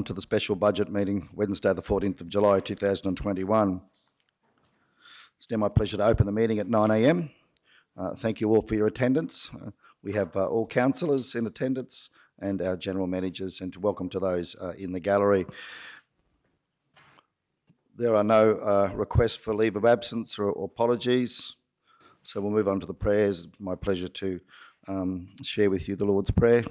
To the special budget meeting, Wednesday the 14th of July 2021. It's now my pleasure to open the meeting at 9 a.m. Thank you all for your attendance. We have all councillors in attendance and our general managers, and welcome to those in the gallery. There are no requests for leave of absence or apologies, so we'll move on to the prayers. It's my pleasure to share with you the Lord's Prayer.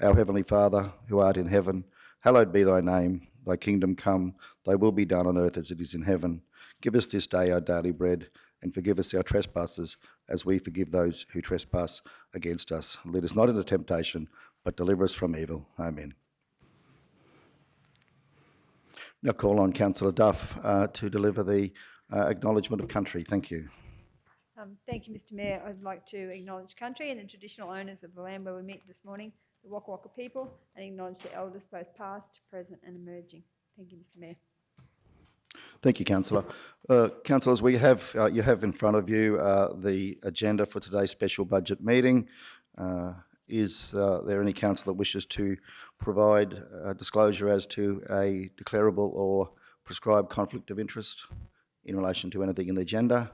Our Heavenly Father, who art in heaven, hallowed be thy name. Thy kingdom come, thy will be done on earth as it is in heaven. Give us this day our daily bread, and forgive us our trespasses, as we forgive those who trespass against us. Lead us not into temptation, but deliver us from evil. Amen. Now call on Councillor Duff to deliver the acknowledgement of country. Thank you. Thank you, Mr Mayor. I'd like to acknowledge country and the traditional owners of the land where we meet this morning, the Waka Waka people, and acknowledge the elders both past, present and emerging. Thank you, Mr Mayor. Thank you, Councillor. Councillors, you have in front of you the agenda for today's special budget meeting. Is there any councillor that wishes to provide a disclosure as to a declarable or prescribed conflict of interest in relation to anything in the agenda?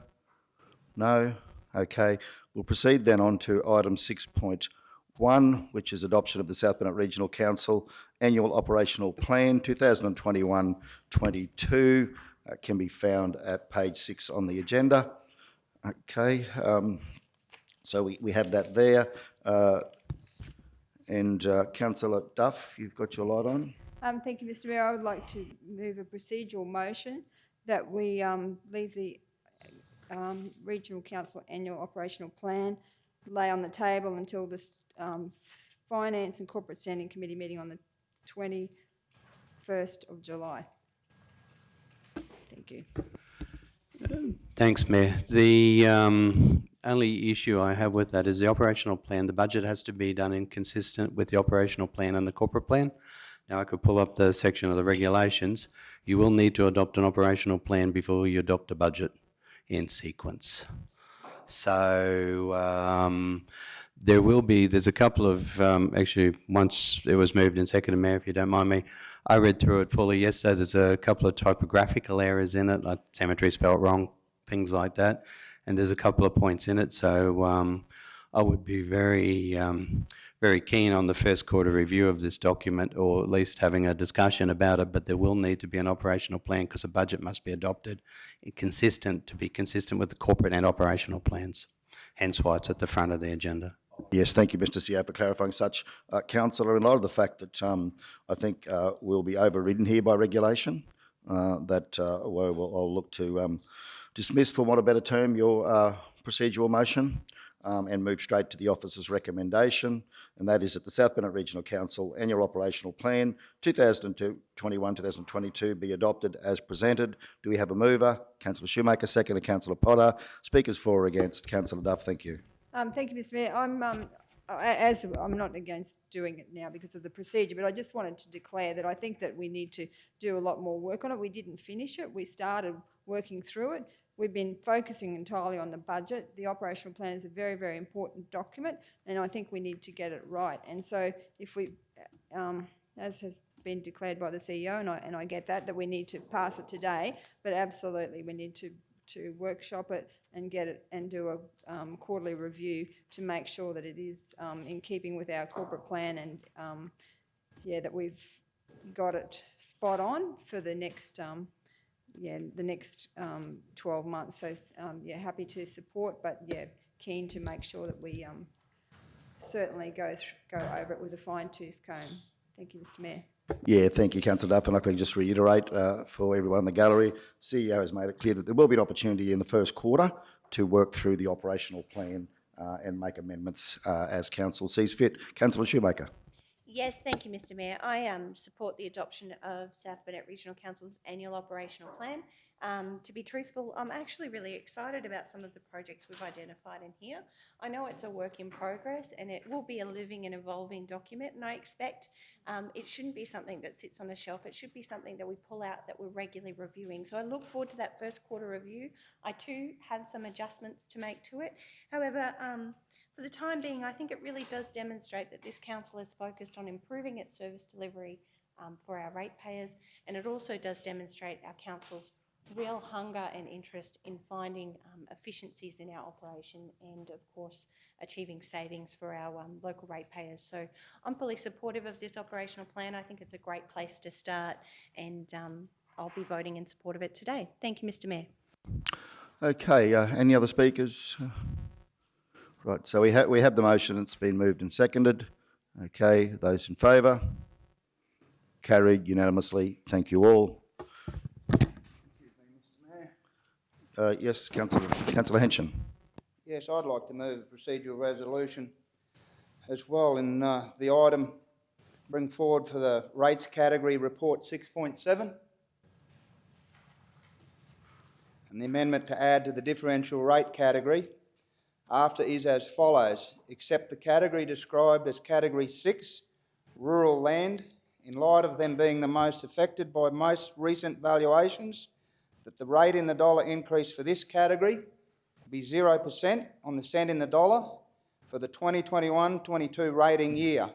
No? Okay. We'll proceed then on to item 6.1, which is adoption of the South Burnett Regional Council Annual Operational Plan 2021-22. Can be found at page 6 on the agenda. Okay, so we have that there. Councillor Duff, you've got your light on. Thank you, Mr Mayor. I would like to move a procedural motion that we leave the Regional Council Annual Operational Plan lay on the table until the Finance and Corporate Standing Committee meeting on the 21st of July. Thank you. Thanks, Mayor. The only issue I have with that is the operational plan. The budget has to be done consistent with the operational plan and the corporate plan. Now I could pull up the section of the regulations. You will need to adopt an operational plan before you adopt a budget in sequence. So there's a couple of, actually once it was moved and seconded, Mayor, if you don't mind me, I read through it fully yesterday. There's a couple of typographical errors in it, like cemetery spelled wrong, things like that. And there's a couple of points in it. So I would be very, very keen on the first quarter review of this document, or at least having a discussion about it, but there will need to be an operational plan because a budget must be adopted to be consistent with the corporate and operational plans. Hence why it's at the front of the agenda. Yes, thank you, Mr CEO, for clarifying such. Councillor, in light of the fact that I think we'll be overridden here by regulation, I'll look to dismiss, for want of a better term, your procedural motion and move straight to the officer's recommendation, and that is that the South Burnett Regional Council Annual Operational Plan 2021-2022 be adopted as presented. Do we have a mover? Councillor Shoemaker, second, Councillor Potter. Speakers for or against? Councillor Duff, thank you. Thank you, Mr Mayor. I'm not against doing it now because of the procedure, but I just wanted to declare that I think that we need to do a lot more work on it. We didn't finish it. We started working through it. We've been focusing entirely on the budget. The operational plan is a very, very important document, and I think we need to get it right. And so if we, as has been declared by the CEO, and I get that we need to pass it today, but absolutely we need to workshop it and get it and do a quarterly review to make sure that it is in keeping with our corporate plan, and that we've got it spot on for the next 12 months. So happy to support, but keen to make sure that we certainly go over it with a fine-tooth comb. Thank you, Mr Mayor. Yeah, thank you, Councillor Duff. And I can just reiterate for everyone in the gallery, CEO has made it clear that there will be an opportunity in the first quarter to work through the operational plan and make amendments as Council sees fit. Councillor Shoemaker. Yes, thank you, Mr Mayor. I support the adoption of South Burnett Regional Council's annual operational plan. To be truthful, I'm actually really excited about some of the projects we've identified in here. I know it's a work in progress and it will be a living and evolving document, and I expect it shouldn't be something that sits on a shelf. It should be something that we pull out, that we're regularly reviewing. So I look forward to that first quarter review. I too have some adjustments to make to it. However, for the time being, I think it really does demonstrate that this council is focused on improving its service delivery for our ratepayers, and it also does demonstrate our council's real hunger and interest in finding efficiencies in our operation and, of course, achieving savings for our local ratepayers. So I'm fully supportive of this operational plan. I think it's a great place to start, and I'll be voting in support of it today. Thank you, Mr. Mayor. Okay, any other speakers? Right, so we have the motion. It's been moved and seconded. Okay, those in favour? Carried unanimously. Thank you all. Yes, Councillor Henson. Yes, I'd like to move a procedural resolution as well in the item bring forward for the rates category report 6.7 and the amendment to add to the differential rate category after is as follows: accept the category described as category 6, rural land, in light of them being the most affected by most recent valuations, that the rate in the dollar increase for this category be 0% on the cent in the dollar for the 2021-22 rating year,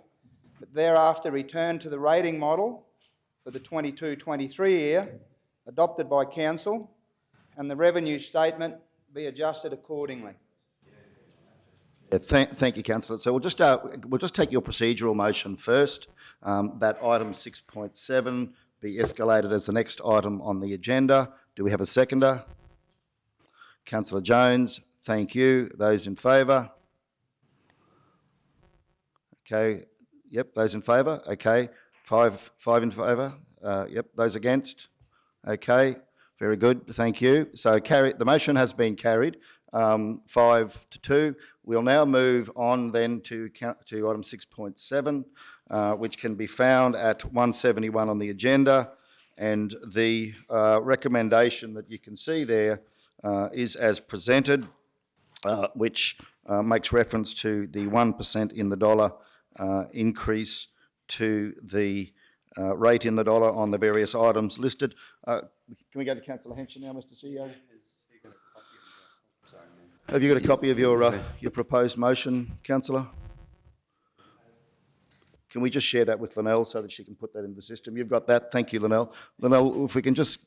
but thereafter return to the rating model for the 22-23 year adopted by Council, and the revenue statement be adjusted accordingly. Yeah, thank you, Councillor. So we'll just take your procedural motion first, that item 6.7 be escalated as the next item on the agenda. Do we have a seconder? Councillor Jones, thank you. Those in favour? Okay, yep, those in favour? Okay, five in favour? Yep, those against? Okay, very good, thank you. So the motion has been carried, 5-2. We'll now move on then to item 6.7, which can be found at 171 on the agenda, and the recommendation that you can see there is as presented, which makes reference to the 1% in the dollar increase to the rate in the dollar on the various items listed. Can we go to Councillor Henson now, Mr. CEO? Have you got a copy of your proposed motion, Councillor? Can we just share that with Linnell so that she can put that in the system? You've got that. Thank you, Linnell. Linnell, if we can just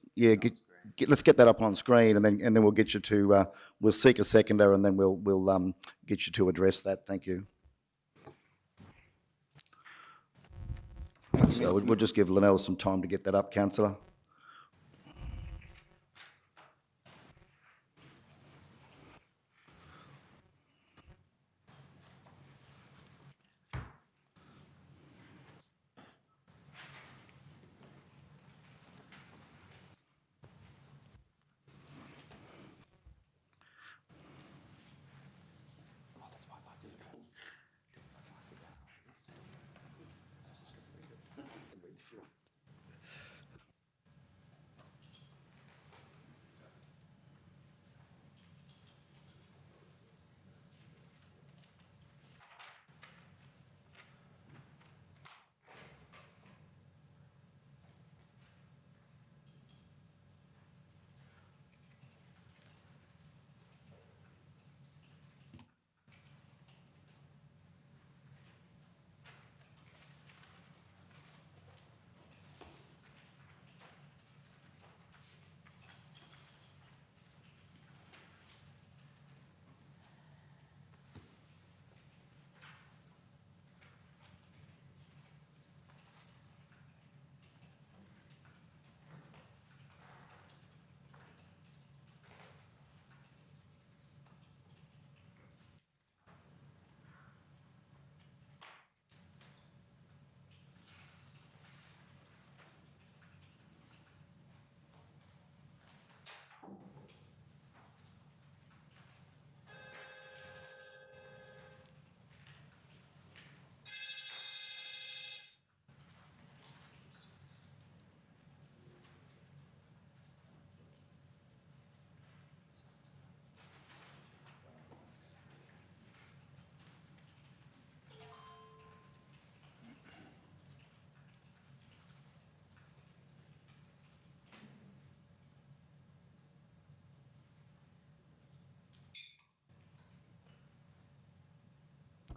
let's get that up on screen, and then we'll get you to we'll seek a seconder, and then we'll get you to address that. Thank you. So we'll just give Linnell some time to get that up, Councillor.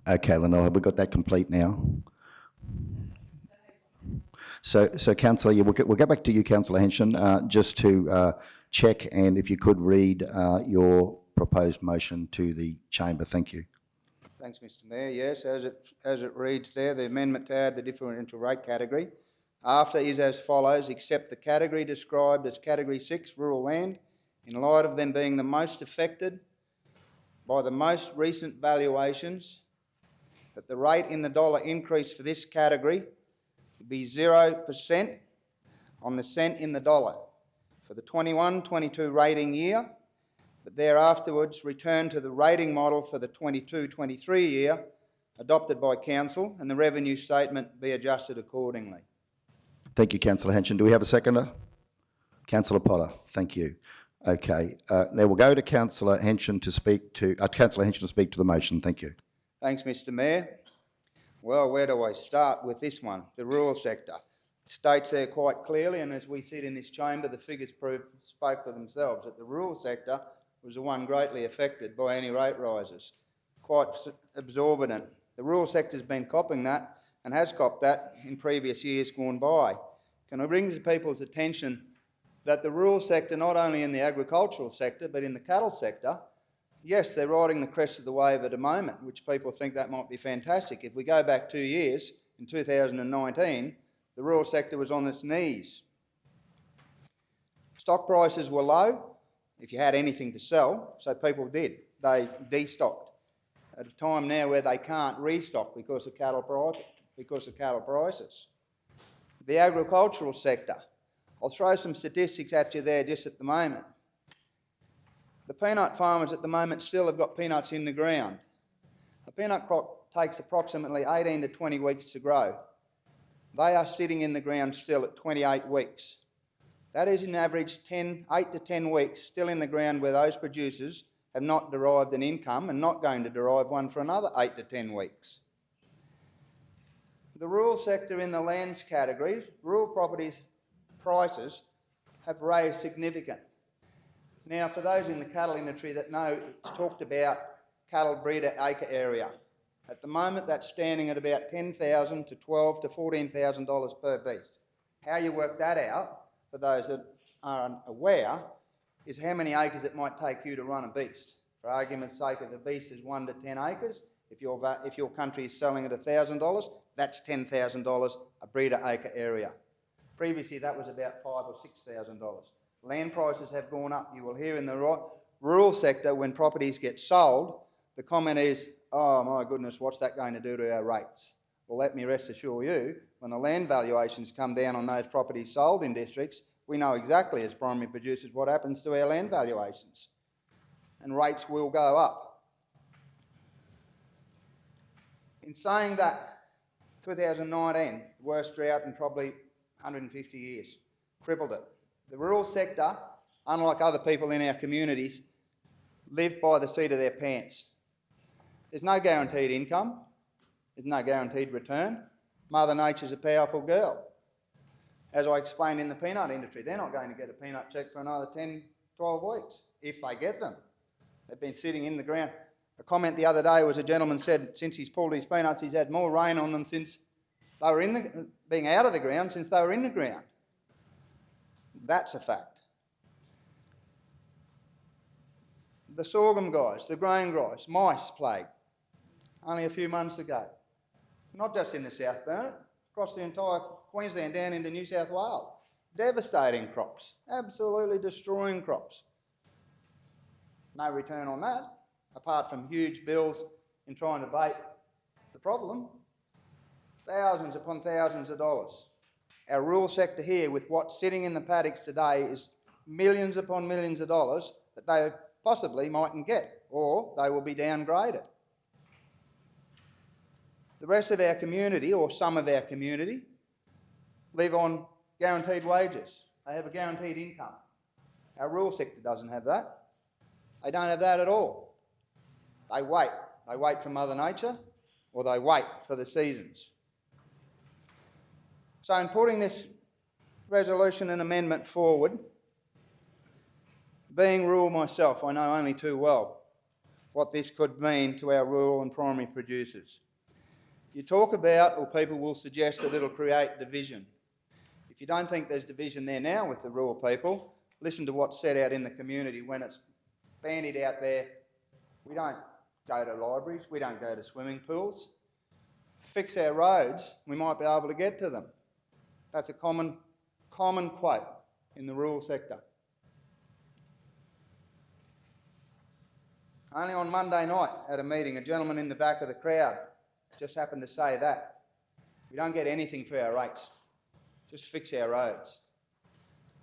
Okay, Linnell, have we got that complete now? So councillor, yeah, we'll get back to you, councillor Henson, just to check, and if you could read your proposed motion to the chamber. Thank you. Thanks, Mr Mayor. Yes, as it reads there, the amendment to add the differential rate category after is as follows: except the category described as Category 6, rural land, in light of them being the most affected by the most recent valuations, that the rate in the dollar increase for this category be 0% on the cent in the dollar for the 21-22 rating year, but thereafterwards return to the rating model for the 22-23 year adopted by Council, and the revenue statement be adjusted accordingly. Thank you, councillor Henson. Do we have a seconder? Councillor Potter. Thank you. Okay. Now we'll go to councillor Henson to speak to the motion. Thank you. Thanks, Mr Mayor. Well, where do I start with this one? The rural sector. It states there quite clearly, and as we sit in this chamber, the figures spoke for themselves, that the rural sector was the one greatly affected by any rate rises. Quite exorbitant. The rural sector's been copping that and has copped that in previous years gone by. Can I bring to people's attention that the rural sector, not only in the agricultural sector, but in the cattle sector, yes, they're riding the crest of the wave at the moment, which people think that might be fantastic. If we go back 2 years, in 2019, the rural sector was on its knees. Stock prices were low, if you had anything to sell, so people did. They destocked. At a time now where they can't restock because of cattle prices. The agricultural sector. I'll throw some statistics at you there just at the moment. The peanut farmers at the moment still have got peanuts in the ground. A peanut crop takes approximately 18 to 20 weeks to grow. They are sitting in the ground still at 28 weeks. That is an average 8 to 10 weeks still in the ground where those producers have not derived an income and not going to derive one for another 8 to 10 weeks. The rural sector in the lands category, rural properties prices have raised significantly. Now, for those in the cattle industry that know, it's talked about cattle breeder acre area. At the moment, that's standing at about $10,000 to $12,000 to $14,000 per beast. How you work that out, for those that aren't aware, is how many acres it might take you to run a beast. For argument's sake, if a beast is 1 to 10 acres, if your country is selling at $1,000, that's $10,000 a breeder acre area. Previously, that was about $5,000 or $6,000. Land prices have gone up. You will hear in the rural sector, when properties get sold, the comment is, oh my goodness, what's that going to do to our rates? Well, let me rest assure you, when the land valuations come down on those properties sold in districts, we know exactly as primary producers what happens to our land valuations. And rates will go up. In saying that, 2019, worst drought in probably 150 years, crippled it. The rural sector, unlike other people in our communities, live by the seat of their pants. There's no guaranteed income. There's no guaranteed return. Mother Nature's a powerful girl. As I explained in the peanut industry, they're not going to get a peanut check for another 10, 12 weeks, if they get them. They've been sitting in the ground. A comment the other day was a gentleman said since he's pulled his peanuts, he's had more rain on them since they were being out of the ground since they were in the ground. That's a fact. The sorghum guys, the grain guys, mice plague, only a few months ago. Not just in the South Burnett, across the entire Queensland down into New South Wales. Devastating crops, absolutely destroying crops. No return on that, apart from huge bills in trying to bait the problem. Thousands upon thousands of dollars. Our rural sector here, with what's sitting in the paddocks today, is millions upon millions of dollars that they possibly mightn't get, or they will be downgraded. The rest of our community, or some of our community, live on guaranteed wages. They have a guaranteed income. Our rural sector doesn't have that. They don't have that at all. They wait. They wait for Mother Nature, or they wait for the seasons. So in putting this resolution and amendment forward, being rural myself, I know only too well what this could mean to our rural and primary producers. You talk about, or people will suggest, that it'll create division. If you don't think there's division there now with the rural people, listen to what's said out in the community when it's bandied out there. We don't go to libraries, we don't go to swimming pools. Fix our roads, we might be able to get to them. That's a common quote in the rural sector. Only on Monday night at a meeting, a gentleman in the back of the crowd just happened to say that. We don't get anything for our rates, just fix our roads.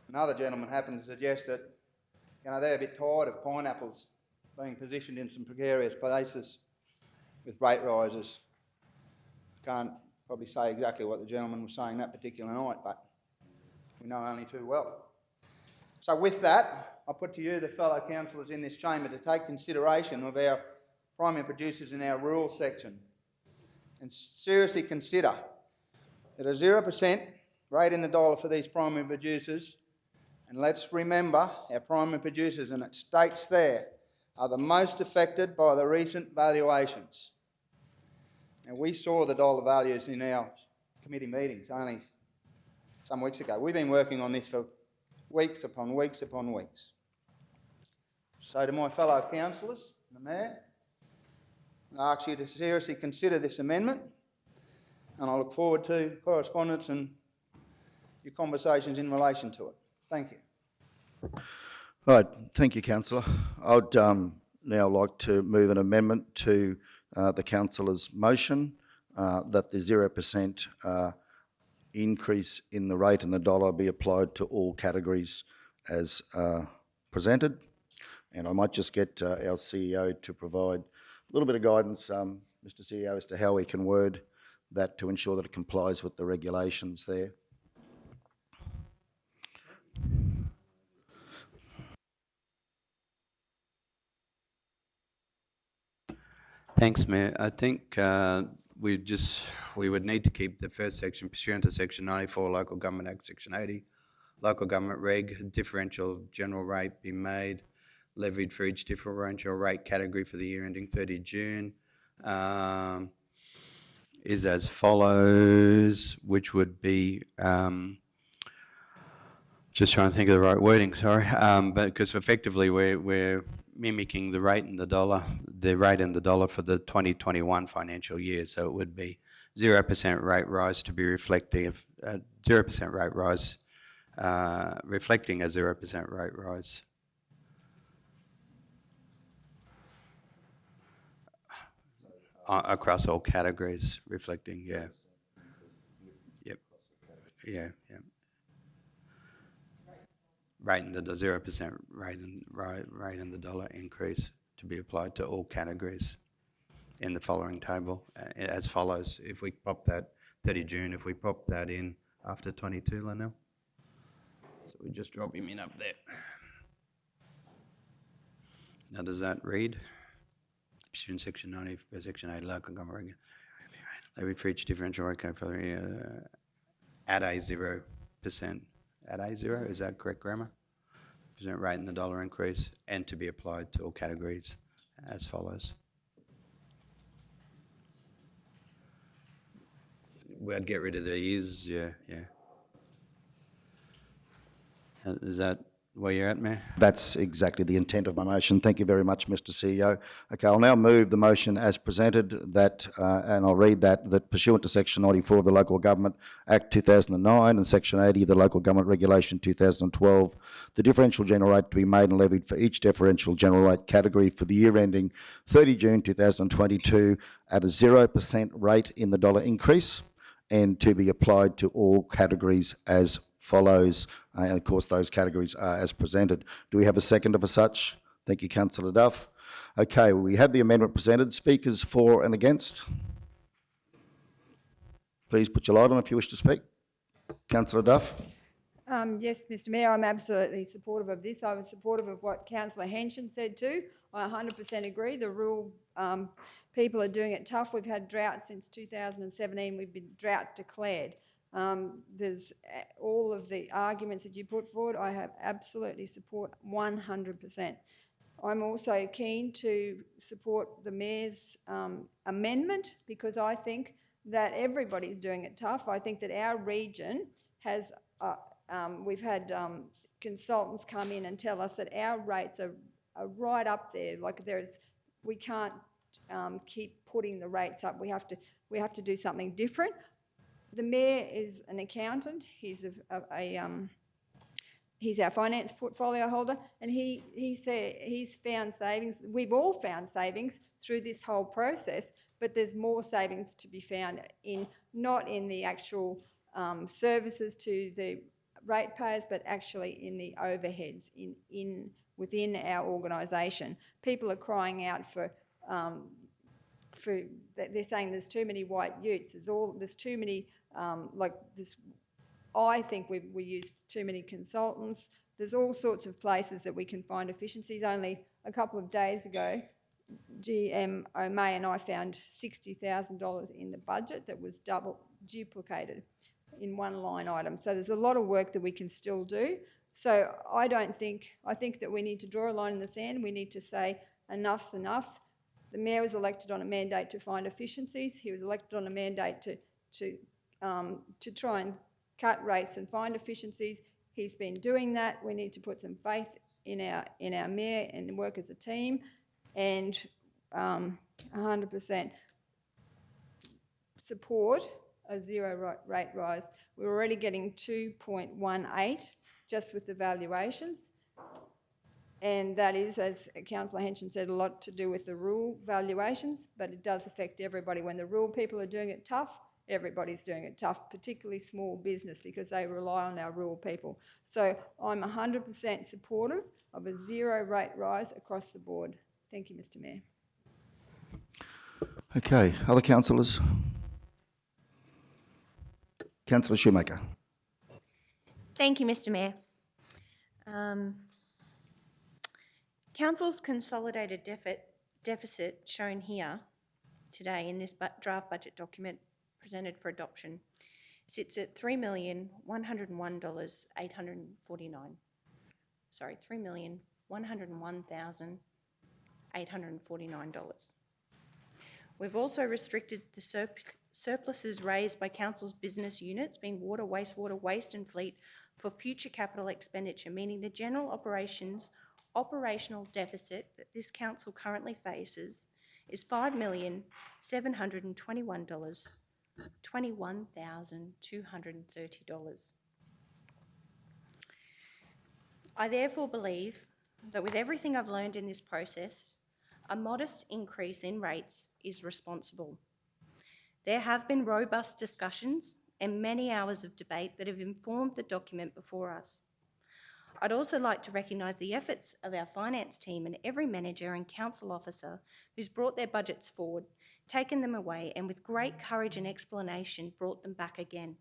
Another gentleman happened to suggest that, they're a bit tired of pineapples being positioned in some precarious places with rate rises. Can't probably say exactly what the gentleman was saying that particular night, but we know only too well. So with that, I put to you, the fellow councillors in this chamber, to take consideration of our primary producers in our rural section and seriously consider that a 0% rate in the dollar for these primary producers, and let's remember our primary producers, and it states there, are the most affected by the recent valuations. Now, we saw the dollar values in our committee meetings only some weeks ago. We've been working on this for weeks upon weeks upon weeks. So to my fellow councillors, the Mayor, I ask you to seriously consider this amendment, and I look forward to correspondence and your conversations in relation to it. Thank you. All right, thank you, councillor. I'd now like to move an amendment to the councillor's motion that the 0% increase in the rate in the dollar be applied to all categories as presented. And I might just get our CEO to provide a little bit of guidance, Mr. CEO, as to how we can word that to ensure that it complies with the regulations there. Thanks, Mayor. I think we would need to keep the first section pursuant to Section 94, Local Government Act, Section 80, Local Government Reg, differential general rate be made, levied for each differential rate category for the year ending 30 June, is as follows, which would be, just trying to think of the right wording, sorry, but because effectively we're mimicking the rate in the dollar for the 2021 financial year. So it would be 0% rate rise to be reflective, 0% rate rise, reflecting a 0% rate rise. Across all categories, reflecting, yeah. Yep. Yeah, yeah. Rate in the 0% rate in the dollar increase to be applied to all categories in the following table as follows. If we pop that 30 June, if we pop that in after 22, Lionel. So we just drop him in up there. Now does that read? Pursuant Section 90, Section 8, Local Government Levy for each differential rate code for at a 0%. At a 0, is that correct grammar? Percent rate in the dollar increase and to be applied to all categories as follows. We'd get rid of the is, yeah. Is that where you're at, Mayor? That's exactly the intent of my motion. Thank you very much, Mr. CEO. Okay, I'll now move the motion as presented that, and I'll read that pursuant to Section 94 of the Local Government Act 2009 and Section 80 of the Local Government Regulation 2012, the differential general rate to be made and levied for each differential general rate category for the year ending 30 June 2022 at a 0% rate in the dollar increase and to be applied to all categories as follows, and of course those categories are as presented. Do we have a seconder for such? Thank you, Councillor Duff. Okay, we have the amendment presented. Speakers for and against? Please put your light on if you wish to speak. Councillor Duff. Yes, Mr. Mayor, I'm absolutely supportive of this. I was supportive of what Councillor Henshin said too. I 100% agree. The rural people are doing it tough. We've had drought since 2017. We've been drought declared. There's all of the arguments that you put forward, I have absolutely support 100%. I'm also keen to support the Mayor's amendment because I think that everybody's doing it tough. I think that our region has we've had consultants come in and tell us that our rates are right up there. Like we can't keep putting the rates up. We have to do something different. The mayor is an accountant. He's he's our finance portfolio holder, and he said he's found savings. We've all found savings through this whole process, but there's more savings to be found not in the actual services to the ratepayers, but actually in the overheads within our organisation. People are crying out for they're saying there's too many white utes. There's too many like this. I think we use too many consultants. There's all sorts of places that we can find efficiencies. Only a couple of days ago, GM O'May and I found $60,000 in the budget that was duplicated in one line item. So there's a lot of work that we can still do. So I think that we need to draw a line in the sand. We need to say enough's enough. The mayor was elected on a mandate to find efficiencies. He was elected on a mandate to try and cut rates and find efficiencies. He's been doing that. We need to put some faith in our mayor and work as a team, and 100% support a zero rate rise. We're already getting 2.18 just with the valuations, and that is, as Councillor Henson said, a lot to do with the rural valuations, but it does affect everybody. When the rural people are doing it tough, everybody's doing it tough, particularly small business, because they rely on our rural people. So I'm 100% supportive of a zero rate rise across the board. Thank you, Mr. Mayor. Okay, other councillors? Councillor Shoemaker. Thank you, Mr. Mayor. Council's consolidated deficit shown here today in this draft budget document presented for adoption sits at $3,101,849. Sorry, $3,101,849. We've also restricted the surpluses raised by council's business units, being water, wastewater, waste and fleet, for future capital expenditure, meaning the general operational deficit that this council currently faces is $5,721,230. I therefore believe that with everything I've learned in this process, a modest increase in rates is responsible. There have been robust discussions and many hours of debate that have informed the document before us. I'd also like to recognise the efforts of our finance team and every manager and council officer who's brought their budgets forward, taken them away, and with great courage and explanation brought them back again.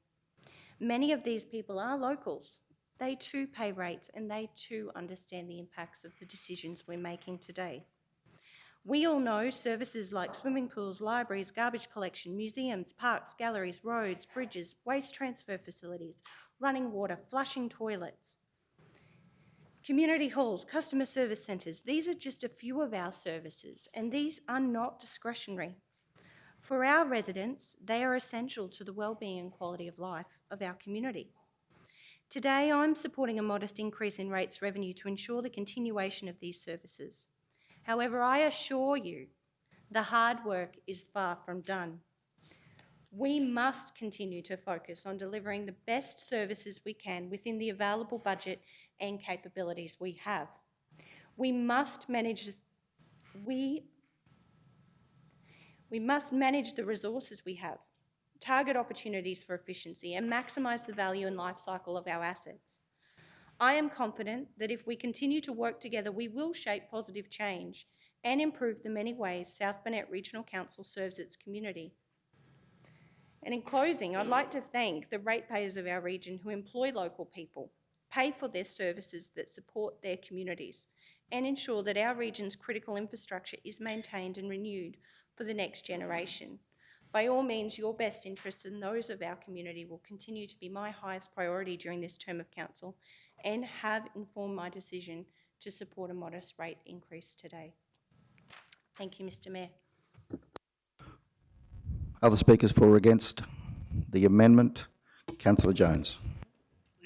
Many of these people are locals. They too pay rates and they too understand the impacts of the decisions we're making today. We all know services like swimming pools, libraries, garbage collection, museums, parks, galleries, roads, bridges, waste transfer facilities, running water, flushing toilets, community halls, customer service centres. These are just a few of our services, and these are not discretionary. For our residents, they are essential to the wellbeing and quality of life of our community. Today, I'm supporting a modest increase in rates revenue to ensure the continuation of these services. However, I assure you, the hard work is far from done. We must continue to focus on delivering the best services we can within the available budget and capabilities we have. We must manage the resources we have, target opportunities for efficiency, and maximise the value and life cycle of our assets. I am confident that if we continue to work together, we will shape positive change and improve the many ways South Burnett Regional Council serves its community. And in closing, I'd like to thank the ratepayers of our region who employ local people, pay for their services that support their communities, and ensure that our region's critical infrastructure is maintained and renewed for the next generation. By all means, your best interests and those of our community will continue to be my highest priority during this term of council, and have informed my decision to support a modest rate increase today. Thank you, Mr. Mayor. Other speakers for or against the amendment? Councillor Jones.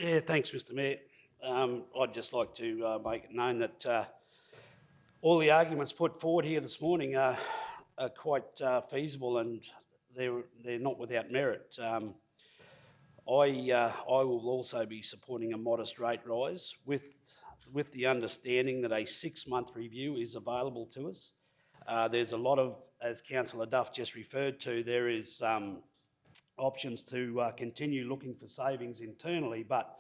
Yeah, thanks, Mr Mayor. I'd just like to make it known that all the arguments put forward here this morning are quite feasible, and they're not without merit. I will also be supporting a modest rate rise with the understanding that a 6-month review is available to us. There's a lot of, as Councillor Duff just referred to, there is options to continue looking for savings internally, but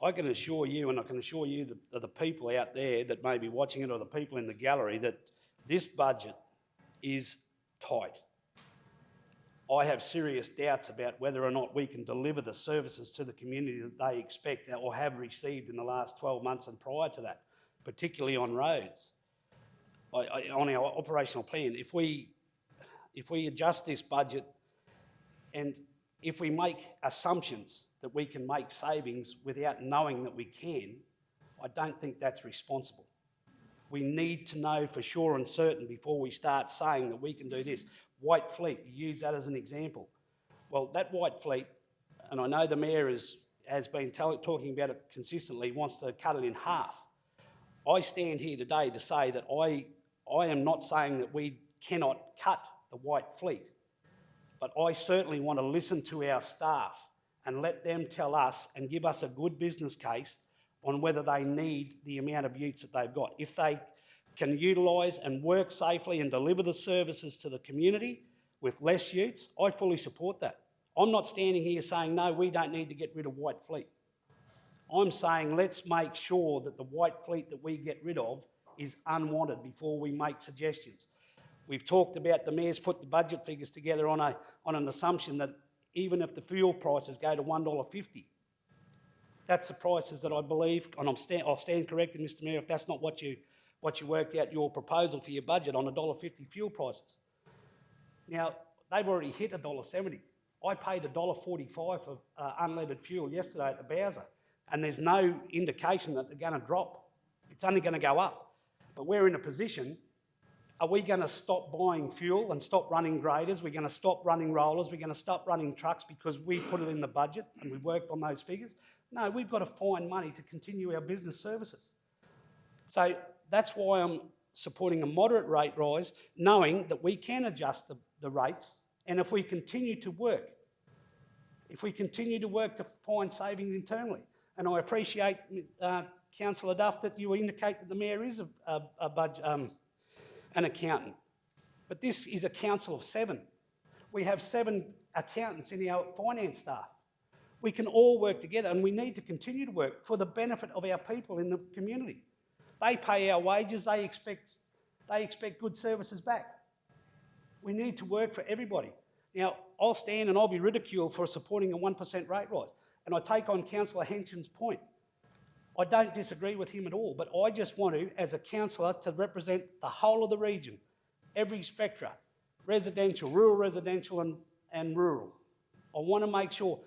I can assure you, and I can assure you that the people out there that may be watching it, or the people in the gallery, that this budget is tight. I have serious doubts about whether or not we can deliver the services to the community that they expect or have received in the last 12 months and prior to that, particularly on roads. On our operational plan, if we adjust this budget and if we make assumptions that we can make savings without knowing that we can, I don't think that's responsible. We need to know for sure and certain before we start saying that we can do this. White Fleet, you use that as an example. Well, that White Fleet, and I know the Mayor has been talking about it consistently, wants to cut it in half. I stand here today to say that I am not saying that we cannot cut the White Fleet, but I certainly want to listen to our staff and let them tell us and give us a good business case on whether they need the amount of utes that they've got. If they can utilise and work safely and deliver the services to the community with less utes, I fully support that. I'm not standing here saying, no, we don't need to get rid of White Fleet. I'm saying let's make sure that the White Fleet that we get rid of is unwanted before we make suggestions. We've talked about the Mayor's put the budget figures together on an assumption that even if the fuel prices go to $1.50, that's the prices that I believe, and I'll stand corrected, Mr Mayor, if that's not what you worked out your proposal for your budget on $1.50 fuel prices. Now, they've already hit $1.70. I paid $1.45 for unleaded fuel yesterday at the Bowser, and there's no indication that they're going to drop. It's only going to go up. But we're in a position, are we going to stop buying fuel and stop running graders? We're going to stop running rollers? We're going to stop running trucks because we put it in the budget and we worked on those figures? No, we've got to find money to continue our business services. So that's why I'm supporting a moderate rate rise, knowing that we can adjust the rates, and if we continue to work to find savings internally. And I appreciate, Councillor Duff, that you indicate that the Mayor is an accountant. But this is a council of 7. We have 7 accountants in our finance staff. We can all work together, and we need to continue to work for the benefit of our people in the community. They pay our wages, they expect good services back. We need to work for everybody. Now, I'll stand and I'll be ridiculed for supporting a 1% rate rise. And I take on Councillor Henson's point. I don't disagree with him at all, but I just want to, as a councillor, to represent the whole of the region, every spectra, residential, rural residential and rural. I want to make sure,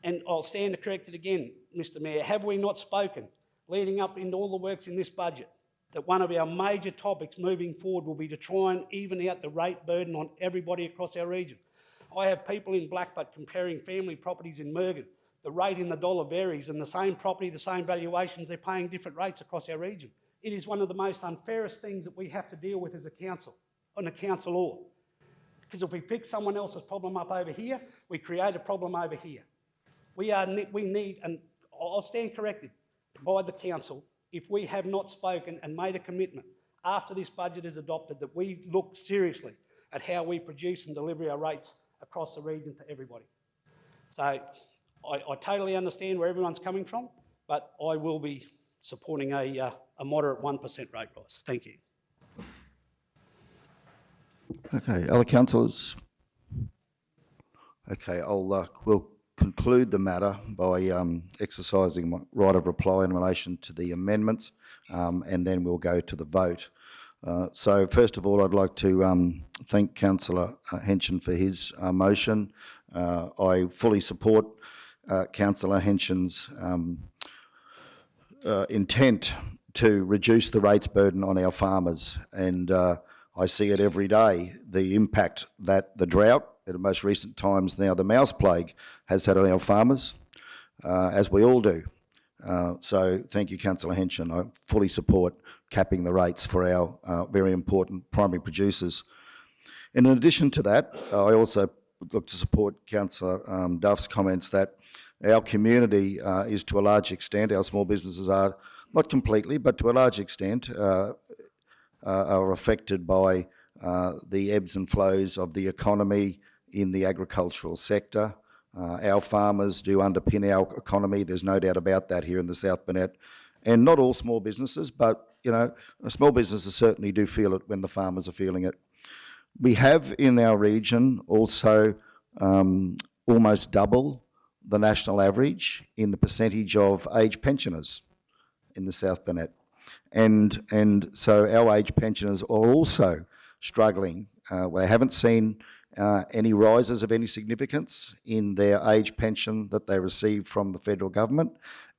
and I'll stand to correct it again, Mr Mayor, have we not spoken, leading up into all the works in this budget, that one of our major topics moving forward will be to try and even out the rate burden on everybody across our region. I have people in Blackbutt comparing family properties in Mergen. The rate in the dollar varies, and the same property, the same valuations, they're paying different rates across our region. It is one of the most unfairest things that we have to deal with as a council, on a council law. Because if we fix someone else's problem up over here, we create a problem over here. We need, and I'll stand corrected by the council, if we have not spoken and made a commitment after this budget is adopted that we look seriously at how we produce and deliver our rates across the region to everybody. So I totally understand where everyone's coming from, but I will be supporting a moderate 1% rate rise. Thank you. Okay, other councillors? Okay, we'll conclude the matter by exercising my right of reply in relation to the amendments, and then we'll go to the vote. So first of all, I'd like to thank Councillor Henson for his motion. I fully support Councillor Henson's intent to reduce the rates burden on our farmers, and I see it every day, the impact that the drought, in the most recent times now the mouse plague, has had on our farmers. as we all do. So thank you, Councillor Henson. I fully support capping the rates for our very important primary producers. And in addition to that, I also look to support Councillor Duff's comments that our community is to a large extent, our small businesses are, not completely, but to a large extent, are affected by the ebbs and flows of the economy in the agricultural sector. Our farmers do underpin our economy. There's no doubt about that here in the South Burnett. And not all small businesses, but, you know, small businesses certainly do feel it when the farmers are feeling it. We have in our region also almost double the national average in the percentage of age pensioners in the South Burnett. And so our age pensioners are also struggling. We haven't seen any rises of any significance in their age pension that they receive from the federal government.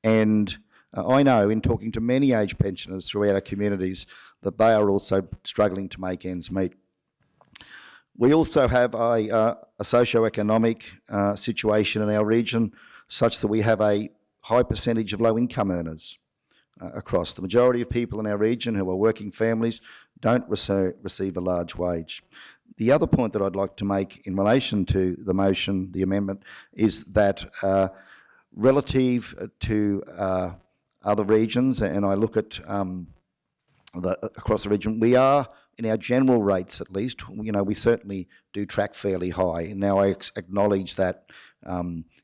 And I know in talking to many age pensioners throughout our communities that they are also struggling to make ends meet. We also have a socio-economic situation in our region such that we have a high percentage of low-income earners across. The majority of people in our region who are working families don't receive a large wage. The other point that I'd like to make in relation to the motion, the amendment, is that relative to other regions, and I look at across the region, we are, in our general rates at least, you know, we certainly do track fairly high. Now I acknowledge that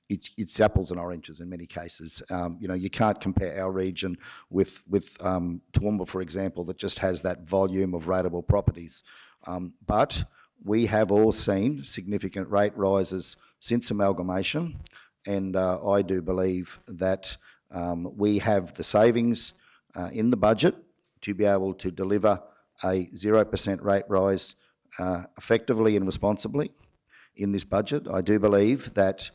it's apples and oranges in many cases. You know, you can't compare our region with Toowoomba, for example, that just has that volume of rateable properties. But we have all seen significant rate rises since amalgamation, and I do believe that we have the savings in the budget to be able to deliver a 0% rate rise effectively and responsibly in this budget. I do believe that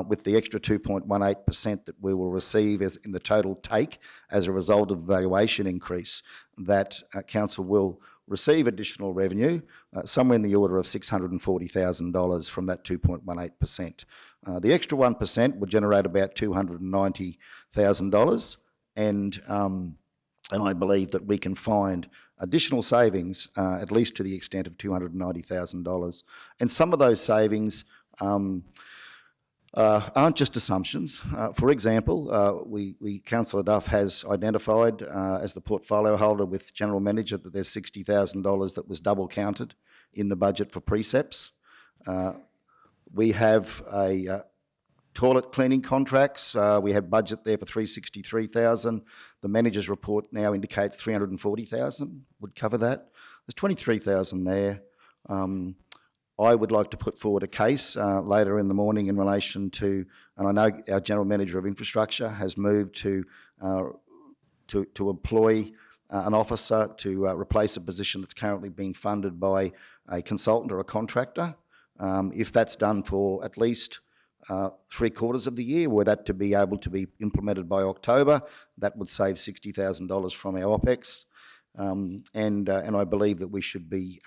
with the extra 2.18% that we will receive as in the total take as a result of the valuation increase, that council will receive additional revenue, somewhere in the order of $640,000 from that 2.18%. The extra 1% would generate about $290,000, and I believe that we can find additional savings, at least to the extent of $290,000. And some of those savings aren't just assumptions. For example, Councillor Duff has identified as the portfolio holder with General Manager that there's $60,000 that was double counted in the budget for precepts. We have a toilet cleaning contracts. We have budget there for $363,000. The manager's report now indicates $340,000 would cover that. There's $23,000 there. I would like to put forward a case later in the morning in relation to, and I know our General Manager of Infrastructure has moved to employ an officer to replace a position that's currently being funded by a consultant or a contractor. If that's done for at least 3/4 of the year, were that to be able to be implemented by October, that would save $60,000 from our OPEX. And I believe that we should be,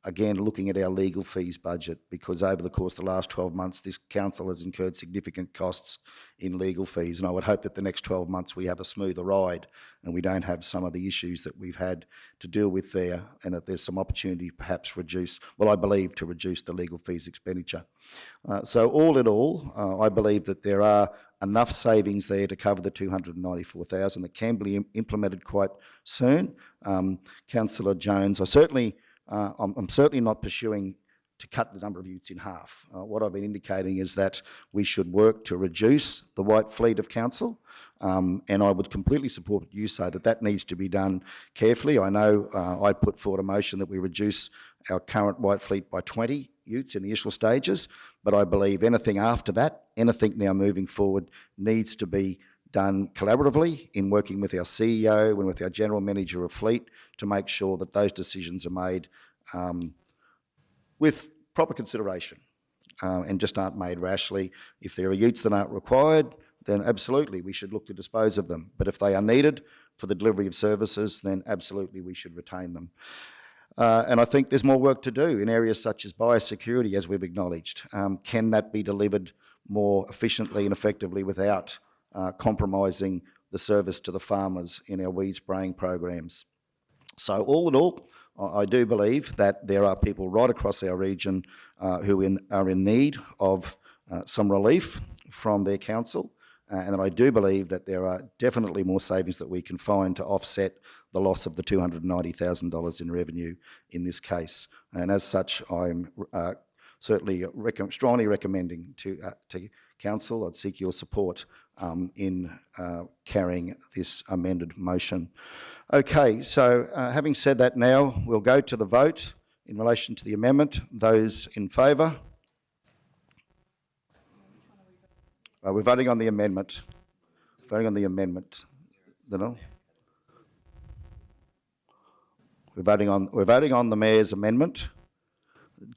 again, looking at our legal fees budget, because over the course of the last 12 months, this council has incurred significant costs in legal fees. And I would hope that the next 12 months we have a smoother ride and we don't have some of the issues that we've had to deal with there, and that there's some opportunity to perhaps reduce, well, I believe, to reduce the legal fees expenditure. So all in all, I believe that there are enough savings there to cover the $294,000 that can be implemented quite soon. Councillor Jones, I'm certainly not pursuing to cut the number of utes in half. What I've been indicating is that we should work to reduce the white fleet of council, and I would completely support what you say, that needs to be done carefully. I know I put forward a motion that we reduce our current white fleet by 20 utes in the initial stages, but I believe anything after that, anything now moving forward, needs to be done collaboratively in working with our CEO and with our General Manager of Fleet to make sure that those decisions are made with proper consideration and just aren't made rashly. If there are utes that aren't required, then absolutely we should look to dispose of them. But if they are needed for the delivery of services, then absolutely we should retain them. And I think there's more work to do in areas such as biosecurity, as we've acknowledged. Can that be delivered more efficiently and effectively without compromising the service to the farmers in our weed spraying programs. So all in all, I do believe that there are people right across our region who are in need of some relief from their council, and that I do believe that there are definitely more savings that we can find to offset the loss of the $290,000 in revenue in this case. And as such, I'm certainly strongly recommending to council, I'd seek your support in carrying this amended motion. Okay, so having said that now, we'll go to the vote in relation to the amendment. Those in favour? We're voting on the amendment. Voting on the amendment. No? We're voting on the Mayor's amendment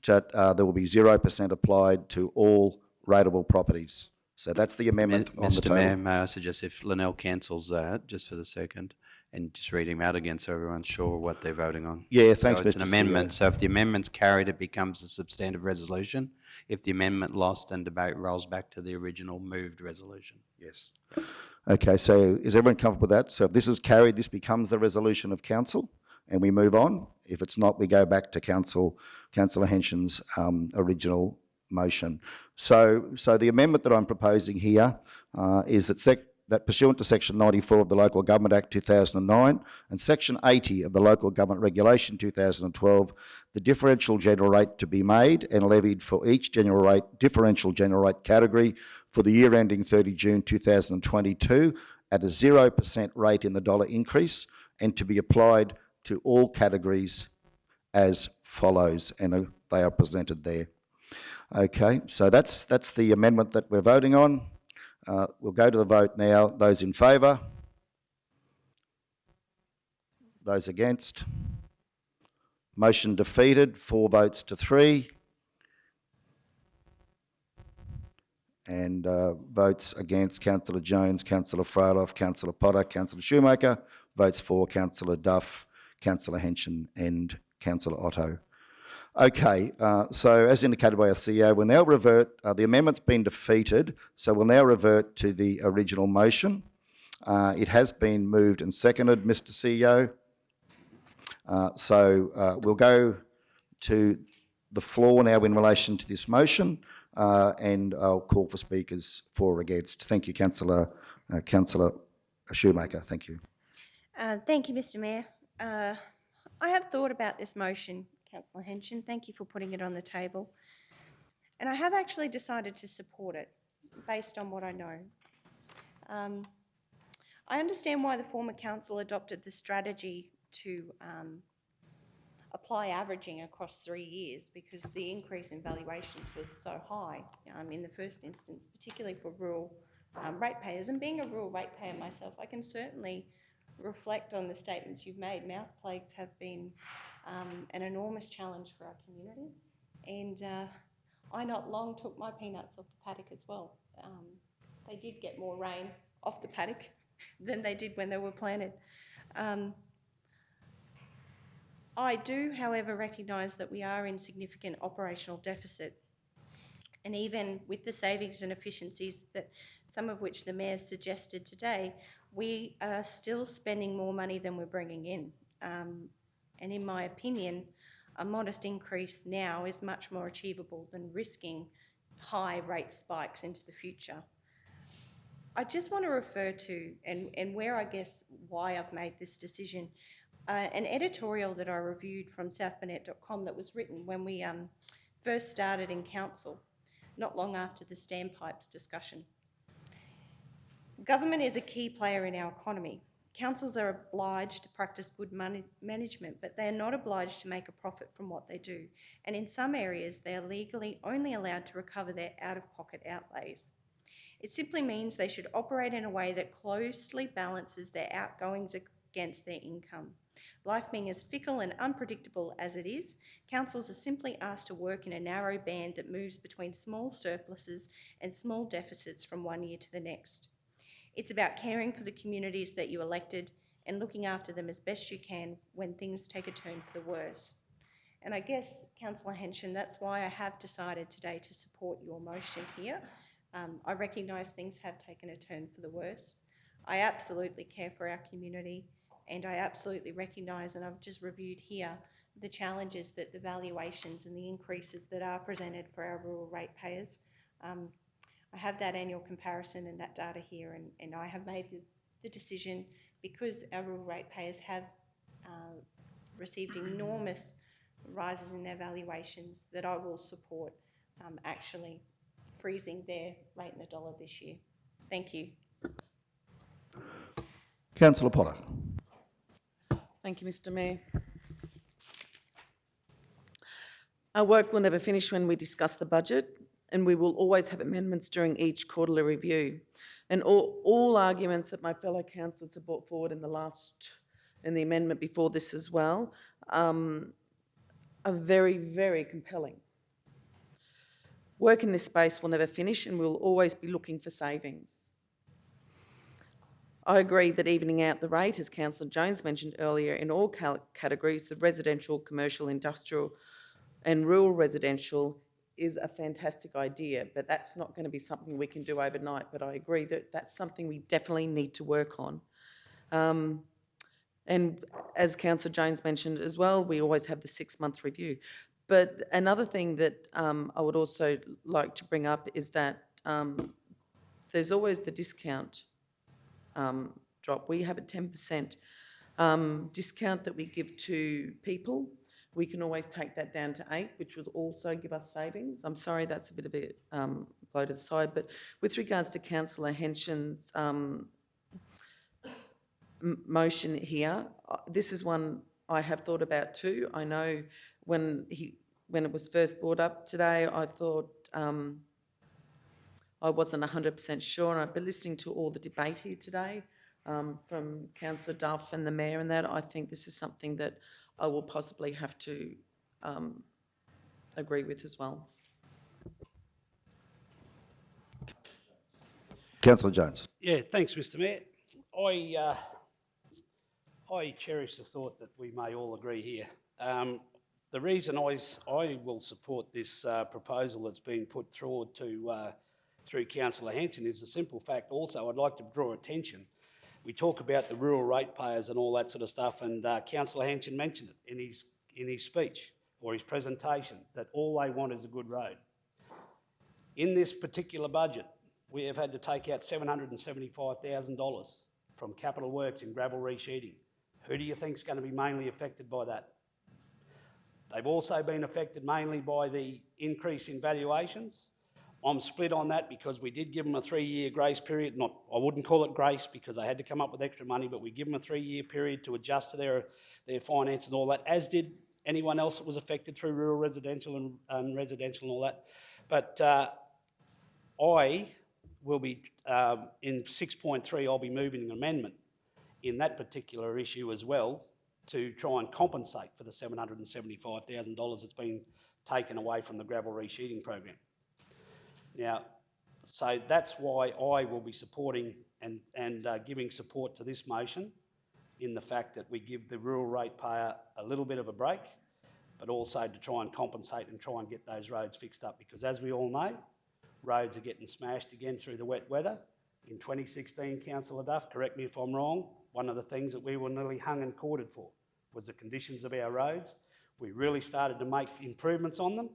that there will be 0% applied to all rateable properties. So that's the amendment on the Mr. table. Mayor, may I suggest if Linnell cancels that, just for the second, and just read him out again so everyone's sure what they're voting on. Yeah, thanks, So it's Mr. an amendment, so if the amendment's carried, it becomes a substantive resolution. If the amendment lost, then debate rolls back to the original moved resolution. Yes. Okay, so is everyone comfortable with that? So if this is carried, this becomes the resolution of council and we move on. If it's not, we go back to Councillor Henson's original motion. So the amendment that I'm proposing here is that pursuant to Section 94 of the Local Government Act 2009 and Section 80 of the Local Government Regulation 2012, the differential general rate to be made and levied for each differential general rate category for the year ending 30 June 2022 at a 0% rate in the dollar increase and to be applied to all categories as follows, and they are presented there. Okay, so that's the amendment that we're voting on. We'll go to the vote now. Those in favour? Those against? Motion defeated, 4 votes to 3. And votes against, Councillor Jones, Councillor Freiloff, Councillor Potter, Councillor Shoemaker. Votes for, Councillor Duff, Councillor Henson and Councillor Otto. Okay, so as indicated by our CEO, we'll now revert, the amendment's been defeated, so we'll now revert to the original motion. It has been moved and seconded, Mr. CEO. So we'll go to the floor now in relation to this motion, and I'll call for speakers for or against. Thank you, Councillor Shoemaker. Thank you. Thank you, Mr. Mayor. I have thought about this motion, Councillor Henson. Thank you for putting it on the table. And I have actually decided to support it based on what I know. I understand why the former council adopted the strategy to apply averaging across 3 years, because the increase in valuations was so high in the first instance, particularly for rural ratepayers. And being a rural ratepayer myself, I can certainly reflect on the statements you've made. Mouse plagues have been an enormous challenge for our community, and I not long took my peanuts off the paddock as well. They did get more rain off the paddock than they did when they were planted. I do, however, recognise that we are in significant operational deficit, and even with the savings and efficiencies that some of which the Mayor suggested today, we are still spending more money than we're bringing in. And in my opinion, a modest increase now is much more achievable than risking high rate spikes into the future. I just want to refer to, and where I guess why I've made this decision, an editorial that I reviewed from southburnett.com that was written when we first started in council, not long after the standpipes discussion. Government is a key player in our economy. Councils are obliged to practice good money management, but they are not obliged to make a profit from what they do. And in some areas, they are legally only allowed to recover their out-of-pocket outlays. It simply means they should operate in a way that closely balances their outgoings against their income. Life being as fickle and unpredictable as it is, councils are simply asked to work in a narrow band that moves between small surpluses and small deficits from one year to the next. It's about caring for the communities that you elected and looking after them as best you can when things take a turn for the worse. And I guess, Councillor Henson, that's why I have decided today to support your motion here. I recognise things have taken a turn for the worse. I absolutely care for our community, and I absolutely recognise, and I've just reviewed here, the challenges that the valuations and the increases that are presented for our rural ratepayers. I have that annual comparison and that data here, and I have made the decision, because our rural ratepayers have received enormous rises in their valuations, that I will support actually freezing their rate in the dollar this year. Thank you. Councillor Potter. Thank you, Mr Mayor. Our work will never finish when we discuss the budget, and we will always have amendments during each quarterly review. And all arguments that my fellow councillors have brought forward in the amendment before this as well, are very, very compelling. Work in this space will never finish, and we'll always be looking for savings. I agree that evening out the rate, as Councillor Jones mentioned earlier, in all categories, the residential, commercial, industrial and rural residential is a fantastic idea, but that's not going to be something we can do overnight. But I agree that that's something we definitely need to work on. And as Councillor Jones mentioned as well, we always have the 6-month review. But another thing that I would also like to bring up is that there's always the discount drop. We have a 10% discount that we give to people. We can always take that down to 8%, which will also give us savings. I'm sorry, that's a bit of a blow to the side, but with regards to Councillor Henshin's motion here, this is one I have thought about too. I know when it was first brought up today, I thought I wasn't 100% sure, and I've been listening to all the debate here today from Councillor Duff and the Mayor and that. I think this is something that I will possibly have to agree with as well. Councillor Jones. Yeah, thanks, Mr Mayor. I cherish the thought that we may all agree here. The reason I will support this proposal that's been put through Councillor Henshin is the simple fact also I'd like to draw attention. We talk about the rural ratepayers and all that sort of stuff, and Councillor Henshin mentioned it in his speech or his presentation, that all they want is a good road. In this particular budget, we have had to take out $775,000 from capital works in gravel resheeting. Who do you think is going to be mainly affected by that? They've also been affected mainly by the increase in valuations. I'm split on that because we did give them a 3-year grace period. I wouldn't call it grace because they had to come up with extra money, but we give them a 3-year period to adjust to their finances and all that, as did anyone else that was affected through rural residential and residential and all that. But I will be, in 6.3, I'll be moving an amendment in that particular issue as well to try and compensate for the $775,000 that's been taken away from the gravel resheeting program. Now, so that's why I will be supporting and giving support to this motion, in the fact that we give the rural ratepayer a little bit of a break, but also to try and compensate and try and get those roads fixed up, because as we all know, roads are getting smashed again through the wet weather. In 2016, Councillor Duff, correct me if I'm wrong, one of the things that we were nearly hung and quartered for was the conditions of our roads. We really started to make improvements on them.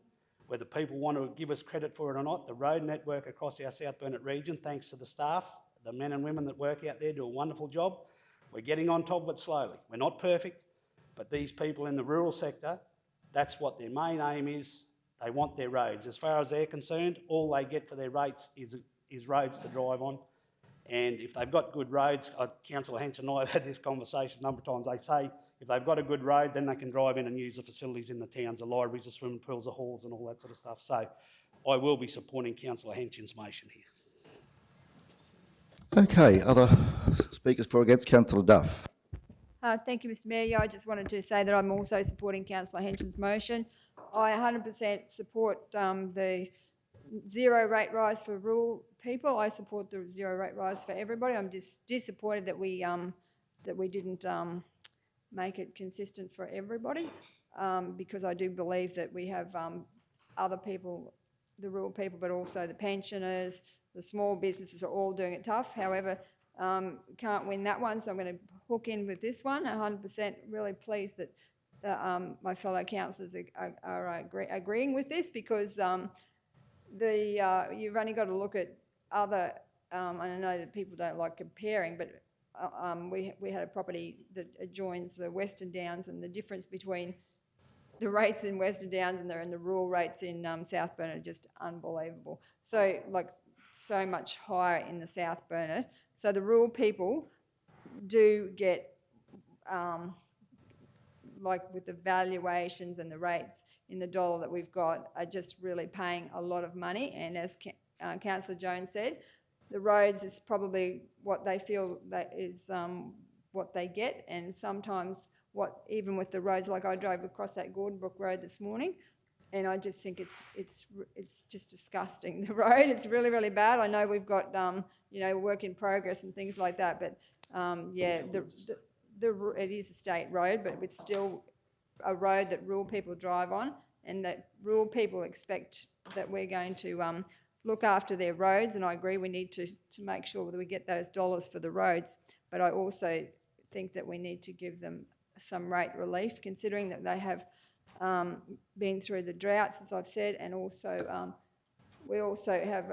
Whether people want to give us credit for it or not, the road network across our South Burnett region, thanks to the staff, the men and women that work out there, do a wonderful job. We're getting on top of it slowly. We're not perfect, but these people in the rural sector, that's what their main aim is. They want their roads. As far as they're concerned, all they get for their rates is roads to drive on. And if they've got good roads, Councillor Henshin and I have had this conversation a number of times, they say if they've got a good road, then they can drive in and use the facilities in the towns, the libraries, the swimming pools, the halls and all that sort of stuff. So I will be supporting Councillor Henshin's motion here. Okay, other speakers for or against? Councillor Duff. Thank you, Mr Mayor. Yeah, I just wanted to say that I'm also supporting Councillor Henshin's motion. I 100% support the zero rate rise for rural people. I support the zero rate rise for everybody. I'm just disappointed that we didn't make it consistent for everybody, because I do believe that we have other people, the rural people, but also the pensioners, the small businesses are all doing it tough. However, can't win that one, so I'm going to hook in with this one. 100% really pleased that my fellow councillors are agreeing with this, because you've only got to look at other, and I know that people don't like comparing, but we had a property that adjoins the Western Downs, and the difference between the rates in Western Downs and the rural rates in South Burnett are just unbelievable. So, like, so much higher in the South Burnett. So the rural people do get, like with the valuations and the rates in the dollar that we've got, are just really paying a lot of money. And as Councillor Jones said, the roads is probably what they feel that is what they get. And sometimes even with the roads, like I drove across that Gordonbrook Road this morning, and I just think it's just disgusting, the road. It's really, really bad. I know we've got, work in progress and things like that, but yeah, it is a state road, but it's still a road that rural people drive on, and that rural people expect that we're going to look after their roads. And I agree, we need to make sure that we get those dollars for the roads, but I also think that we need to give them some rate relief, considering that they have been through the droughts, as I've said, and also we also have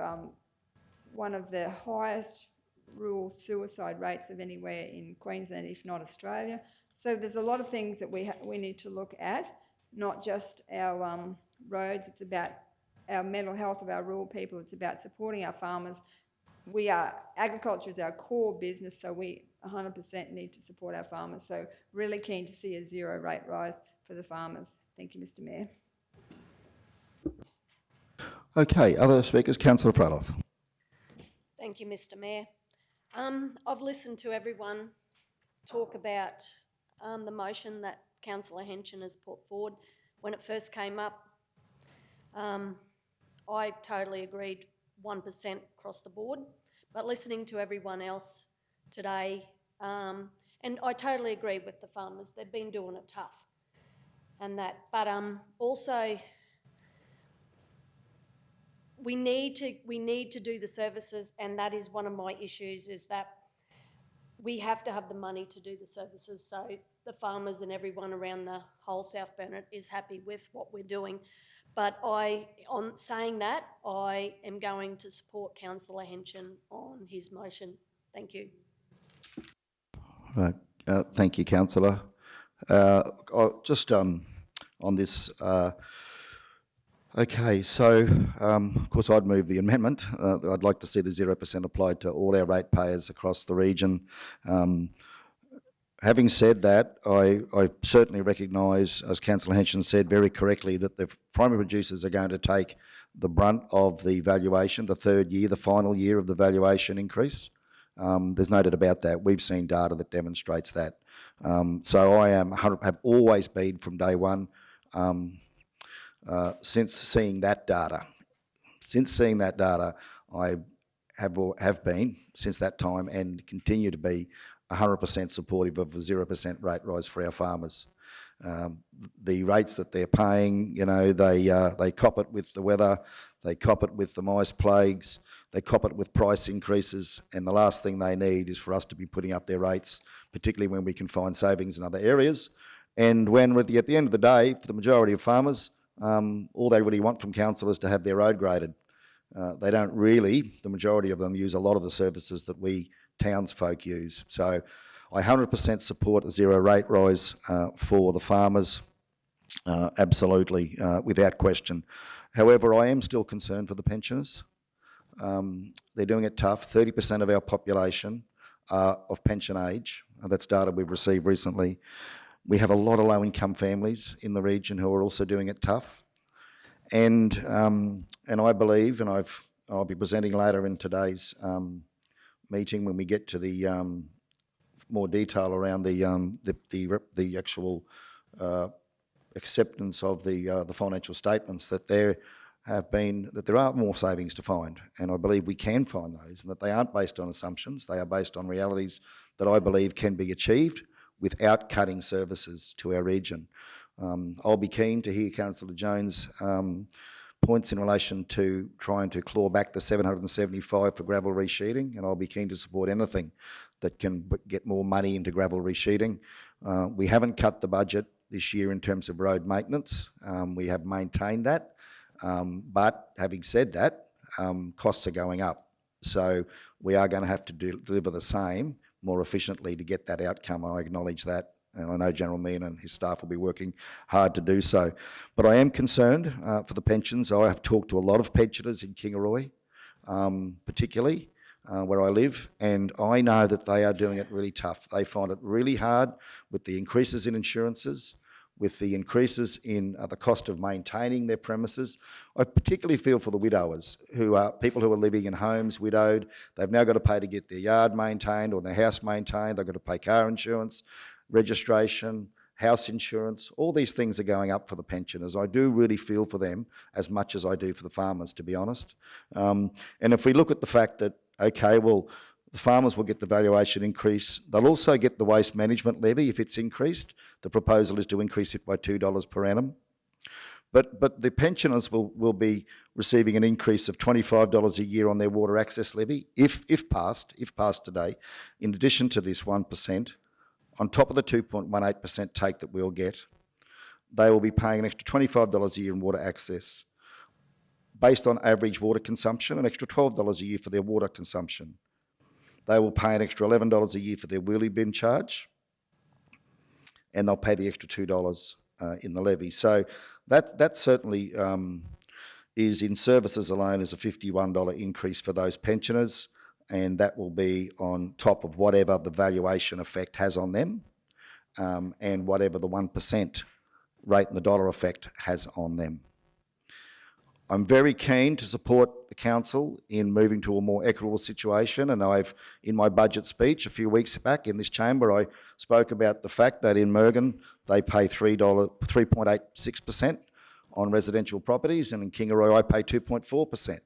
one of the highest rural suicide rates of anywhere in Queensland, if not Australia. So there's a lot of things that we need to look at, not just our roads. It's about our mental health of our rural people. It's about supporting our farmers. Agriculture is our core business, so we 100% need to support our farmers. So really keen to see a zero rate rise for the farmers. Thank you, Mr. Mayor. Okay, other speakers, Councillor Fraloff. Thank you, Mr. Mayor. I've listened to everyone talk about the motion that Councillor Henson has put forward. When it first came up, I totally agreed 1% across the board, but listening to everyone else today, and I totally agree with the farmers. They've been doing it tough and that, but also we need to do the services, and that is one of my issues, is that we have to have the money to do the services, so the farmers and everyone around the whole South Burnett is happy with what we're doing. But on saying that, I am going to support Councillor Henson on his motion. Thank you. Right. Thank you, Councillor. Just on this, okay, so of course I'd move the amendment. I'd like to see the 0% applied to all our ratepayers across the region. Having said that, I certainly recognise, as Councillor Henson said very correctly, that the primary producers are going to take the brunt of the valuation, the third year, the final year of the valuation increase. There's no doubt about that. We've seen data that demonstrates that. So I have always been from day one, since seeing that data. I have been since that time, and continue to be 100% supportive of a 0% rate rise for our farmers. The rates that they're paying, they cop it with the weather, they cop it with the mice plagues, they cop it with price increases, and the last thing they need is for us to be putting up their rates, particularly when we can find savings in other areas. And when at the end of the day, for the majority of farmers, all they really want from council is to have their road graded. They don't really, the majority of them, use a lot of the services that we townsfolk use. So I 100% support a zero rate rise for the farmers, absolutely, without question. However, I am still concerned for the pensioners. They're doing it tough. 30% of our population are of pension age. That's data we've received recently. We have a lot of low-income families in the region who are also doing it tough. And I believe, and I'll be presenting later in today's meeting when we get to the more detail around the actual acceptance of the financial statements, that there are more savings to find, and I believe we can find those, and that they aren't based on assumptions. They are based on realities that I believe can be achieved without cutting services to our region. I'll be keen to hear Councillor Jones points in relation to trying to claw back the 775 for gravel resheeting, and I'll be keen to support anything that can get more money into gravel resheeting. We haven't cut the budget this year in terms of road maintenance. We have maintained that. But having said that, costs are going up. So we are going to have to deliver the same more efficiently to get that outcome. I acknowledge that. And I know General Meehan and his staff will be working hard to do so. But I am concerned for the pensions. I have talked to a lot of pensioners in Kingaroy, particularly where I live, and I know that they are doing it really tough. They find it really hard with the increases in insurances, with the increases in the cost of maintaining their premises. I particularly feel for the widowers, who are people who are living in homes, widowed. They've now got to pay to get their yard maintained or their house maintained. They've got to pay car insurance, registration, house insurance. All these things are going up for the pensioners. I do really feel for them as much as I do for the farmers, to be honest. And if we look at the fact that, okay, well, the farmers will get the valuation increase. They'll also get the waste management levy if it's increased. The proposal is to increase it by $2 per annum. But the pensioners will be receiving an increase of $25 a year on their water access levy, if passed today, in addition to this 1%, on top of the 2.18% take that we'll get. They will be paying an extra $25 a year in water access, based on average water consumption, an extra $12 a year for their water consumption. They will pay an extra $11 a year for their wheelie bin charge, and they'll pay the extra $2 in the levy. So that certainly is, in services alone, is a $51 increase for those pensioners, and that will be on top of whatever the valuation effect has on them, and whatever the 1% rate in the dollar effect has on them. I'm very keen to support the council in moving to a more equitable situation, and in my budget speech a few weeks back in this chamber, I spoke about the fact that in Mergen they pay $3.86% on residential properties, and in Kingaroy I pay 2.4%.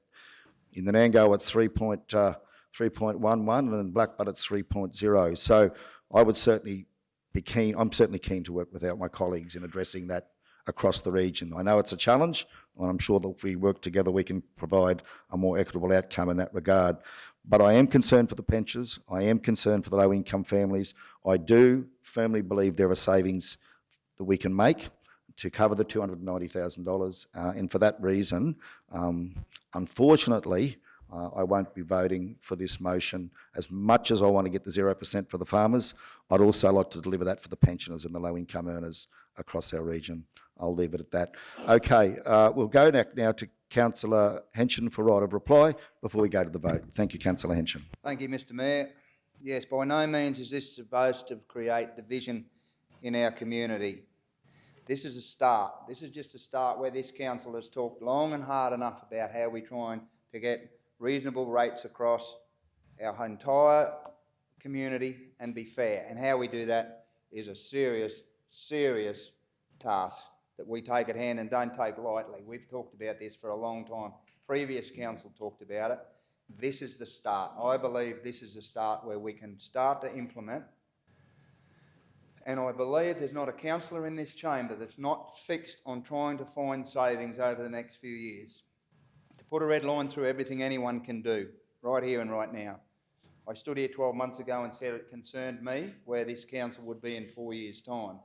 In the Nango it's 3.11, and in Blackbutt it's 3.0. So I would certainly be keen. I'm certainly keen to work with my colleagues in addressing that across the region. I know it's a challenge, and I'm sure that if we work together we can provide a more equitable outcome in that regard. But I am concerned for the pensioners. I am concerned for the low-income families. I do firmly believe there are savings that we can make to cover the $290,000, and for that reason, unfortunately, I won't be voting for this motion. As much as I want to get the 0% for the farmers, I'd also like to deliver that for the pensioners and the low-income earners across our region. I'll leave it at that. Okay, we'll go now to Councillor Henson for right of reply before we go to the vote. Thank you, Councillor Henson. Thank you, Mr Mayor. Yes, by no means is this supposed to create division in our community. This is a start. This is just a start where this council has talked long and hard enough about how we're trying to get reasonable rates across our entire community and be fair. And how we do that is a serious task that we take at hand and don't take lightly. We've talked about this for a long time. Previous council talked about it. This is the start. I believe this is the start where we can start to implement. And I believe there's not a councillor in this chamber that's not fixed on trying to find savings over the next few years. To put a red line through everything anyone can do, right here and right now. I stood here 12 months ago and said it concerned me where this council would be in 4 years' time.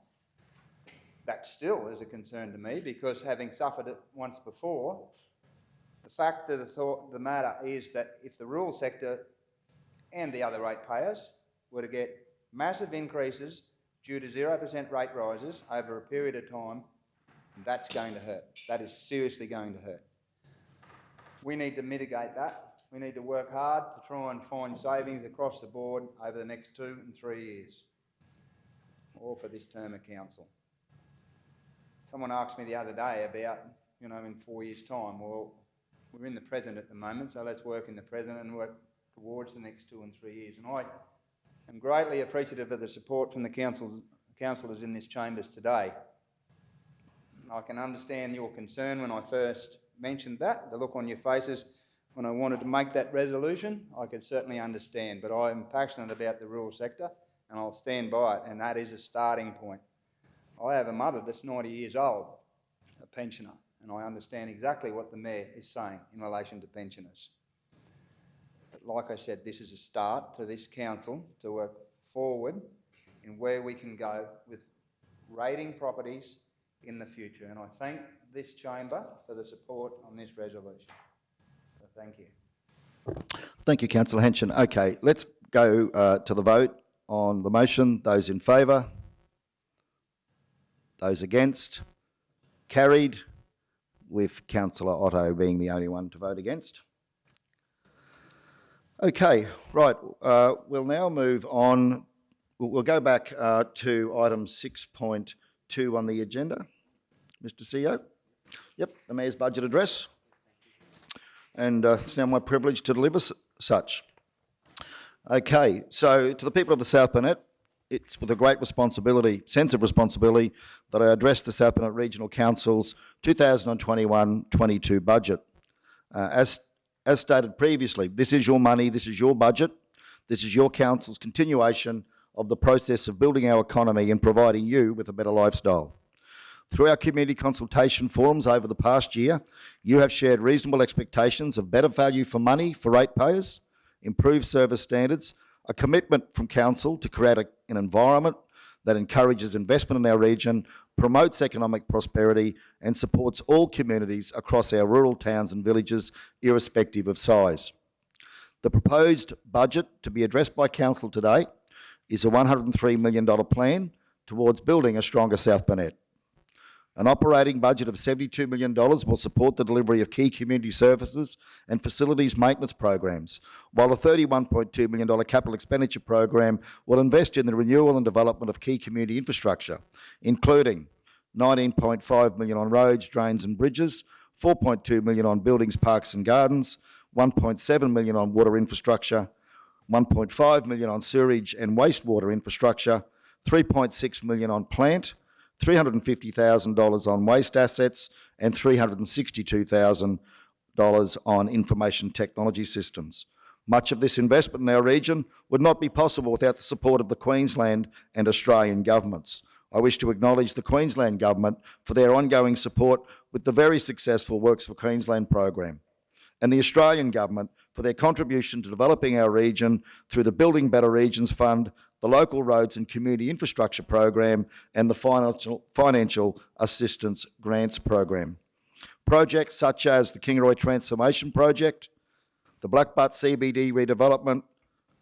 That still is a concern to me, because having suffered it once before, the fact of the matter is that if the rural sector and the other ratepayers were to get massive increases due to 0% rate rises over a period of time, that's going to hurt. That is seriously going to hurt. We need to mitigate that. We need to work hard to try and find savings across the board over the next 2 and 3 years, or for this term of council. Someone asked me the other day about, in 4 years' time. Well, we're in the present at the moment, so let's work in the present and work towards the next 2 and 3 years. And I am greatly appreciative of the support from the councillors in this chambers today. I can understand your concern when I first mentioned that, the look on your faces when I wanted to make that resolution. I could certainly understand, but I'm passionate about the rural sector and I'll stand by it, and that is a starting point. I have a mother that's 90 years old, a pensioner, and I understand exactly what the Mayor is saying in relation to pensioners. But like I said, this is a start to this council to work forward in where we can go with rating properties in the future. And I thank this chamber for the support on this resolution. So thank you. Thank you, councillor Henson. Okay, let's go to the vote on the motion. Those in favour? Those against? Carried, with councillor Otto being the only one to vote against. Okay, right, we'll now move on. We'll go back to item 6.2 on the agenda. Mr. CEO? Yep, the Mayor's budget address. And it's now my privilege to deliver such. Okay, so to the people of the South Burnett, it's with a great sense of responsibility, that I address the South Burnett Regional Council's 2021-22 budget. As stated previously, this is your money, this is your budget, this is your council's continuation of the process of building our economy and providing you with a better lifestyle. Through our community consultation forums over the past year, you have shared reasonable expectations of better value for money for ratepayers, improved service standards, a commitment from council to create an environment that encourages investment in our region, promotes economic prosperity and supports all communities across our rural towns and villages, irrespective of size. The proposed budget to be addressed by council today is a $103 million plan towards building a stronger South Burnett. An operating budget of $72 million will support the delivery of key community services and facilities maintenance programs, while a $31.2 million capital expenditure program will invest in the renewal and development of key community infrastructure, including $19.5 million on roads, drains and bridges, $4.2 million on buildings, parks and gardens, $1.7 million on water infrastructure, $1.5 million on sewerage and wastewater infrastructure, $3.6 million on plant, $350,000 on waste assets and $362,000 on information technology systems. Much of this investment in our region would not be possible without the support of the Queensland and Australian governments. I wish to acknowledge the Queensland Government for their ongoing support with the very successful Works for Queensland program, and the Australian Government for their contribution to developing our region through the Building Better Regions Fund, the Local Roads and Community Infrastructure Program and the Financial Assistance Grants Program. Projects such as the Kingaroy Transformation Project, the Blackbutt CBD redevelopment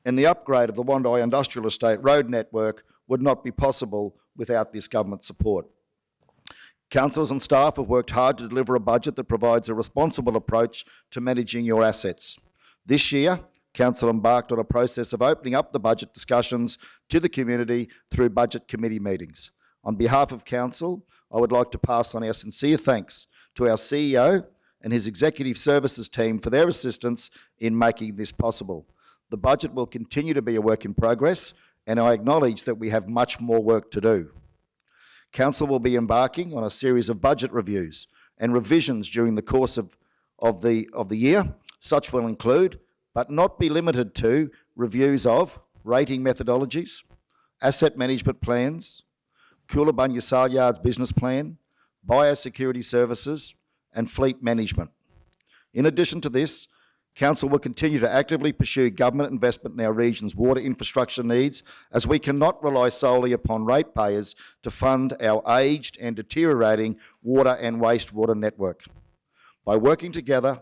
and the upgrade of the Wondai Industrial Estate road network would not be possible without this government support. Councillors and staff have worked hard to deliver a budget that provides a responsible approach to managing your assets. This year, Council embarked on a process of opening up the budget discussions to the community through budget committee meetings. On behalf of Council, I would like to pass on our sincere thanks to our CEO and his executive services team for their assistance in making this possible. The budget will continue to be a work in progress, and I acknowledge that we have much more work to do. Council will be embarking on a series of budget reviews and revisions during the course of the year. Such will include, but not be limited to, reviews of rating methodologies, asset management plans, Coolangatta Sale Yards business plan, biosecurity services and fleet management. In addition to this, Council will continue to actively pursue government investment in our region's water infrastructure needs, as we cannot rely solely upon ratepayers to fund our aged and deteriorating water and wastewater network. By working together,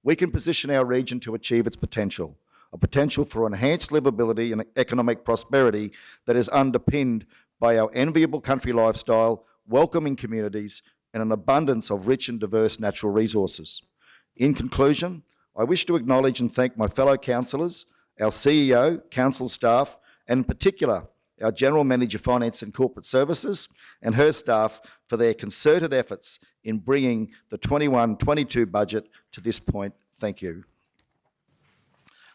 we can position our region to achieve its potential, a potential for enhanced livability and economic prosperity that is underpinned by our enviable country lifestyle, welcoming communities, and an abundance of rich and diverse natural resources. In conclusion, I wish to acknowledge and thank my fellow councillors, our CEO, council staff, and in particular, our General Manager Finance and Corporate Services and her staff for their concerted efforts in bringing the 21-22 budget to this point. Thank you.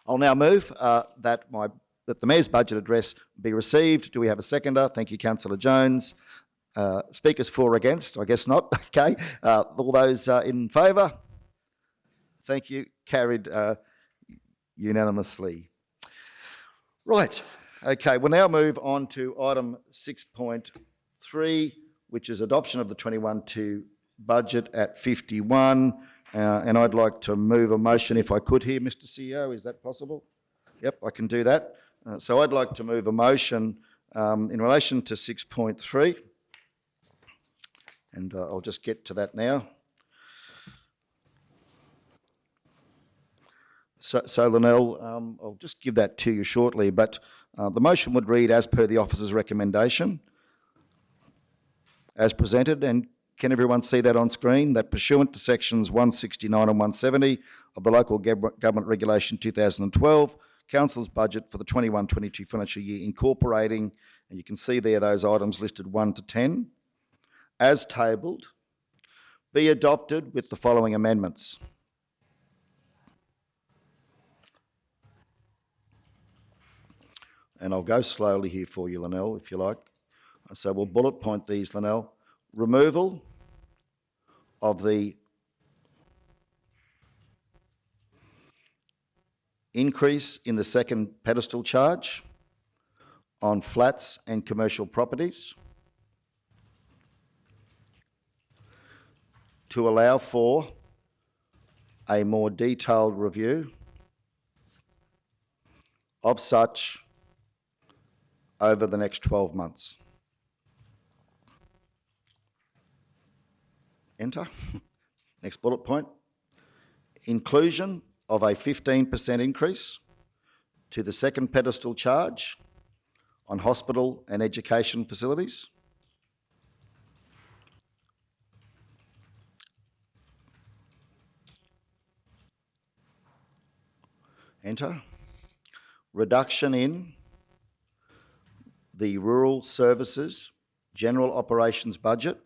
I'll now move that the Mayor's budget address be received. Do we have a seconder? Thank you, Councillor Jones. Speakers for or against? I guess not. Okay. All those in favour? Thank you. Carried unanimously. Right. Okay, we'll now move on to item 6.3, which is adoption of the 21-22 budget at 51, and I'd like to move a motion if I could here, Mr. CEO. Is that possible? Yep, I can do that. So I'd like to move a motion in relation to 6.3, and I'll just get to that now. So Linnell, I'll just give that to you shortly, but the motion would read as per the officer's recommendation, as presented, and can everyone see that on screen? That pursuant to sections 169 and 170 of the Local Government Regulation 2012, Council's budget for the 21-22 financial year incorporating, and you can see there those items listed 1 to 10, as tabled, be adopted with the following amendments. And I'll go slowly here for you, Linnell, if you like. So we'll bullet point these, Linnell. Removal of the increase in the second pedestal charge on flats and commercial properties to allow for a more detailed review of such over the next 12 months. Enter. Next bullet point. Inclusion of a 15% increase to the second pedestal charge on hospital and education facilities. Enter. Reduction in the Rural Services General Operations budget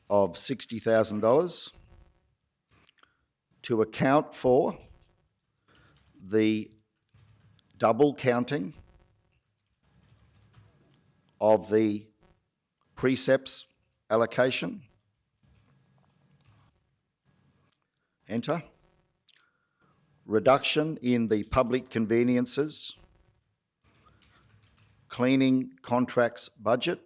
of $60,000 to account for the double counting of the precepts allocation. Enter. Reduction in the public conveniences cleaning contracts budget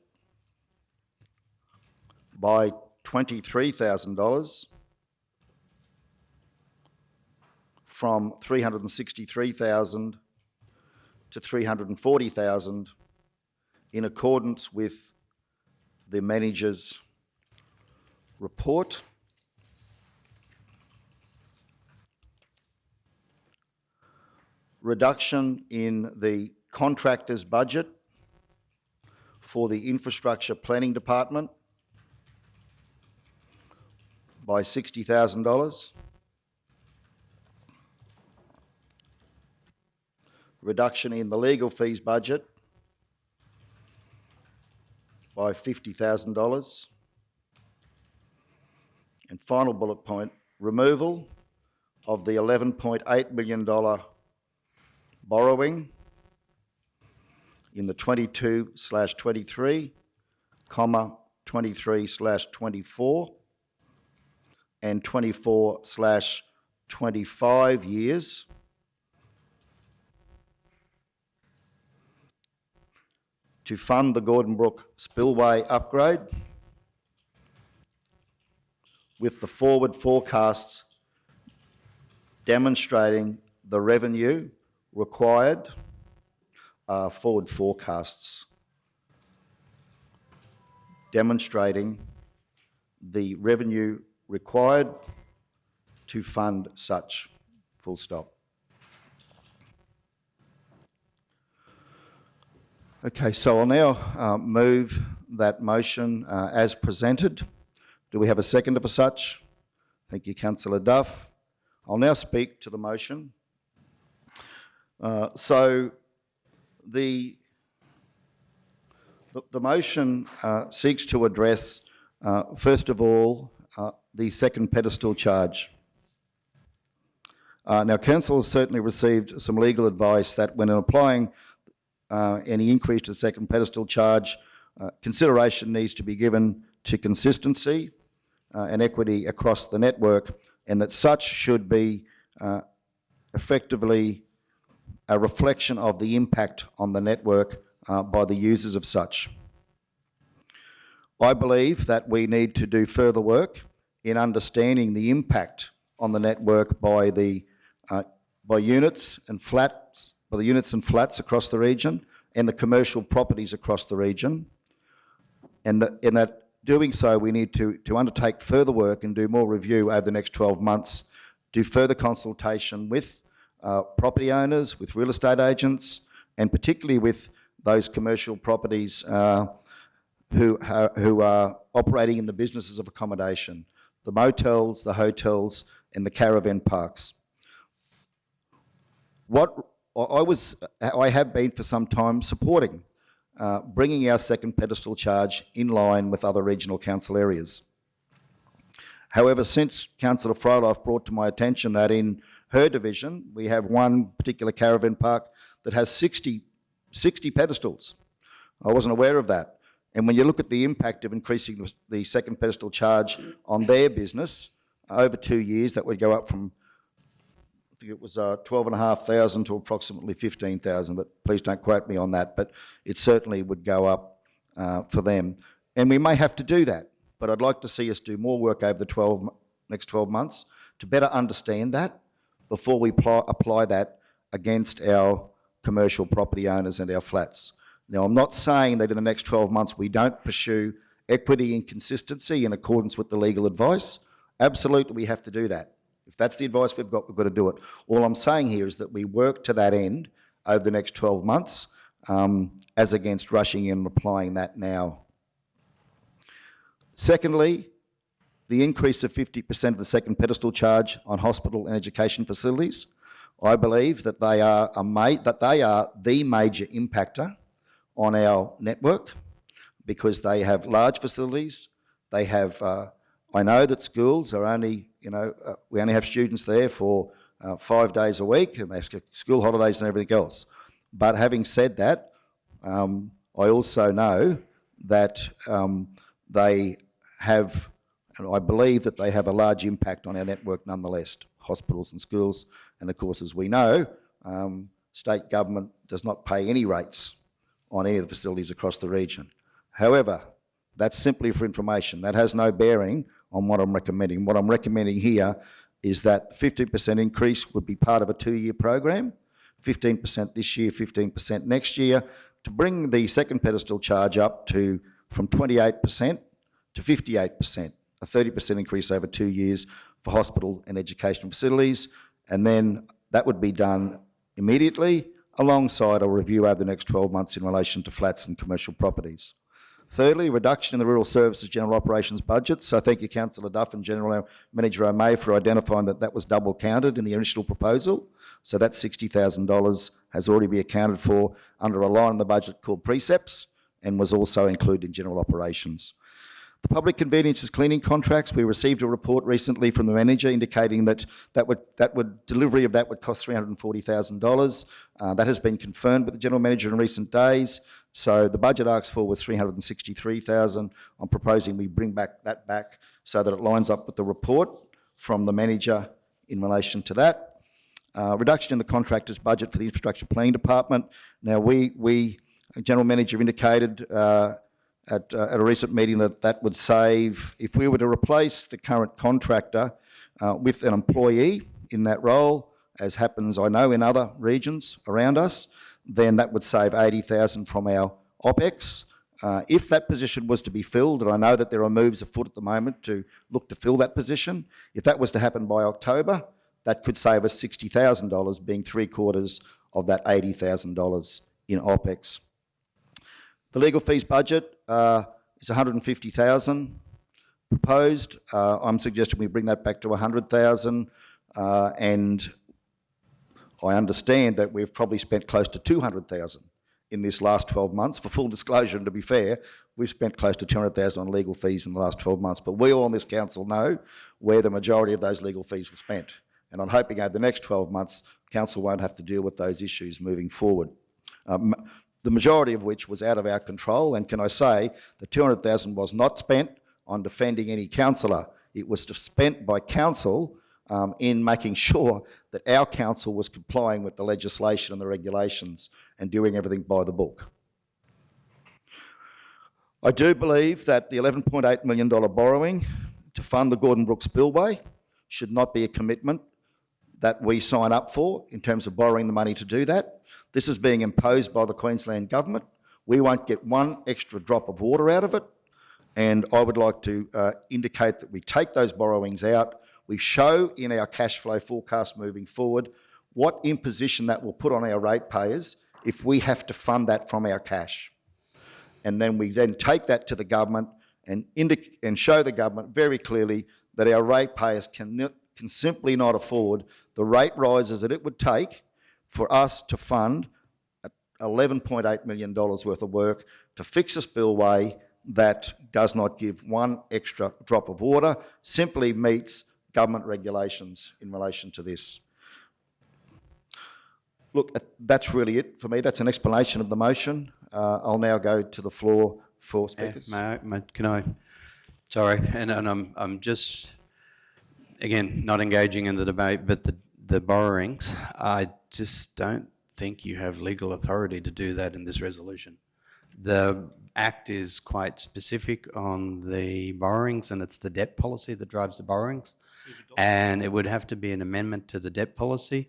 by $23,000 from $363,000 to $340,000 in accordance with the manager's report. Reduction in the contractor's budget for the Infrastructure Planning Department by $60,000. Reduction in the legal fees budget by $50,000. And final bullet point, removal of the $11.8 million borrowing in the 22/23, 23/24 and 24/25 years to fund the Gordon Brook Spillway upgrade with the forward forecasts demonstrating the revenue required, forward forecasts demonstrating the revenue required to fund such, full stop. Okay, so I'll now move that motion as presented. Do we have a seconder for such? Thank you, Councillor Duff. I'll now speak to the motion. So the motion seeks to address, first of all, the second pedestal charge. Now, Council has certainly received some legal advice that when applying any increase to the second pedestal charge, consideration needs to be given to consistency and equity across the network, and that such should be effectively a reflection of the impact on the network by the users of such. I believe that we need to do further work in understanding the impact on the network by the units and flats across the region and the commercial properties across the region. And in that doing so, we need to undertake further work and do more review over the next 12 months, do further consultation with property owners, with real estate agents, and particularly with those commercial properties who are operating in the businesses of accommodation, the motels, the hotels, and the caravan parks. I have been for some time supporting bringing our second pedestal charge in line with other regional council areas. However, since Councillor Froeloff brought to my attention that in her division we have one particular caravan park that has 60 pedestals, I wasn't aware of that. And when you look at the impact of increasing the second pedestal charge on their business over 2 years, that would go up from, I think it was 12,500 to approximately 15,000, but please don't quote me on that, but it certainly would go up for them. And we may have to do that, but I'd like to see us do more work over the next 12 months to better understand that before we apply that against our commercial property owners and our flats. Now, I'm not saying that in the next 12 months we don't pursue equity and consistency in accordance with the legal advice. Absolutely, we have to do that. If that's the advice we've got to do it. All I'm saying here is that we work to that end over the next 12 months as against rushing in and applying that now. Secondly, the increase of 50% of the second pedestal charge on hospital and education facilities. I believe that they are the major impactor on our network because they have large facilities. They have, I know that schools are only, we only have students there for 5 days a week and they have school holidays and everything else. But having said that, I also know that they have, and I believe that they have a large impact on our network nonetheless, hospitals and schools. And of course, as we know, state government does not pay any rates on any of the facilities across the region. However, that's simply for information. That has no bearing on what I'm recommending. What I'm recommending here is that 15% increase would be part of a 2-year program, 15% this year, 15% next year, to bring the second pedestal charge up to from 28% to 58%, a 30% increase over 2 years for hospital and educational facilities. And then that would be done immediately alongside a review over the next 12 months in relation to flats and commercial properties. Thirdly, reduction in the Rural Services General Operations budget. So thank you, Councillor Duff and General Manager O'May, for identifying that was double counted in the initial proposal. So that $60,000 has already been accounted for under a line in the budget called Precepts and was also included in General Operations. The public conveniences cleaning contracts, we received a report recently from the manager indicating that delivery of that would cost $340,000. That has been confirmed with the general manager in recent days. So the budget asked for was $363,000. I'm proposing we bring that back so that it lines up with the report from the manager in relation to that. Reduction in the contractor's budget for the infrastructure planning department. Now general manager indicated at a recent meeting that would save, if we were to replace the current contractor with an employee in that role, as happens, I know, in other regions around us, then that would save $80,000 from our OPEX. If that position was to be filled, and I know that there are moves afoot at the moment to look to fill that position, if that was to happen by October, that could save us $60,000, being 3/4 of that $80,000 in OPEX. The legal fees budget is $150,000 proposed. I'm suggesting we bring that back to $100,000, and I understand that we've probably spent close to $200,000 in this last 12 months. For full disclosure, and to be fair, we've spent close to $200,000 on legal fees in the last 12 months, but we all on this council know where the majority of those legal fees were spent. And I'm hoping over the next 12 months, council won't have to deal with those issues moving forward. The majority of which was out of our control, and can I say, the $200,000 was not spent on defending any councillor. It was spent by council in making sure that our council was complying with the legislation and the regulations and doing everything by the book. I do believe that the $11.8 million borrowing to fund the Gordon Brook spillway should not be a commitment that we sign up for in terms of borrowing the money to do that. This is being imposed by the Queensland Government. We won't get one extra drop of water out of it, and I would like to indicate that we take those borrowings out. We show in our cash flow forecast moving forward what imposition that will put on our ratepayers if we have to fund that from our cash. And then we then take that to the government and show the government very clearly that our ratepayers can simply not afford the rate rises that it would take for us to fund $11.8 million worth of work to fix a spillway that does not give one extra drop of water, simply meets government regulations in relation to this. Look, that's really it for me. That's an explanation of the motion. I'll now go to the floor for speakers. Can I? Sorry, and I'm just, again, not engaging in the debate, but the borrowings, I just don't think you have legal authority to do that in this resolution. The Act is quite specific on the borrowings, and it's the debt policy that drives the borrowings, and it would have to be an amendment to the debt policy.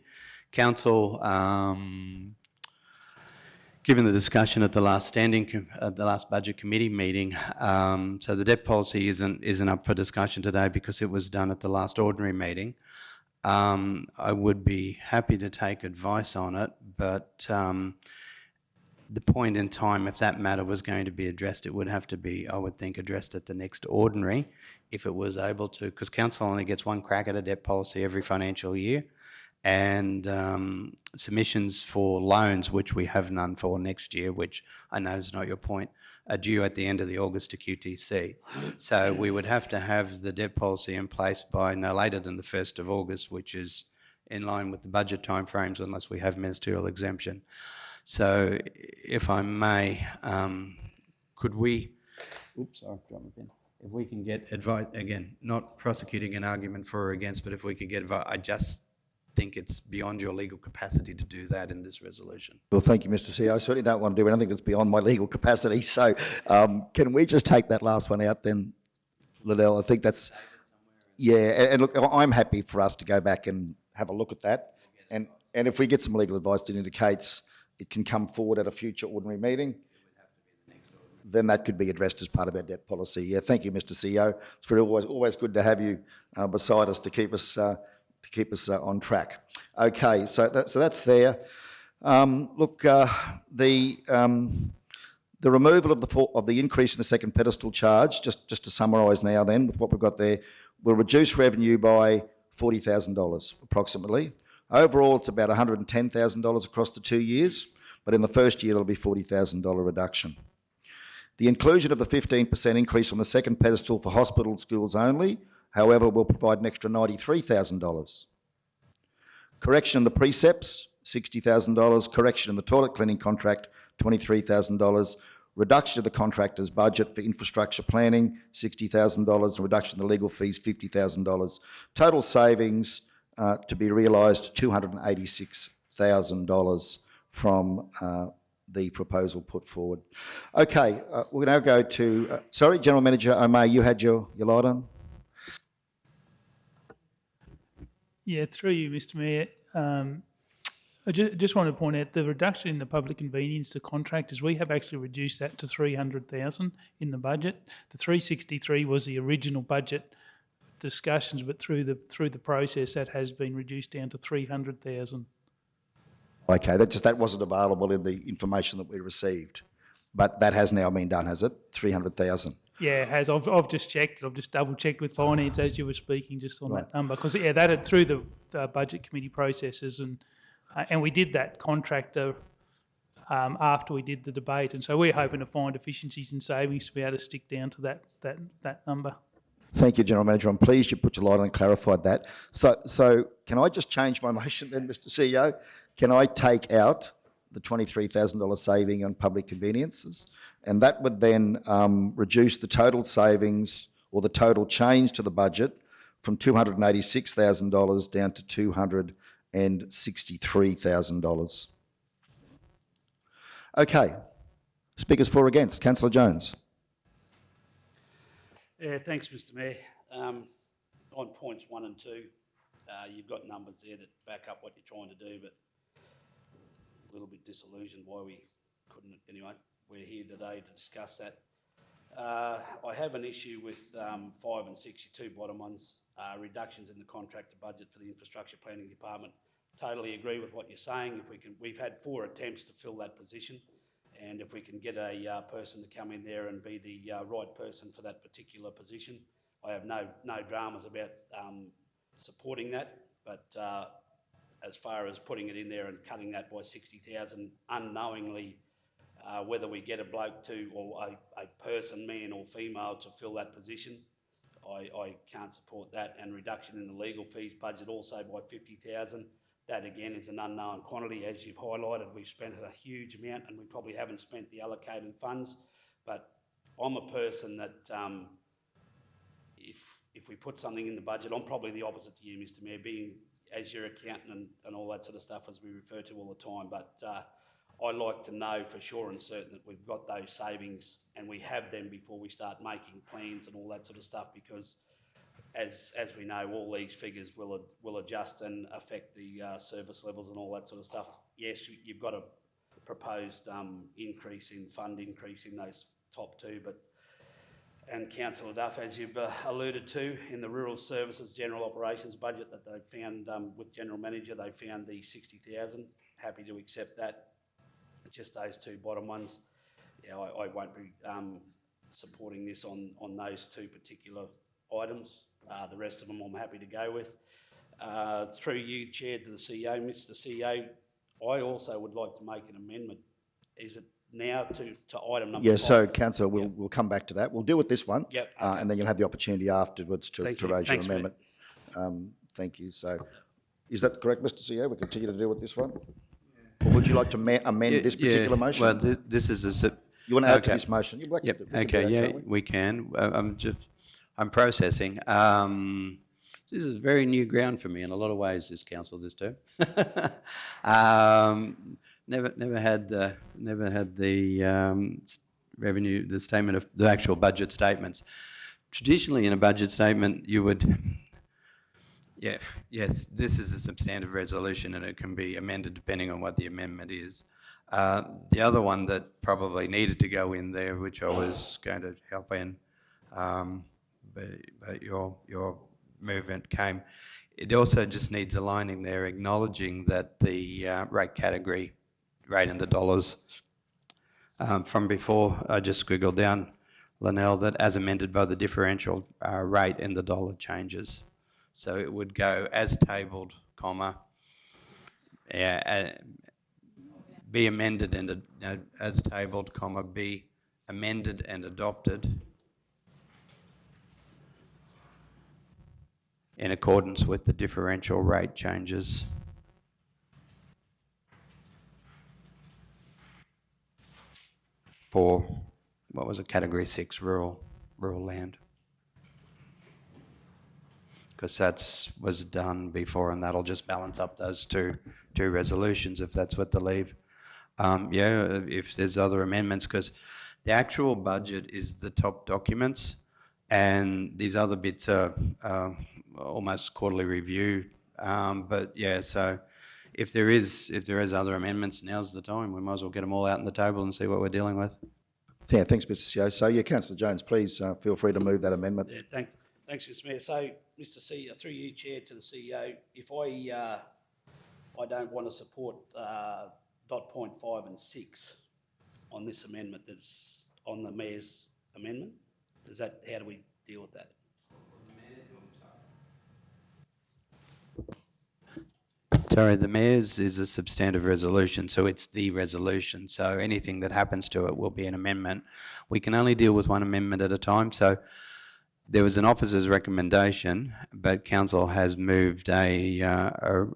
Council, given the discussion at the last budget committee meeting, so the debt policy isn't up for discussion today because it was done at the last ordinary meeting. I would be happy to take advice on it, but the point in time, if that matter was going to be addressed, it would have to be, I would think, addressed at the next ordinary, if it was able to, because council only gets one crack at a debt policy every financial year, and submissions for loans, which we have none for next year, which I know is not your point, are due at the end of the August to QTC. So we would have to have the debt policy in place by no later than the 1st of August, which is in line with the budget timeframes unless we have ministerial exemption. So if I may, could we, oops, sorry, dropped my pen. If we can get advice, again, not prosecuting an argument for or against, but if we could get advice, I just think it's beyond your legal capacity to do that in this resolution. Well, thank you, Mr. CEO. I certainly don't want to do anything that's beyond my legal capacity. So can we just take that last one out then, Liddell? I think that's, yeah, and look, I'm happy for us to go back and have a look at that. And if we get some legal advice that indicates it can come forward at a future ordinary meeting, then that could be addressed as part of our debt policy. Yeah, thank you, Mr. CEO. It's always good to have you beside us to keep us on track. Okay, so that's there. Look, the removal of the increase in the second pedestal charge, just to summarise now then with what we've got there, will reduce revenue by $40,000 approximately. Overall, it's about $110,000 across the 2 years, but in the first year, it'll be $40,000 reduction. The inclusion of the 15% increase on the second pedestal for hospital schools only, however, will provide an extra $93,000. Correction in the precepts, $60,000. Correction in the toilet cleaning contract, $23,000. Reduction of the contractor's budget for infrastructure planning, $60,000. And reduction in the legal fees, $50,000. Total savings to be realised, $286,000 from the proposal put forward. Okay, we'll now go to, sorry, General Manager O'May, you had your light on? Yeah, through you, Mr. Mayor. I just want to point out the reduction in the public convenience to contractors. We have actually reduced that to $300,000 in the budget. The 363 was the original budget discussions, but through the process, that has been reduced down to $300,000. Okay, that wasn't available in the information that we received, but that has now been done, has it? $300,000. Yeah, it has. I've just checked. I've just double checked with finance as you were speaking, just on that number, because that had through the budget committee processes, and we did that contractor after we did the debate, and so we're hoping to find efficiencies and savings to be able to stick down to that number. Thank you, General Manager. I'm pleased you put your light on and clarified that. So can I just change my motion then, Mr. CEO? Can I take out the $23,000 saving on public conveniences? And that would then reduce the total savings or the total change to the budget from $286,000 down to $263,000. Okay. Speakers for or against? Councillor Jones. Yeah, thanks, Mr Mayor. On points 1 and 2, you've got numbers there that back up what you're trying to do, but a little bit disillusioned why we couldn't. Anyway, we're here today to discuss that. I have an issue with 5 and 6, your two bottom ones, reductions in the contractor budget for the infrastructure planning department. Totally agree with what you're saying. If we can, we've had 4 attempts to fill that position, and if we can get a person to come in there and be the right person for that particular position, I have no dramas about supporting that. But as far as putting it in there and cutting that by 60,000 unknowingly, whether we get a bloke to, or a person, man or female, to fill that position, I can't support that. And reduction in the legal fees budget also by 50,000. That again is an unknown quantity. As you've highlighted, we've spent a huge amount and we probably haven't spent the allocated funds. But I'm a person that if we put something in the budget, I'm probably the opposite to you, Mr Mayor, being as your accountant and all that sort of stuff as we refer to all the time. But I like to know for sure and certain that we've got those savings and we have them before we start making plans and all that sort of stuff, because as we know, all these figures will adjust and affect the service levels and all that sort of stuff. Yes, you've got a proposed increase in those top 2, but, and Councillor Duff, as you've alluded to, in the rural services general operations budget that they found with General Manager, they found the 60,000. Happy to accept that. Just those 2 bottom ones. Yeah, I won't be supporting this on those 2 particular items. The rest of them I'm happy to go with. Through you, Chair, to the CEO, Mr CEO, I also would like to make an amendment. Is it now to item number 5? Yeah, so Councillor, we'll come back to that. We'll deal with this one. Yep. And then you'll have the opportunity afterwards to Thank you. raise your Thanks, amendment. Thank you. So is that correct, Mr CEO? We continue to deal with this one? Or would you like to amend this particular motion? Well, this is a... You want to add to this motion? You'd like Yep, to, we can do okay, that, yeah, can't we? we can. I'm processing. This is very new ground for me in a lot of ways, this council, this term. Never had the revenue, the statement of the actual budget statements. Traditionally in a budget statement, you would, yes, this is a substantive resolution and it can be amended depending on what the amendment is. The other one that probably needed to go in there, which I was going to help in, but your movement came. It also just needs a line in there acknowledging that the rate category, rate in the dollars, from before I just squiggled down, Linnell, that as amended by the differential rate in the dollar changes. So it would go as tabled, comma, be amended and as tabled, comma, be amended and adopted in accordance with the differential rate changes. For, what was it, Category 6 rural land. Because that was done before and that'll just balance up those two resolutions if that's what they leave. Yeah, if there's other amendments, because the actual budget is the top documents and these other bits are almost quarterly review. But yeah, so if there is other amendments, now's the time. We might as well get them all out on the table and see what we're dealing with. Yeah, thanks, Mr CEO. So, yeah, Councillor Jones, please feel free to move that amendment. Yeah, thanks, Mr Mayor. So, Mr CEO, through you, Chair, to the CEO, if I don't want to support dot point 5 and 6 on this amendment that's on the Mayor's amendment, how do we deal with that? Sorry, the Mayor's is a substantive resolution, so it's the resolution. So anything that happens to it will be an amendment. We can only deal with one amendment at a time. So there was an officer's recommendation, but council has moved a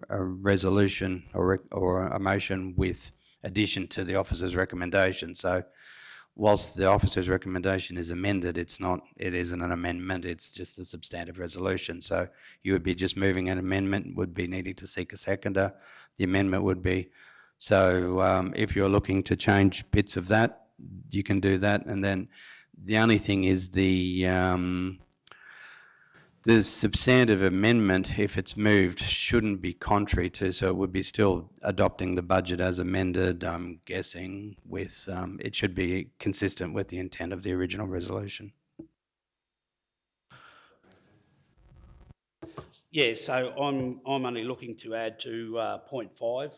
resolution or a motion with addition to the officer's recommendation. So whilst the officer's recommendation is amended, it isn't an amendment, it's just a substantive resolution. So you would be just moving an amendment, would be needing to seek a seconder. The amendment would be, so if you're looking to change bits of that, you can do that. And then The only thing is the substantive amendment, if it's moved, shouldn't be contrary to, so it would be still adopting the budget as amended, I'm guessing, with, it should be consistent with the intent of the original resolution. Yeah, so I'm only looking to add to point 5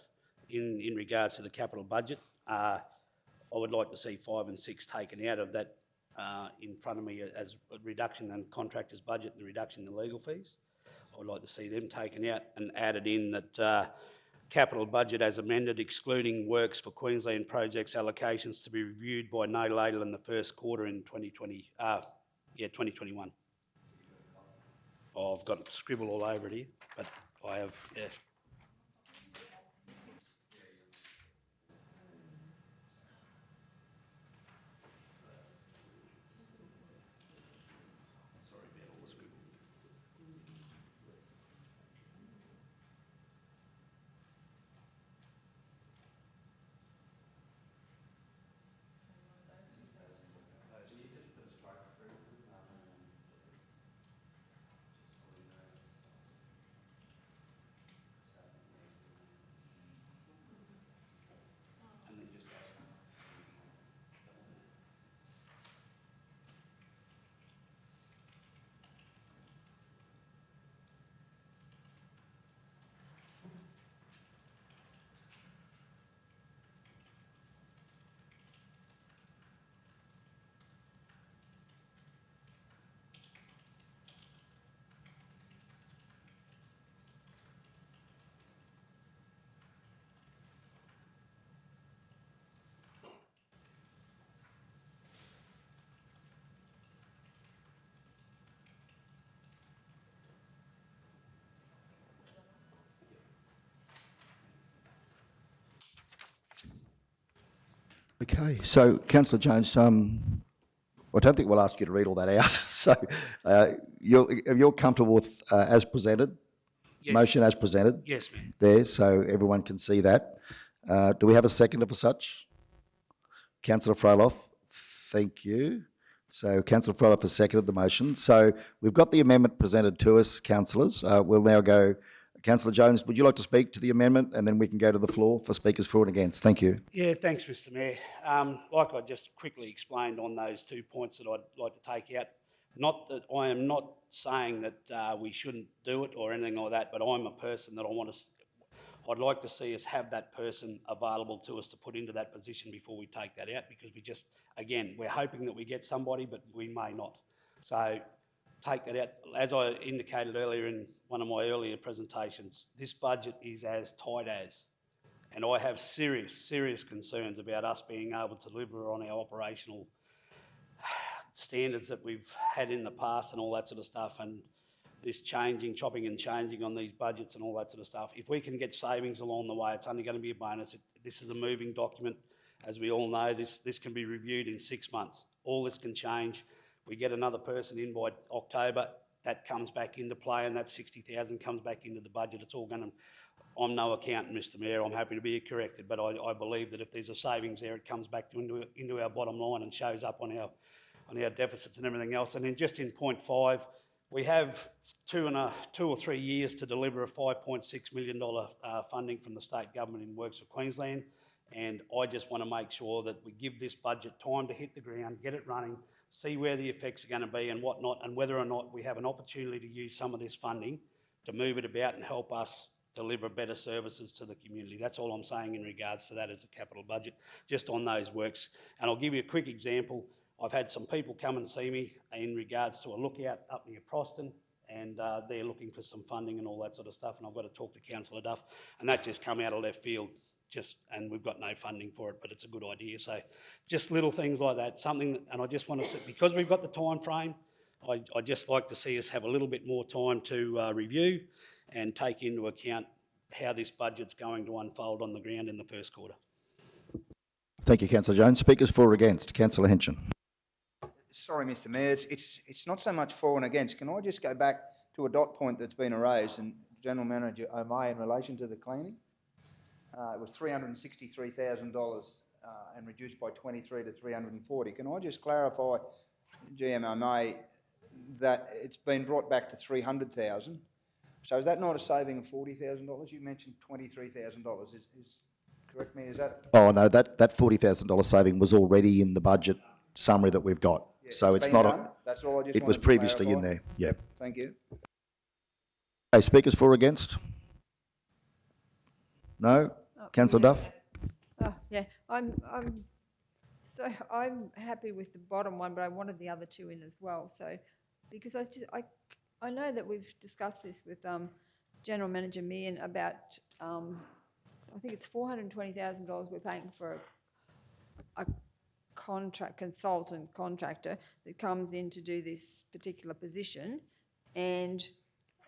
in regards to the capital budget. I would like to see 5 and 6 taken out of that in front of me as a reduction in contractors' budget and a reduction in legal fees. I would like to see them taken out and added in that capital budget as amended, excluding works for Queensland projects allocations to be reviewed by no later than the first quarter in 2021. Oh, I've got scribble all over it here, but I have, yeah. Sorry about all the scribble. Okay, so councillor Jones, I don't think we'll ask you to read all that out. So you're comfortable with as presented? Yes. Motion as presented? Yes, ma'am. There, so everyone can see that. Do we have a seconder for such? Councillor Froloff, thank you. So Councillor Froloff has seconded the motion. So we've got the amendment presented to us, councillors. We'll now go, Councillor Jones, would you like to speak to the amendment, and then we can go to the floor for speakers for and against? Thank you. Yeah, thanks, Mr Mayor. Like I just quickly explained on those 2 points that I'd like to take out, not that I am not saying that we shouldn't do it or anything like that, but I'm a person that I'd like to see us have that person available to us to put into that position before we take that out, because we just, again, we're hoping that we get somebody, but we may not. So take that out. As I indicated earlier in one of my earlier presentations, this budget is as tight as, and I have serious concerns about us being able to deliver on our operational standards that we've had in the past and all that sort of stuff, and this chopping and changing on these budgets and all that sort of stuff. If we can get savings along the way, it's only going to be a bonus. This is a moving document. As we all know, this can be reviewed in 6 months. All this can change. We get another person in by October, that comes back into play, and that 60,000 comes back into the budget. It's all going to, I'm no accountant, Mr Mayor, I'm happy to be corrected, but I believe that if there's a savings there, it comes back into our bottom line and shows up on our deficits and everything else. And then just in point 5, we have 2 or 3 years to deliver a $5.6 million funding from the state government in Works for Queensland, and I just want to make sure that we give this budget time to hit the ground, get it running, see where the effects are going to be and whatnot, and whether or not we have an opportunity to use some of this funding to move it about and help us deliver better services to the community. That's all I'm saying in regards to that as a capital budget, just on those works. And I'll give you a quick example. I've had some people come and see me in regards to a lookout up near Proston, and they're looking for some funding and all that sort of stuff, and I've got to talk to Councillor Duff, and that just come out of left field, and we've got no funding for it, but it's a good idea. So just little things like that, and I just want to, because we've got the time frame, I just like to see us have a little bit more time to review and take into account how this budget's going to unfold on the ground in the first quarter. Thank you, Councillor Jones. Speakers for or against? Councillor Henson. Sorry, Mr Mayor, it's not so much for and against. Can I just go back to a dot point that's been raised, and General Manager O'May, in relation to the cleaning? It was $363,000 and reduced by 23 to 340. Can I just clarify GMMA, that it's been brought back to 300,000. So is that not a saving of $40,000? You mentioned $23,000. Correct me, is that? Oh, no, that $40,000 saving was already in the budget summary that we've got. So it's been not, done? That's all I just it was wanted to previously in clarify. there, yeah. Thank you. Okay, speakers for or against? No? Councillor Duff? Oh, yeah, I'm happy with the bottom one, but I wanted the other two in as well, so, because I know that we've discussed this with, General Manager Meehan about, I think it's $420,000 we're paying for a contractor that comes in to do this particular position, and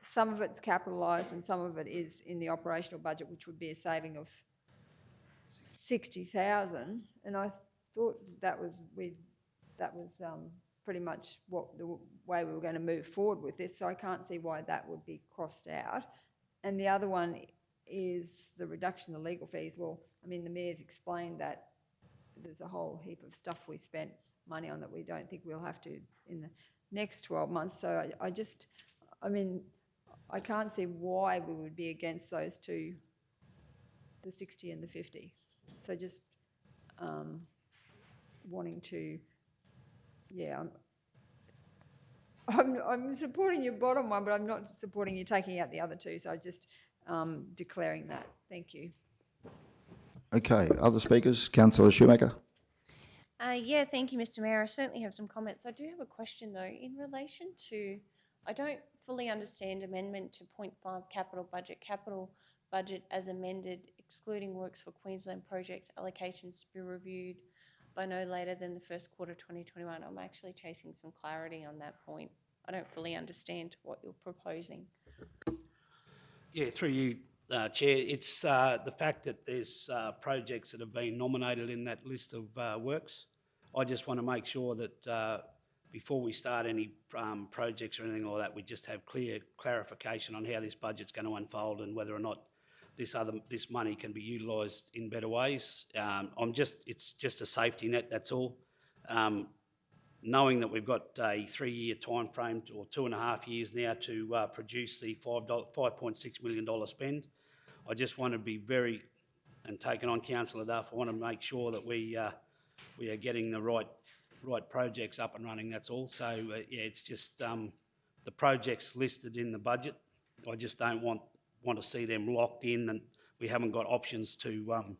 some of it's capitalised and some of it is in the operational budget, which would be a saving of 60,000, and I thought that was pretty much what the way we were going to move forward with this, so I can't see why that would be crossed out. And the other one is the reduction of legal fees. Well, I mean, the Mayor's explained that there's a whole heap of stuff we spent money on that we don't think we'll have to in the next 12 months, so I mean, I can't see why we would be against those two, the 60 and the 50. So just wanting to, yeah, I'm supporting your bottom one, but I'm not supporting you taking out the other two. So just declaring that. Thank you. Okay, other speakers? Councillor Shoemaker? Yeah, thank you, Mr. Mayor. I certainly have some comments. I do have a question though, in relation to, I don't fully understand amendment to 0.5 capital budget as amended, excluding works for Queensland projects allocations to be reviewed by no later than the first quarter 2021. I'm actually chasing some clarity on that point. I don't fully understand what you're proposing. Yeah, through you, Chair, it's the fact that there's projects that have been nominated in that list of works. I just want to make sure that before we start any projects or anything like that, we just have clear clarification on how this budget's going to unfold and whether or not this money can be utilised in better ways. It's just a safety net, that's all. Knowing that we've got a 3-year time frame or 2.5 years now to produce the $5.6 million spend, I just want to be very, and taking on Councillor Duff, I want to make sure that we are getting the right projects up and running, that's all. So yeah, it's just the projects listed in the budget. I just don't want to see them locked in and we haven't got options to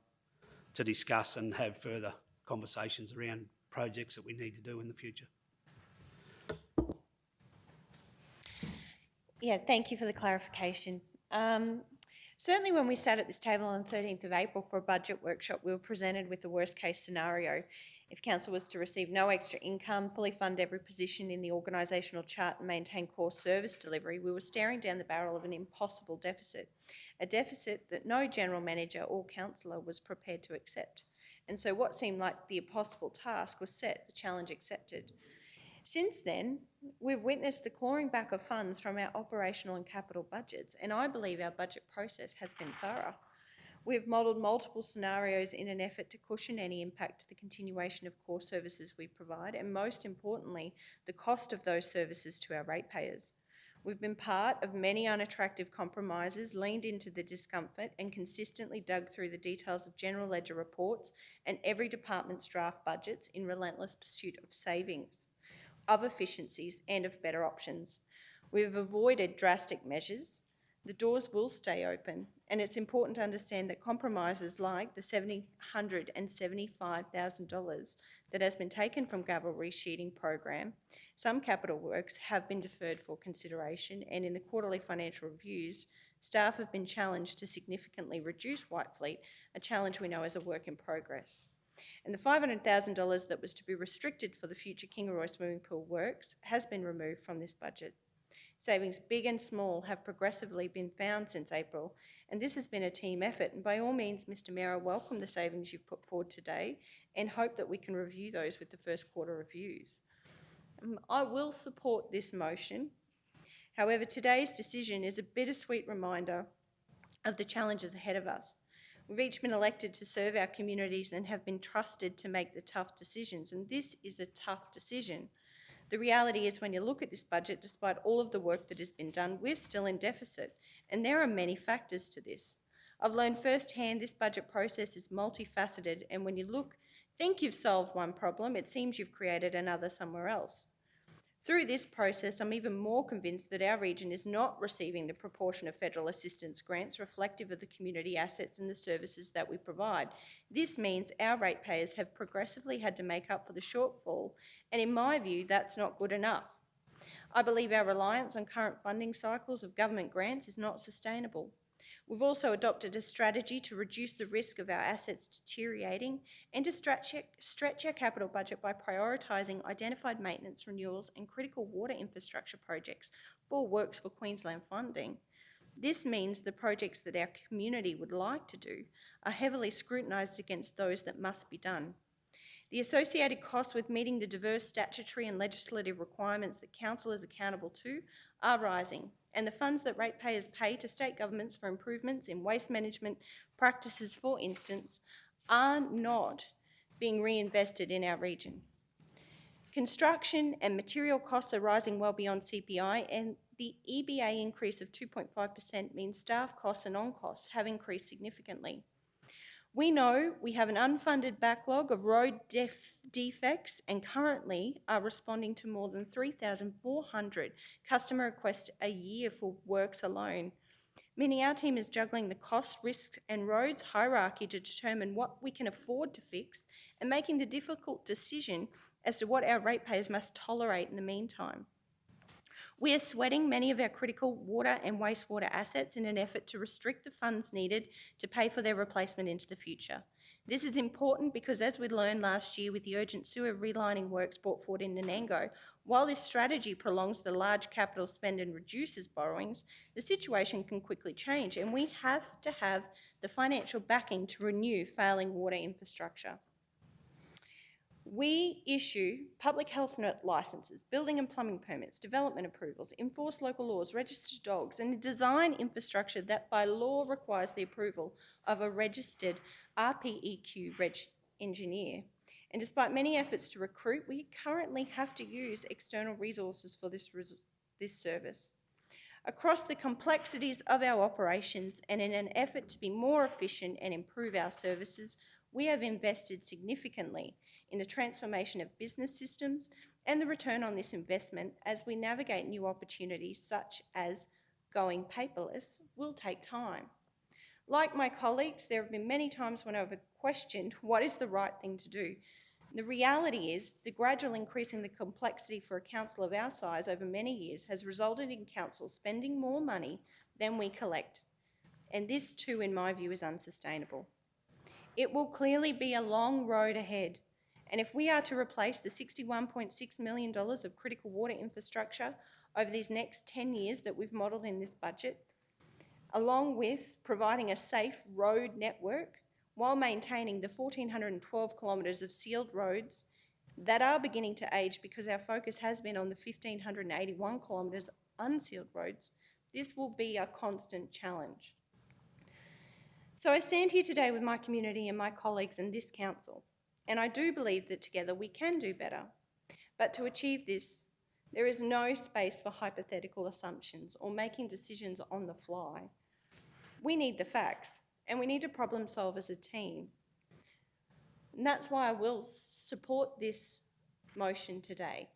discuss and have further conversations around projects that we need to do in the future. Yeah, thank you for the clarification. Certainly when we sat at this table on the 13th of April for a budget workshop, we were presented with the worst case scenario. If council was to receive no extra income, fully fund every position in the organisational chart and maintain core service delivery, we were staring down the barrel of an impossible deficit, a deficit that no general manager or councillor was prepared to accept. And so what seemed like the impossible task was set, the challenge accepted. Since then, we've witnessed the clawing back of funds from our operational and capital budgets, and I believe our budget process has been thorough. We've modelled multiple scenarios in an effort to cushion any impact to the continuation of core services we provide, and most importantly, the cost of those services to our ratepayers. We've been part of many unattractive compromises, leaned into the discomfort, and consistently dug through the details of general ledger reports and every department's draft budgets in relentless pursuit of savings, of efficiencies, and of better options. We've avoided drastic measures. The doors will stay open, and it's important to understand that compromises like the $775,000 that has been taken from gravel resheeting program, some capital works have been deferred for consideration, and in the quarterly financial reviews, staff have been challenged to significantly reduce White Fleet, a challenge we know is a work in progress. And the $500,000 that was to be restricted for the future Kingaroy swimming pool works has been removed from this budget. Savings big and small have progressively been found since April, and this has been a team effort. And by all means, Mr Mayor, I welcome the savings you've put forward today and hope that we can review those with the first quarter reviews. I will support this motion. However, today's decision is a bittersweet reminder of the challenges ahead of us. We've each been elected to serve our communities and have been trusted to make the tough decisions, and this is a tough decision. The reality is when you look at this budget, despite all of the work that has been done, we're still in deficit, and there are many factors to this. I've learned firsthand this budget process is multifaceted, and when you think you've solved one problem, it seems you've created another somewhere else. Through this process, I'm even more convinced that our region is not receiving the proportion of federal assistance grants reflective of the community assets and the services that we provide. This means our ratepayers have progressively had to make up for the shortfall, and in my view, that's not good enough. I believe our reliance on current funding cycles of government grants is not sustainable. We've also adopted a strategy to reduce the risk of our assets deteriorating and to stretch our capital budget by prioritising identified maintenance renewals and critical water infrastructure projects for Works for Queensland funding. This means the projects that our community would like to do are heavily scrutinised against those that must be done. The associated costs with meeting the diverse statutory and legislative requirements that Council is accountable to are rising, and the funds that ratepayers pay to state governments for improvements in waste management practices, for instance, are not being reinvested in our region. Construction and material costs are rising well beyond CPI, and the EBA increase of 2.5% means staff costs and on-costs have increased significantly. We know we have an unfunded backlog of road defects and currently are responding to more than 3,400 customer requests a year for works alone, meaning our team is juggling the cost, risks and roads hierarchy to determine what we can afford to fix and making the difficult decision as to what our ratepayers must tolerate in the meantime. We are sweating many of our critical water and wastewater assets in an effort to restrict the funds needed to pay for their replacement into the future. This is important because, as we learned last year with the urgent sewer relining works brought forward in Nanango, while this strategy prolongs the large capital spend and reduces borrowings, the situation can quickly change, and we have to have the financial backing to renew failing water infrastructure. We issue public health licences, building and plumbing permits, development approvals, enforce local laws, register dogs, and design infrastructure that by law requires the approval of a registered RPEQ engineer. And despite many efforts to recruit, we currently have to use external resources for this service. Across the complexities of our operations and in an effort to be more efficient and improve our services, we have invested significantly in the transformation of business systems, and the return on this investment as we navigate new opportunities such as going paperless will take time. Like my colleagues, there have been many times when I've questioned what is the right thing to do. The reality is the gradual increase in the complexity for a council of our size over many years has resulted in council spending more money than we collect, and this too, in my view, is unsustainable. It will clearly be a long road ahead, and if we are to replace the $61.6 million of critical water infrastructure over these next 10 years that we've modelled in this budget, along with providing a safe road network while maintaining the 1,412 kilometres of sealed roads that are beginning to age because our focus has been on the 1,581 kilometres unsealed roads, this will be a constant challenge. So I stand here today with my community and my colleagues in this council, and I do believe that together we can do better. But to achieve this, there is no space for hypothetical assumptions or making decisions on the fly. We need the facts, and we need to problem solve as a team. And that's why I will support this motion today.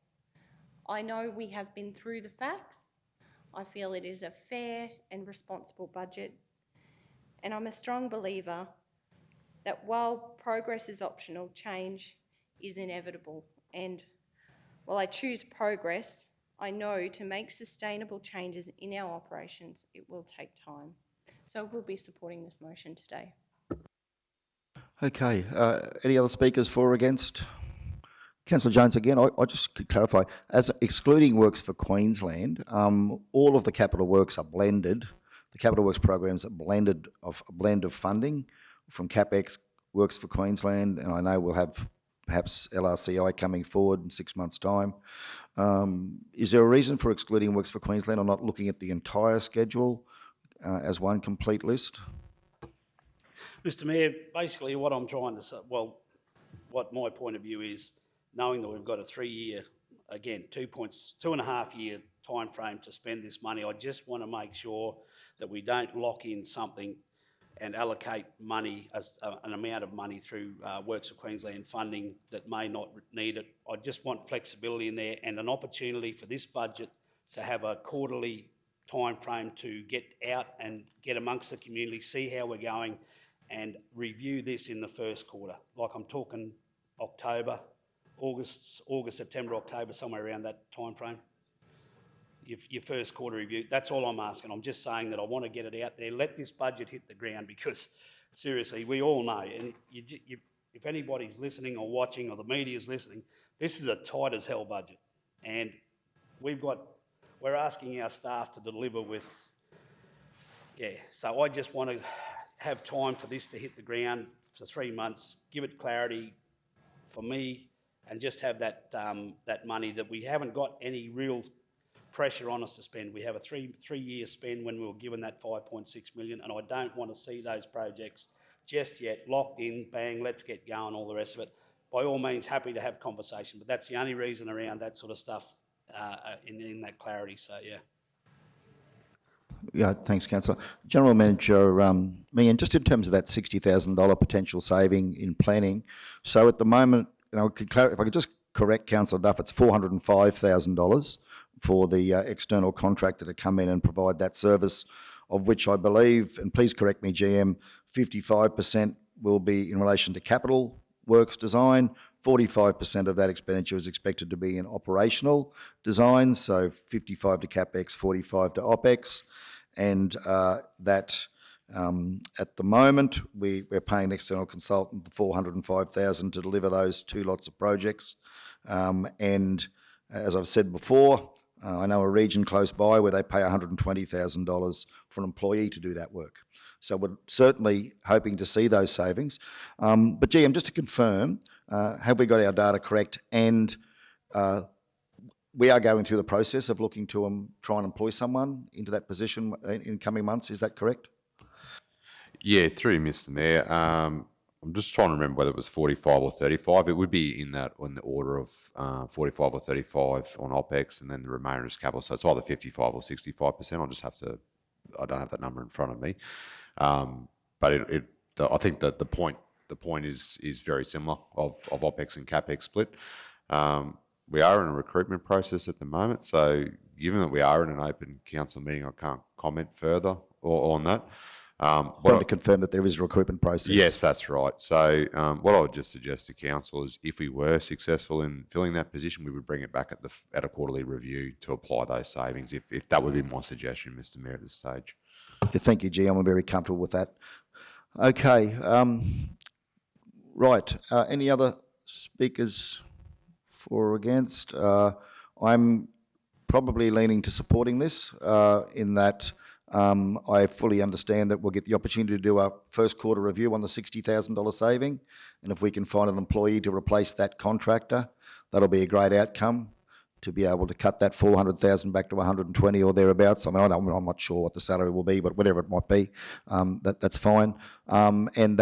I know we have been through the facts. I feel it is a fair and responsible budget. And I'm a strong believer that while progress is optional, change is inevitable. And while I choose progress, I know to make sustainable changes in our operations, it will take time. So we'll be supporting this motion today. Okay, any other speakers for or against? Councillor Jones again, I just could clarify, as excluding works for Queensland, all of the capital works are blended. The capital works programs are a blend of funding from CapEx, works for Queensland, and I know we'll have perhaps LRCI coming forward in 6 months' time. Is there a reason for excluding works for Queensland or not looking at the entire schedule as one complete list? Mr Mayor, basically what I'm trying to say, well, what my point of view is, knowing that we've got a 3-year again, 2.5 year time frame to spend this money. I just want to make sure that we don't lock in something and allocate money, as an amount of money through Works of Queensland funding that may not need it. I just want flexibility in there and an opportunity for this budget to have a quarterly time frame to get out and get amongst the community, see how we're going, and review this in the first quarter. Like I'm talking October, August, September, October, somewhere around that time frame. Your first quarter review. That's all I'm asking. I'm just saying that I want to get it out there. Let this budget hit the ground, because seriously, we all know, and if anybody's listening or watching or the media's listening, this is a tight as hell budget, and we're asking our staff to deliver with, so I just want to have time for this to hit the ground for 3 months, give it clarity for me, and just have that money that we haven't got any real pressure on us to spend. We have a three-year spend when we were given that 5.6 million, and I don't want to see those projects just yet locked in, bang, let's get going, all the rest of it. By all means, happy to have conversation, but that's the only reason around that sort of stuff in that clarity, so yeah. Yeah, thanks, Councillor. General Manager Meehan, just in terms of that $60,000 potential saving in planning, so at the moment, if I could just correct Councillor Duff, it's $405,000 for the external contractor to come in and provide that service, of which I believe, and please correct me, GM, 55% will be in relation to capital works design, 45% of that expenditure is expected to be in operational design, so 55 to CapEx, 45 to OpEx, and that at the moment we're paying an external consultant the $405,000 to deliver those 2 lots of projects, and as I've said before, I know a region close by where they pay $120,000 for an employee to do that work. So we're certainly hoping to see those savings. But GM, just to confirm, have we got our data correct? And we are going through the process of looking to try and employ someone into that position in coming months. Is that correct? Yeah, through you, Mr. Mayor. I'm just trying to remember whether it was 45 or 35. It would be in the order of 45 or 35 on OPEX, and then the remainder is capital. So it's either 55 or 65%. I don't have that number in front of me. But I think that the point is very similar of OPEX and CapEx split. We are in a recruitment process at the moment. So given that we are in an open council meeting, I can't comment further on that. Want to confirm that there is a recruitment process? Yes, that's right. So what I would just suggest to council is, if we were successful in filling that position, we would bring it back at a quarterly review to apply those savings, if that would be my suggestion, Mr. Mayor, at this stage. Thank you, GM. I'm very comfortable with that. Okay. Right. Any other speakers for or against? I'm probably leaning to supporting this in that I fully understand that we'll get the opportunity to do our first quarter review on the $60,000 saving, and if we can find an employee to replace that contractor, that'll be a great outcome to be able to cut that 400,000 back to 120 or thereabouts. I mean, I'm not sure what the salary will be, but whatever it might be, that's fine. And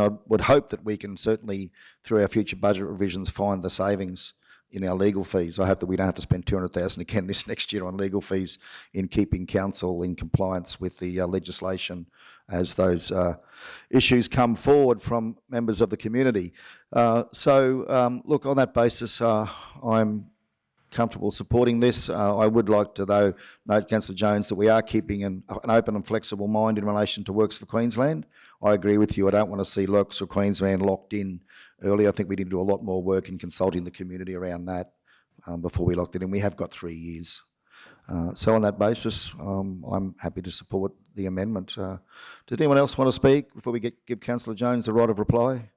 I would hope that we can certainly, through our future budget revisions, find the savings in our legal fees. I hope that we don't have to spend $200,000 again this next year on legal fees in keeping council in compliance with the legislation as those issues come forward from members of the community. Look, on that basis, I'm comfortable supporting this. I would like to, though, note, Councillor Jones, that we are keeping an open and flexible mind in relation to Works for Queensland. I agree with you. I don't want to see Works for Queensland locked in early. I think we need to do a lot more work in consulting the community around that before we locked it in. We have got 3 years. So on that basis, I'm happy to support the amendment. Does anyone else want to speak before we give Councillor Jones the right of reply?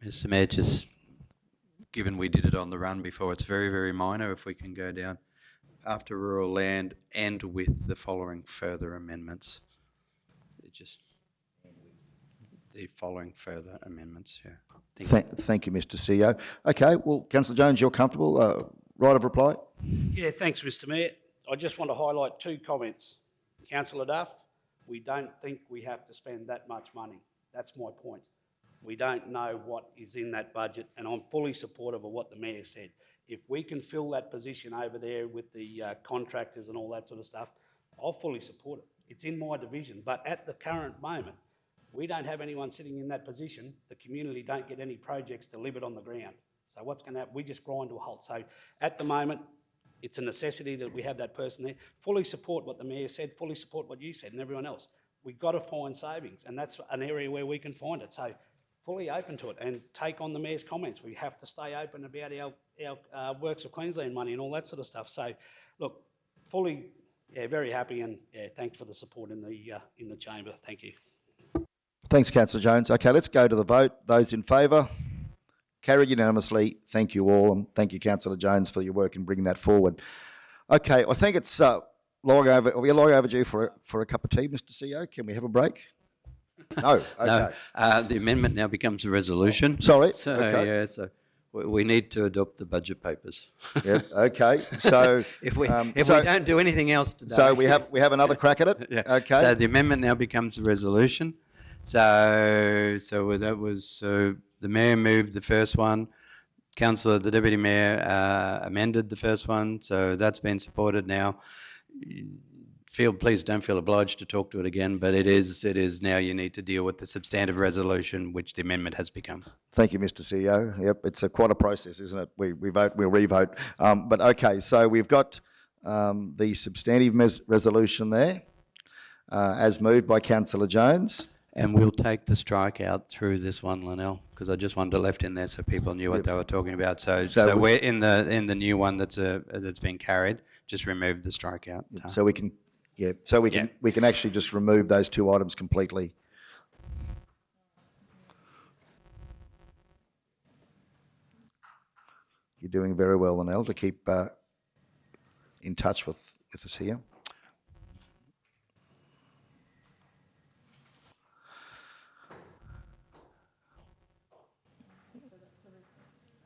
Mr. Mayor, just given we did it on the run before, it's very, very minor. If we can go down after rural land and with the following further amendments. The following further amendments, yeah. Thank you, Mr. CEO. Okay, well, Councillor Jones, you're comfortable. Right of reply? Yeah, thanks, Mr. Mayor. I just want to highlight 2 comments. Councillor Duff, we don't think we have to spend that much money. That's my point. We don't know what is in that budget, and I'm fully supportive of what the Mayor said. If we can fill that position over there with the contractors and all that sort of stuff, I'll fully support it. It's in my division, but at the current moment, we don't have anyone sitting in that position. The community don't get any projects delivered on the ground. So what's going to happen? We just grind to a halt. So at the moment, it's a necessity that we have that person there. Fully support what the Mayor said, fully support what you said and everyone else. We've got to find savings, and that's an area where we can find it. So fully open to it and take on the Mayor's comments. We have to stay open about our Works of Queensland money and all that sort of stuff. So look, fully, very happy, and thanks for the support in the chamber. Thank you. Thanks, Councillor Jones. Okay, let's go to the vote. Those in favour? Carried unanimously. Thank you all, and thank you, Councillor Jones, for your work in bringing that forward. Okay, I think it's long over. Are we long overdue for a cup of tea, Mr. CEO? Can we have a break? No. Okay. No, the amendment now becomes a resolution. Sorry. So, Okay. yeah, so we need to adopt the budget papers. Yeah. Okay. So If we so- we don't do anything else today. so we have another crack at it. Yeah. Okay. So the amendment now becomes a resolution. So that was the Mayor moved the first one. Councillor, the Deputy Mayor amended the first one. So that's been supported now. Please don't feel obliged to talk to it again, but it is now you need to deal with the substantive resolution, which the amendment has become. Thank you, Mr. CEO. Yep, it's quite a process, isn't it? We vote, we'll re-vote. But okay, so we've got the substantive resolution there, as moved by Councillor Jones. And we'll take the strike out through this one, Linnell, because I just wanted to left in there so people knew what they were talking about. So we're in the new one that's been carried. Just remove the strike out. So we can, we can actually just remove those two items completely. You're doing very well, Linnell, to keep in touch with us here.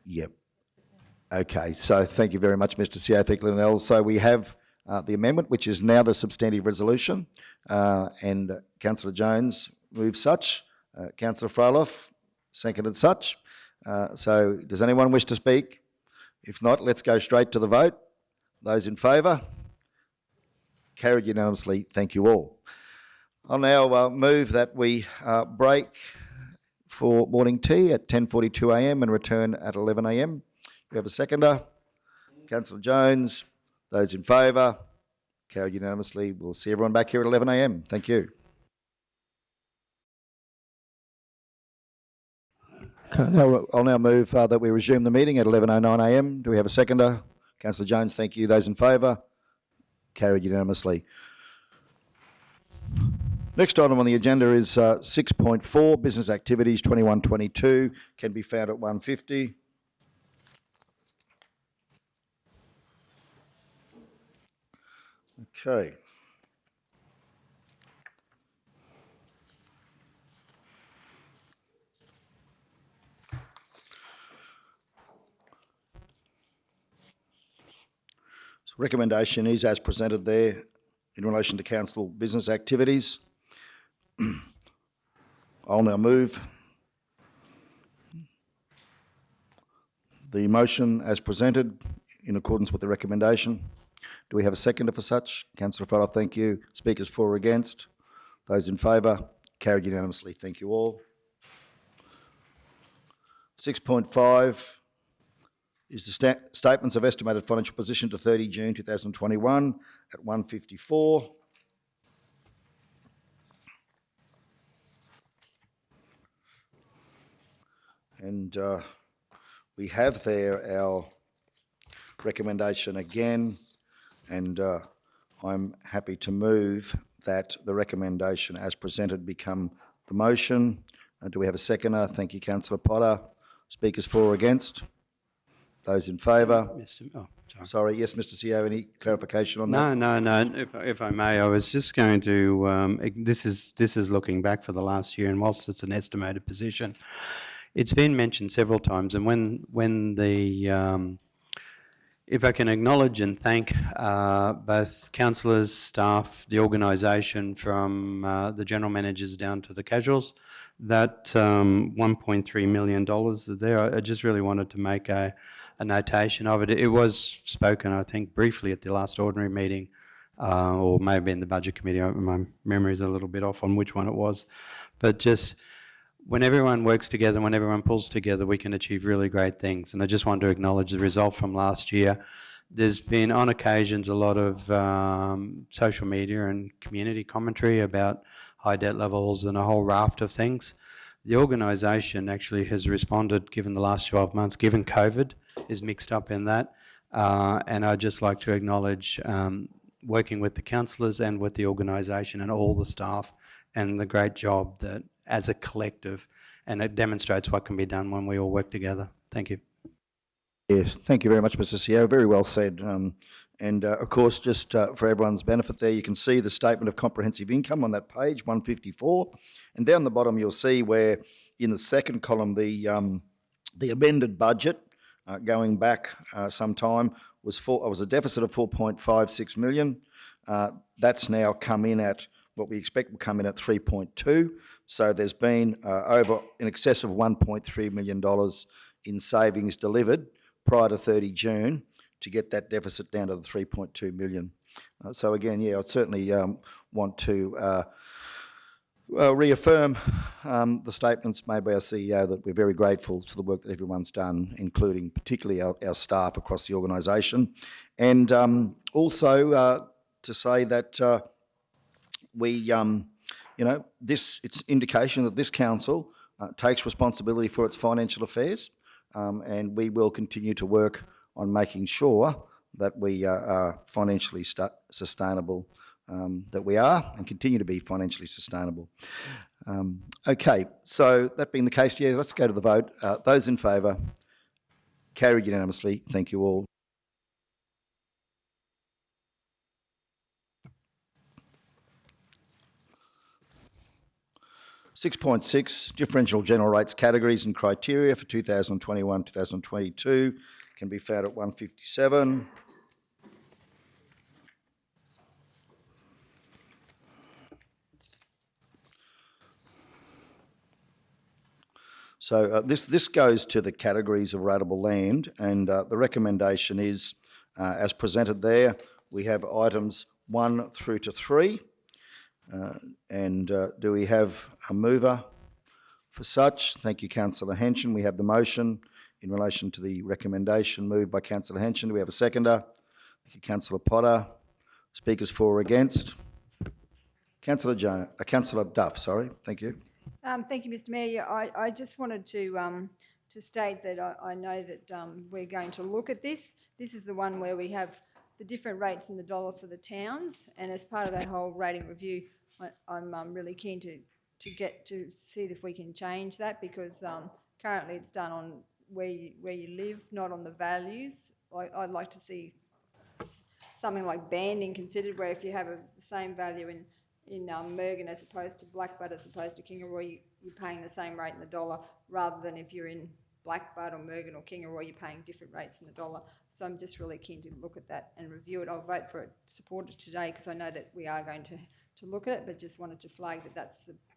Yep. Okay, so thank you very much, Mr. CEO. Thank you, Linnell. So we have the amendment, which is now the substantive resolution, and Councillor Jones moved such. Councillor Froeloff seconded such. So does anyone wish to speak? If not, let's go straight to the vote. Those in favour? Carried unanimously. Thank you all. I'll now move that we break for morning tea at 10:42 a.m. and return at 11 a.m. We have a seconder. Councillor Jones. Those in favour? Carried unanimously. We'll see everyone back here at 11 a.m. Thank you. Okay, I'll now move that we resume the meeting at 11:09 a.m. Do we have a seconder? Councillor Jones, thank you. Those in favour? Carried unanimously. Next item on the agenda is 6.4, Business Activities 21-22, can be found at 150. Okay. So recommendation is as presented there in relation to council business activities. I'll now move the motion as presented in accordance with the recommendation. Do we have a seconder for such? Councillor Froeloff, thank you. Speakers for or against? Those in favour? Carried unanimously. Thank you all. 6.5 is the statements of estimated financial position to 30 June 2021 at 154. And we have there our recommendation again, and I'm happy to move that the recommendation as presented become the motion. Do we have a seconder? Thank you, Councillor Potter. Speakers for or against? Those in favour? Sorry, yes, Mr. CEO, any clarification on that? No. If I may, I was just going to. This is looking back for the last year, and whilst it's an estimated position, it's been mentioned several times. And when the if I can acknowledge and thank both councillors, staff, the organisation, from the general managers down to the casuals, That $1.3 million is there. I just really wanted to make a notation of it. It was spoken, I think, briefly at the last ordinary meeting, or maybe in the budget committee. My memory is a little bit off on which one it was. But just when everyone works together, when everyone pulls together, we can achieve really great things. And I just want to acknowledge the result from last year. There's been, on occasions, a lot of social media and community commentary about high debt levels and a whole raft of things. The organisation actually has responded, given the last 12 months, given COVID is mixed up in that. And I'd just like to acknowledge working with the councillors and with the organisation and all the staff and the great job that as a collective, and it demonstrates what can be done when we all work together. Thank you. Yes, thank you very much, Mr. CEO. Very well said. Of course, just for everyone's benefit there, you can see the statement of comprehensive income on that page, 154. And down the bottom, you'll see where in the second column, the amended budget going back some time was a deficit of 4.56 million. That's now come in at what we expect will come in at 3.2. So there's been over in excess of $1.3 million in savings delivered prior to 30 June to get that deficit down to the 3.2 million. So again, yeah, I certainly want to reaffirm the statements made by our CEO that we're very grateful to the work that everyone's done, including particularly our staff across the organisation. And also to say that we, it's indication that this council takes responsibility for its financial affairs, and we will continue to work on making sure that we are financially sustainable, that we are and continue to be financially sustainable. Okay, so that being the case, yeah, let's go to the vote. Those in favour, carried unanimously. Thank you all. (6.6) Differential general rates categories and criteria for 2021-2022 can be found at 157. So this goes to the categories of rateable land, and the recommendation is, as presented there, we have items 1 through to 3. Do we have a mover for such? Thank you, Councillor Henson. We have the motion in relation to the recommendation moved by Councillor Henson. Do we have a seconder? Thank you, Councillor Potter. Speakers for or against? Councillor Duff, sorry. Thank you. Thank you, Mr. Mayor. Yeah, I just wanted to state that I know that we're going to look at this. This is the one where we have the different rates in the dollar for the towns, and as part of that whole rating review, I'm really keen to get to see if we can change that, because currently it's done on where you live, not on the values. I'd like to see something like banding considered, where if you have the same value in Mergen as opposed to Blackbutt as opposed to Kingaroy, you're paying the same rate in the dollar, rather than if you're in Blackbutt or Mergen or Kingaroy, you're paying different rates in the dollar. So I'm just really keen to look at that and review it. I'll vote for it, support it today, because I know that we are going to look at it, but just wanted to flag that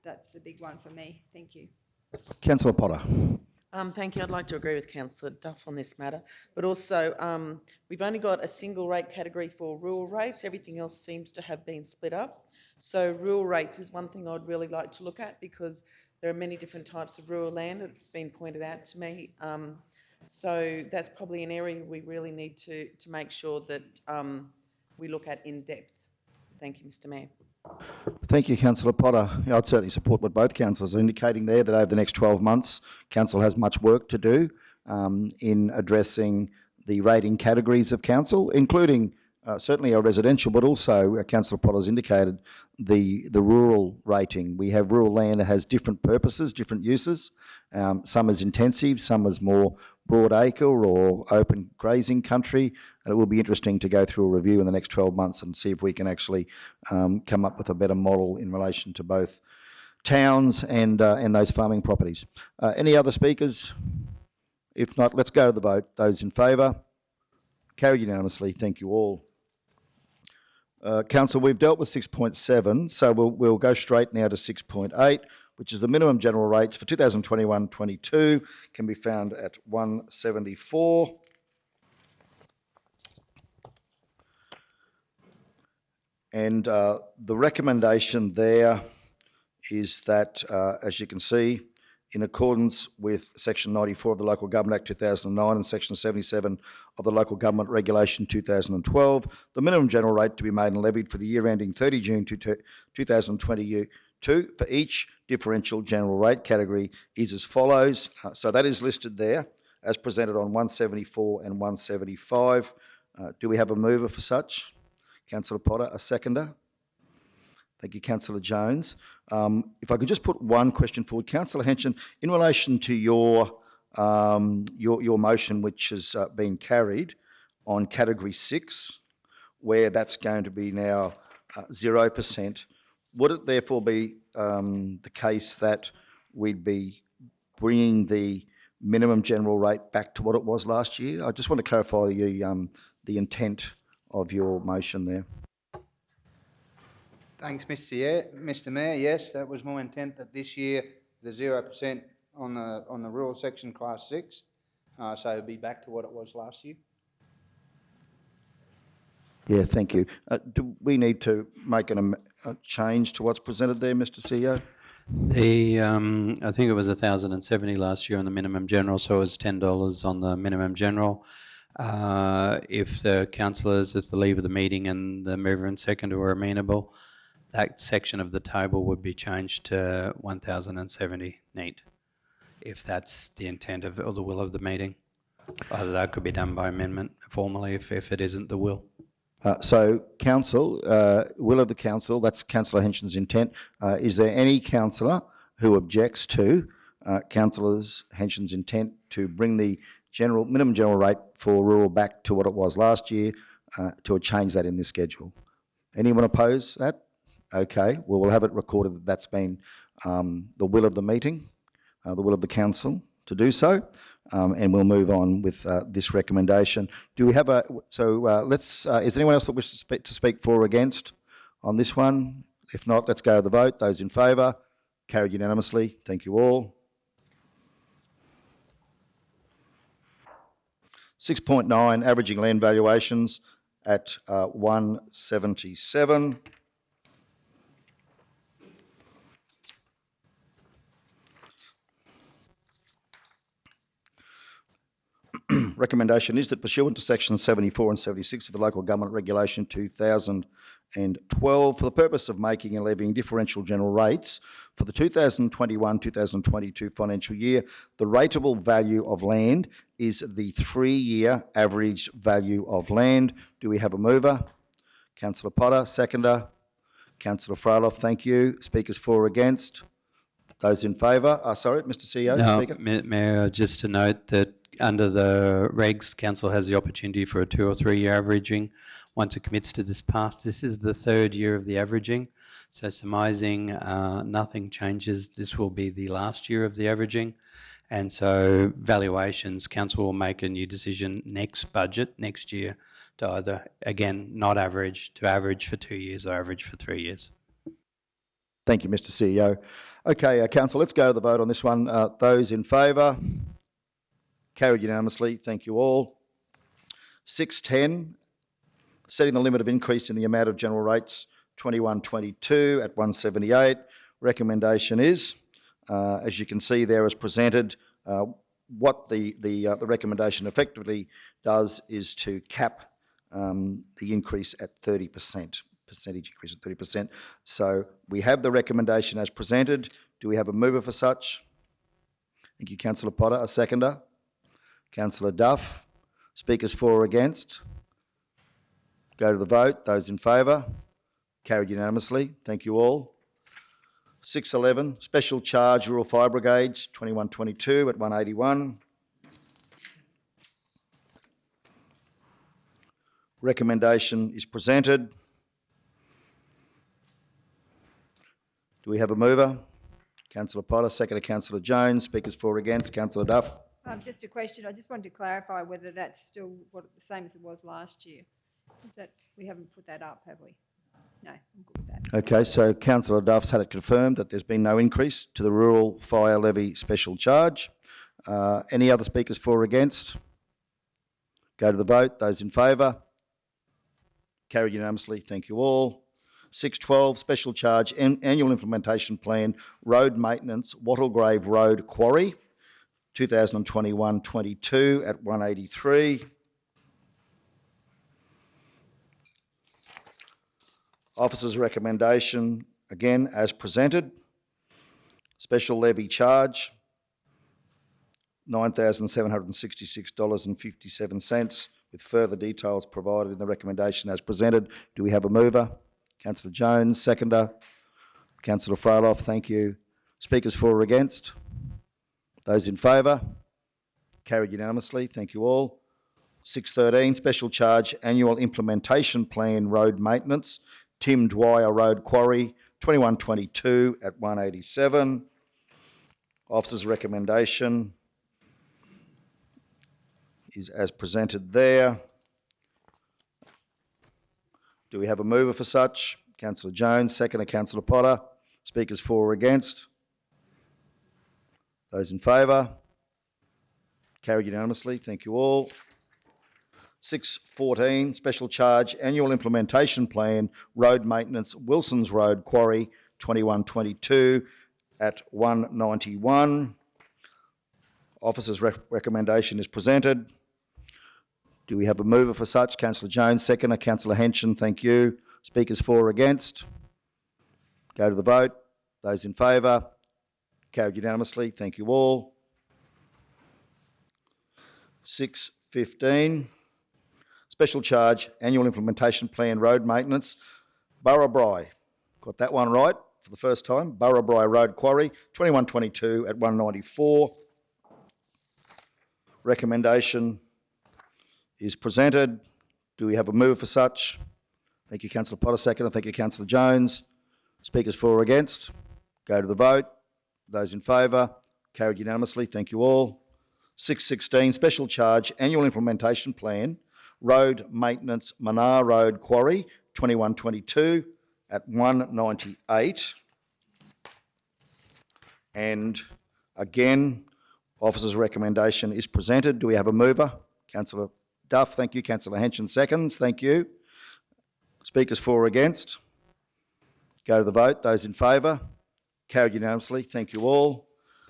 that's the big one for me. Thank you. Councillor Potter. Thank you. I'd like to agree with Councillor Duff on this matter, but also we've only got a single rate category for rural rates. Everything else seems to have been split up. So rural rates is one thing I'd really like to look at, because there are many different types of rural land. It's been pointed out to me. So that's probably an area we really need to make sure that we look at in depth. Thank you, Mr. Mayor. Thank you, Councillor Potter. Yeah, I'd certainly support what both councillors are indicating there, that over the next 12 months, council has much work to do in addressing the rating categories of council, including certainly our residential, but also, Councillor Potter's indicated, the rural rating. We have rural land that has different purposes, different uses. Some is intensive, some is more broad acre or open grazing country. And it will be interesting to go through a review in the next 12 months and see if we can actually come up with a better model in relation to both towns and those farming properties. Any other speakers? If not, let's go to the vote. Those in favour? Carried unanimously. Thank you all. Council, we've dealt with 6.7, so we'll go straight now to 6.8, which is the minimum general rates for 2021-22, can be found at 174. And the recommendation there is that, as you can see, in accordance with Section 94 of the Local Government Act 2009 and Section 77 of the Local Government Regulation 2012, the minimum general rate to be made and levied for the year ending 30 June 2022 for each differential general rate category is as follows. So that is listed there as presented on 174 and 175. Do we have a mover for such? Councillor Potter, a seconder? Thank you, Councillor Jones. If I could just put one question forward, Councillor Henson, in relation to your motion, which has been carried on Category 6, where that's going to be now 0%, would it therefore be the case that we'd be bringing the minimum general rate back to what it was last year? I just want to clarify the intent of your motion there. Thanks, Mr. Mayor. Yes, that was my intent, that this year the 0% on the rural section class 6, so it'll be back to what it was last year. Yeah, thank you. Do we need to make a change to what's presented there, Mr. CEO? I think it was 1,070 last year on the minimum general, so it was $10 on the minimum general. If the councillors, if the leave of the meeting and the mover and seconder were amenable, that section of the table would be changed to 1,070 neat, if that's the intent of or the will of the meeting. Either that could be done by amendment formally if it isn't the will. So, council, will of the council, that's Councillor Henson's intent. Is there any councillor who objects to Councillor Henson's intent to bring the minimum general rate for rural back to what it was last year, to change that in this schedule? Anyone oppose that? Okay, well, we'll have it recorded that that's been the will of the meeting, the will of the council to do so, and we'll move on with this recommendation. Do we have is there anyone else that wishes to speak for or against on this one? If not, let's go to the vote. Those in favour? Carried unanimously. Thank you all. 6.9, averaging land valuations at 177. Recommendation is that pursuant to sections 74 and 76 of the Local Government Regulation 2012, for the purpose of making and levying differential general rates for the 2021-2022 financial year, the rateable value of land is the 3-year average value of land. Do we have a mover? Councillor Potter, seconder. Councillor Freiloff, thank you. Speakers for or against? Those in favour? Sorry, Mr. CEO. No, Speaker. Mayor, just to note that under the regs, council has the opportunity for a 2 or 3 year averaging. Once it commits to this path, this is the 3rd year of the averaging. So surmising nothing changes, this will be the last year of the averaging. And so valuations, council will make a new decision next budget, next year, to either, again, not average, to average for 2 years or average for 3 years. Thank you, Mr. CEO. Okay, council, let's go to the vote on this one. Those in favour? Carried unanimously. Thank you all. 6.10, setting the limit of increase in the amount of general rates 21-22 at 178. Recommendation is, as you can see there as presented, what the recommendation effectively does is to cap the increase at 30%, percentage increase at 30%. So we have the recommendation as presented. Do we have a mover for such? Thank you, Councillor Potter. A seconder? Councillor Duff. Speakers for or against? Go to the vote. Those in favour? Carried unanimously. Thank you all. 6.11, special charge rural fire brigades 21-22 at 181. Recommendation is presented. Do we have a mover? Councillor Potter, seconder Councillor Jones. Speakers for or against? Councillor Duff. Just a question. I just wanted to clarify whether that's still the same as it was last year. Is that, we haven't put that up, have we? No, I'm good with that. Okay, so councillor Duff's had it confirmed that there's been no increase to the rural fire levy special charge. Any other speakers for or against? Go to the vote. Those in favour? Carried unanimously. Thank you all. 6.12, special charge, annual implementation plan, road maintenance, Wattlegrave Road Quarry, 2021-22 at 183. Officer's recommendation, again, as presented. Special levy charge, $9,766.57, with further details provided in the recommendation as presented. Do we have a mover? Councillor Jones, seconder. Councillor Freiloff, thank you. Speakers for or against? Those in favour? Carried unanimously. Thank you all. 6.13, special charge, annual implementation plan, road maintenance, Tim Dwyer Road Quarry, 21-22 at 187. Officer's recommendation is as presented there. Do we have a mover for such? Councillor Jones, seconder. Councillor Potter. Speakers for or against? Those in favour? Carried unanimously. Thank you all. 6.14, special charge, annual implementation plan, road maintenance, Wilson's Road Quarry, 21-22 at 191. Officer's recommendation is presented. Do we have a mover for such? Councillor Jones, seconder. Councillor Henson, thank you. Speakers for or against? Go to the vote. Those in favour? Carried unanimously. Thank you all. 6.15, special charge, annual implementation plan, road maintenance, Burrabri. Got that one right for the first time. Burrabri Road Quarry, 21-22 at 194. Recommendation is presented. Do we have a move for such? Thank you, Councillor Potter, seconder. Thank you, Councillor Jones. Speakers for or against? Go to the vote. Those in favour? Carried unanimously. Thank you all. 6.16, special charge, annual implementation plan, road maintenance, Manar Road Quarry, 21-22 at 198. And again, officer's recommendation is presented. Do we have a mover? Councillor Duff, thank you. Councillor Henson, seconds. Thank you. Speakers for or against? Go to the vote. Those in favour? Carried unanimously. Thank you all.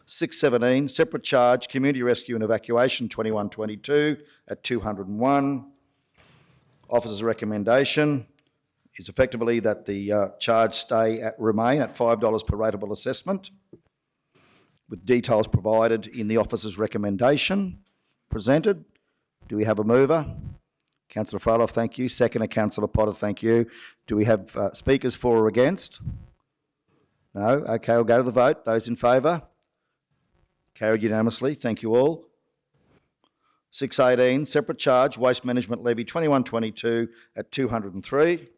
6.17, separate charge, community rescue and evacuation, 21-22 at 201. Officer's recommendation is effectively that the charge remain at $5 per rateable assessment, with details provided in the officer's recommendation presented. Do we have a mover? Councillor Freiloff, thank you. Seconder, Councillor Potter, thank you. Do we have speakers for or against? No? Okay, I'll go to the vote. Those in favour? Carried unanimously. Thank you all. 6.18, separate charge, waste management levy, 21-22 at 203.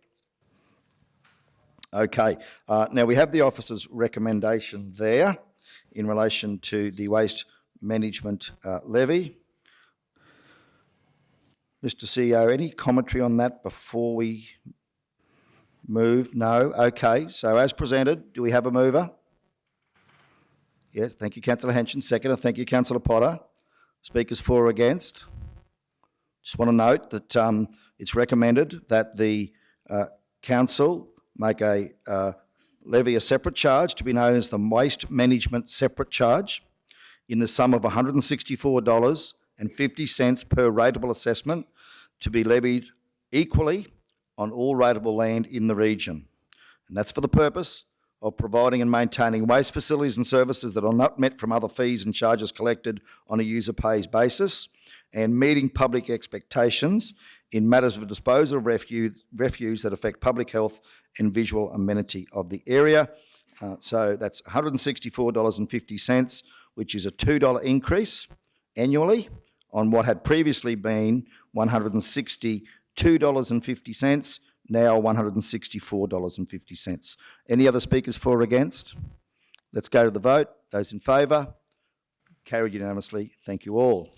Okay, now we have the officer's recommendation there in relation to the waste management levy. Mr. CEO, any commentary on that before we move? No? Okay, so as presented, do we have a mover? Yes, thank you, Councillor Henson. Seconder, thank you, Councillor Potter. Speakers for or against? Just want to note that it's recommended that the council make levy a separate charge to be known as the waste management separate charge in the sum of $164.50 per rateable assessment to be levied equally on all rateable land in the region. And that's for the purpose of providing and maintaining waste facilities and services that are not met from other fees and charges collected on a user pays basis, and meeting public expectations in matters of disposal of refuse that affect public health and visual amenity of the area. So that's $164.50, which is a $2 increase annually on what had previously been $162.50, now $164.50. Any other speakers for or against? Let's go to the vote. Those in favour? Carried unanimously. Thank you all.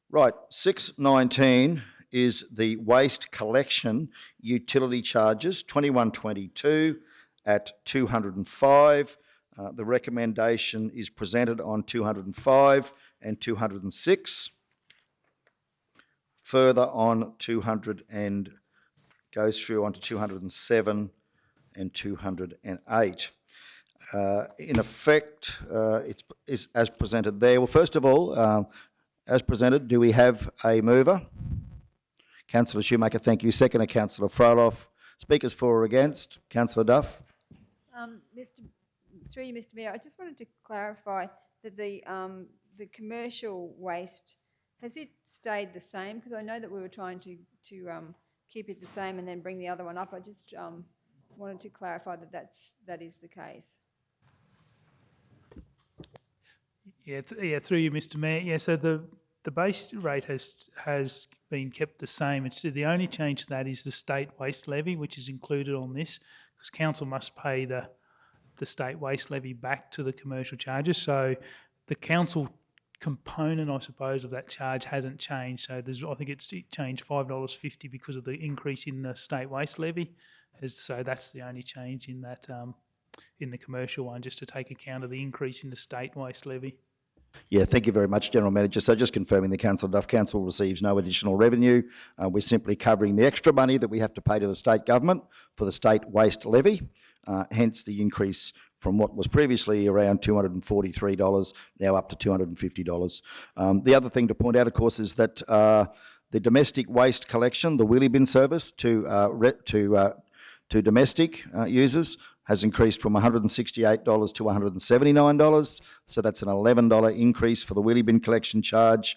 Right, 6.19, is the waste collection utility charges, 2122 at 205. The recommendation is presented on 205 and 206. Further on 200 and goes through onto 207 and 208. In effect, it's as presented there. Well, first of all, as presented, do we have a mover? Councillor Shoemaker, thank you. Seconder, Councillor Froloff. Speakers for or against? Councillor Duff. Through you, Mr. Mayor, I just wanted to clarify that the commercial waste, has it stayed the same? Because I know that we were trying to keep it the same and then bring the other one up. I just wanted to clarify that that is the case. Yeah, through you, Mr. Mayor. Yeah, so the base rate has been kept the same. It's the only change to that is the state waste levy, which is included on this, because council must pay the state waste levy back to the commercial charges. So the council component, I suppose, of that charge hasn't changed. So I think it changed $5.50 because of the increase in the state waste levy. So that's the only change in that in the commercial one, just to take account of the increase in the state waste levy. Yeah, thank you very much, General Manager. So just confirming the Councillor Duff, Council receives no additional revenue. We're simply covering the extra money that we have to pay to the state government for the state waste levy, hence the increase from what was previously around $243, now up to $250. The other thing to point out, of course, is that the domestic waste collection, the wheelie bin service to domestic users, has increased from $168 to $179. So that's an $11 increase for the wheelie bin collection charge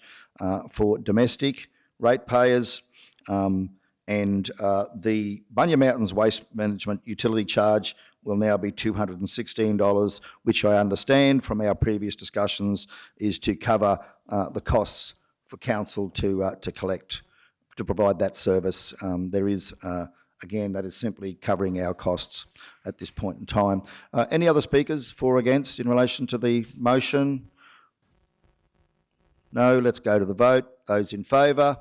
for domestic ratepayers. And the Bunya Mountains Waste Management utility charge will now be $216, which I understand from our previous discussions is to cover the costs for council to collect, to provide that service. There is again, that is simply covering our costs at this point in time. Any other speakers for or against in relation to the motion? No, let's go to the vote. Those in favour?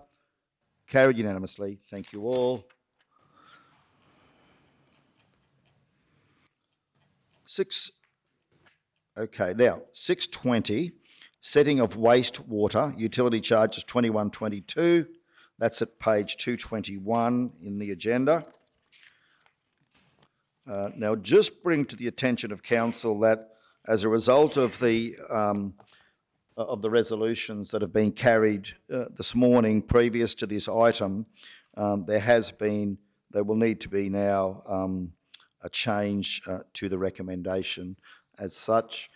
Carried unanimously. Thank you all. 620, setting of wastewater utility charges 2122. That's at page 221 in the agenda. Now, just bring to the attention of council that as a result of the resolutions that have been carried this morning previous to this item, there will need to be now a change to the recommendation as such.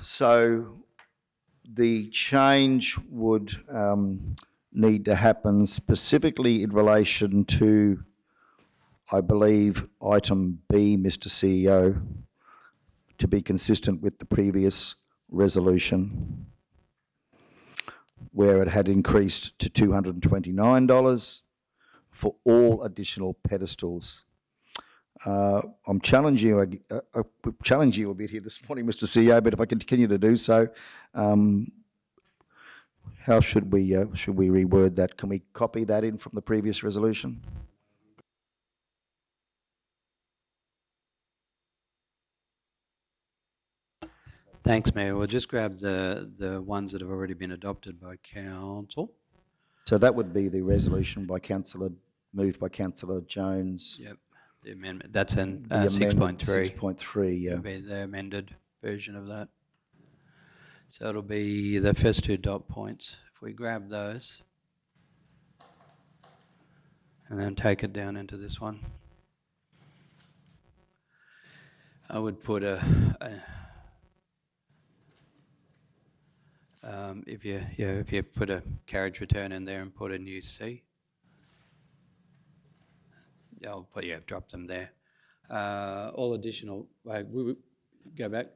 So the change would need to happen specifically in relation to, I believe, item B, Mr. CEO, to be consistent with the previous resolution, where it had increased to $229 for all additional pedestals. I'm challenging you a bit here this morning, Mr. CEO, but if I continue to do so, how should we reword that? Can we copy that in from the previous resolution? Thanks, Mayor. We'll just grab the ones that have already been adopted by council. So that would be the resolution moved by Councillor Jones. Yep, the amendment. That's in The amendment 6.3. 6.3, yeah. It'll be the amended version of that. So it'll be the first two dot points. If we grab those and then take it down into this one, I would put if you put a carriage return in there and put a new C, I'll put drop them there. All additional. Wait, we go back.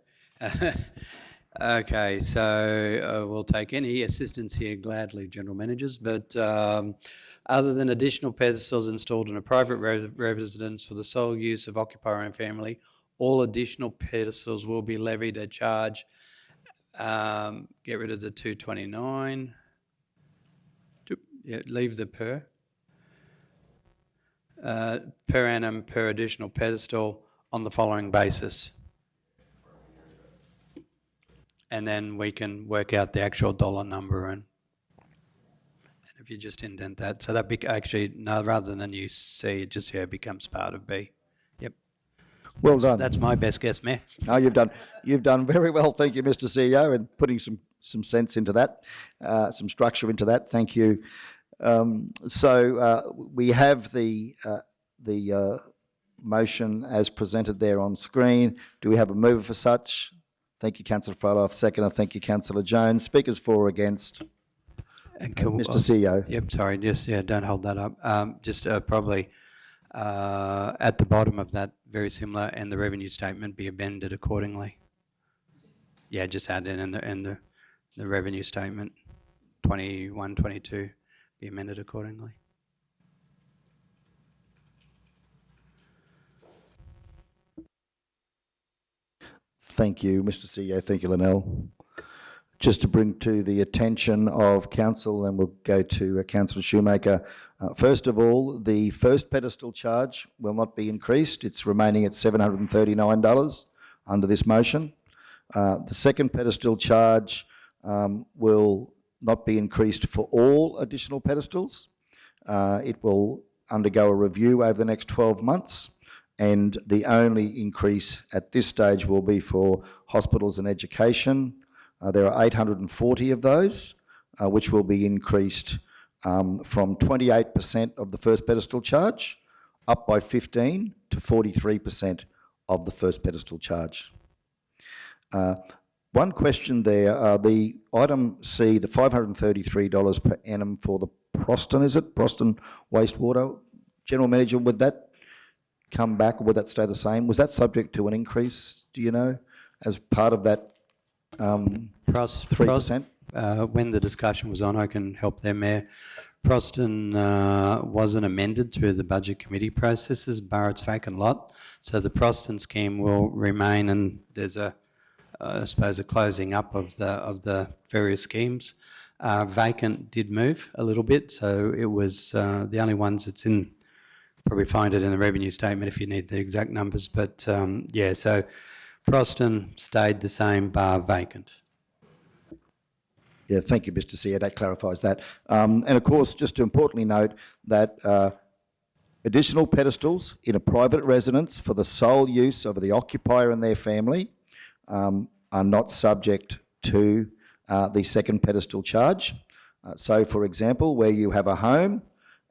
Okay, so we'll take any assistance here gladly, General Managers, but other than additional pedestals installed in a private residence for the sole use of occupier and family, all additional pedestals will be levied a charge. Get rid of the 229. Yeah, leave the per. Per annum per additional pedestal on the following basis. And then we can work out the actual dollar number and if you just indent that. So that actually, no, rather than you C, it just becomes part of B. Yep. Well done. That's my best guess, Mayor. No, you've done very well. Thank you, Mr. CEO, and putting some sense into that, some structure into that. Thank you. We have the motion as presented there on screen. Do we have a mover for such? Thank you, Councillor Froloff. Seconder, thank you, Councillor Jones. Speakers for or against? And Mr. CEO. Yep, sorry, just, don't hold that up. Probably at the bottom of that, very similar, and the revenue statement be amended accordingly. Yeah, just add in the revenue statement, 21, 22, be amended accordingly. Thank you, Mr. CEO. Thank you, Linnell. Just to bring to the attention of council, and we'll go to Councillor Shoemaker. First of all, the first pedestal charge will not be increased. It's remaining at $739 under this motion. The second pedestal charge will not be increased for all additional pedestals. It will undergo a review over the next 12 months, and the only increase at this stage will be for hospitals and education. There are 840 of those, which will be increased from 28% of the first pedestal charge up by 15 to 43% of the first pedestal charge. One question there, the item C, the $533 per annum for the Proston, is it? Proston wastewater. General Manager, would that come back or would that stay the same? Was that subject to an increase, do you know, as part of that 3%? When the discussion was on, I can help there, Mayor. Proston wasn't amended through the budget committee processes, bar its vacant lot. So the Proston scheme will remain, and there's I suppose a closing up of the various schemes. Vacant did move a little bit, so it was the only ones that's in. Probably find it in the revenue statement if you need the exact numbers, but yeah. So Proston stayed the same, bar vacant. Yeah, thank you, Mr. CEO. That clarifies that. And of course, just to importantly note that additional pedestals in a private residence for the sole use of the occupier and their family are not subject to the second pedestal charge. So, for example, where you have a home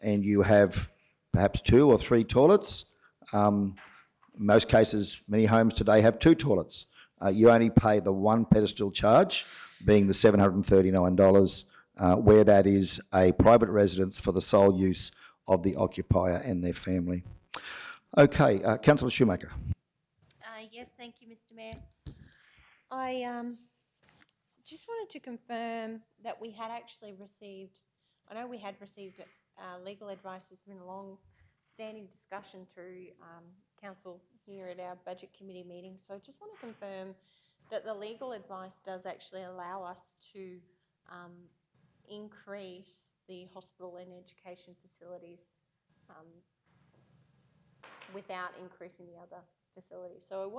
and you have perhaps 2 or 3 toilets, in most cases, many homes today have 2 toilets. You only pay the one pedestal charge, being the $739, where that is a private residence for the sole use of the occupier and their family. Okay, Councillor Shoemaker. Yes, thank you, Mr. Mayor. I just wanted to confirm that we had actually received, I know we had received legal advice. There's been a long-standing discussion through council here at our budget committee meeting. So I just want to confirm that the legal advice does actually allow us to increase the hospital and education facilities without increasing the other facilities. So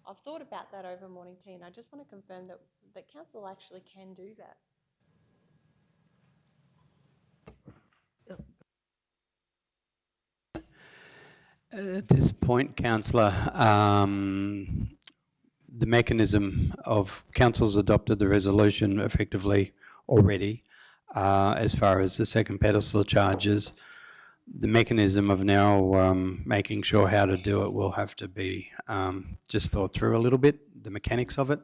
I've thought about that over morning tea, and I just want to confirm that council actually can do that. At this point, councillor, the mechanism of council's adopted the resolution effectively already as far as the second pedestal charges. The mechanism of now making sure how to do it will have to be just thought through a little bit, the mechanics of it.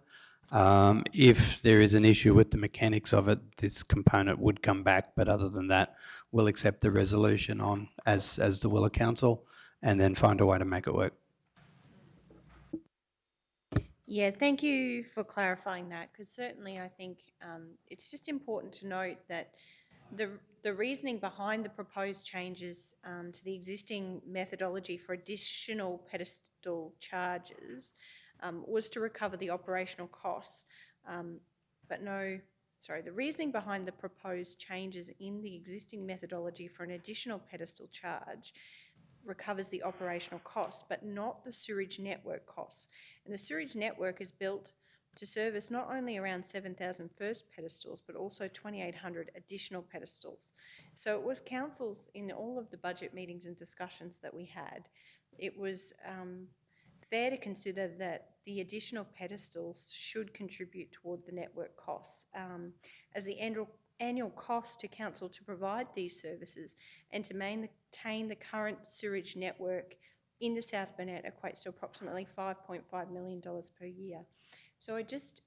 If there is an issue with the mechanics of it, this component would come back, but other than that, we'll accept the resolution on as the will of council and then find a way to make it work. Yeah, thank you for clarifying that, because certainly I think it's just important to note that the reasoning behind the proposed changes to the existing methodology for additional pedestal charges was to recover the operational costs, but no the reasoning behind the proposed changes in the existing methodology for an additional pedestal charge recovers the operational costs, but not the sewerage network costs. And the sewerage network is built to service not only around 7,000 first pedestals, but also 2,800 additional pedestals. So it was council's, in all of the budget meetings and discussions that we had, it was fair to consider that the additional pedestals should contribute toward the network costs, as the annual cost to council to provide these services and to maintain the current sewage network in the South Burnett equates to approximately $5.5 million per year. So I just,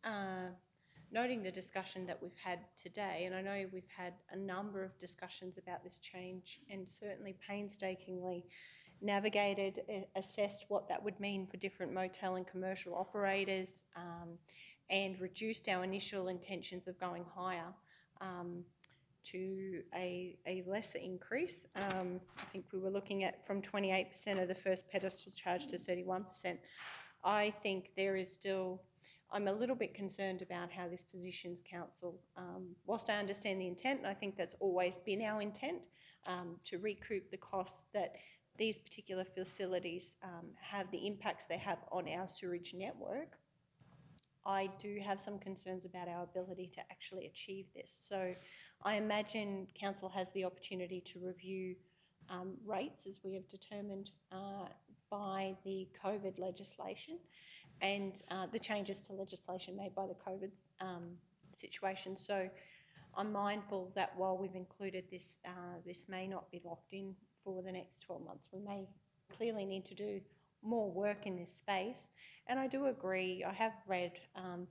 noting the discussion that we've had today, and I know we've had a number of discussions about this change and certainly painstakingly navigated, assessed what that would mean for different motel and commercial operators, and reduced our initial intentions of going higher to a lesser increase. I think we were looking at from 28% of the first pedestal charge to 31%. I think there is still, I'm a little bit concerned about how this positions council. Whilst I understand the intent, and I think that's always been our intent, to recoup the costs that these particular facilities have, the impacts they have on our sewage network, I do have some concerns about our ability to actually achieve this. So I imagine council has the opportunity to review rates as we have determined by the COVID legislation and the changes to legislation made by the COVID situation. So I'm mindful that while we've included this, this may not be locked in for the next 12 months. We may clearly need to do more work in this space. And I do agree, I have read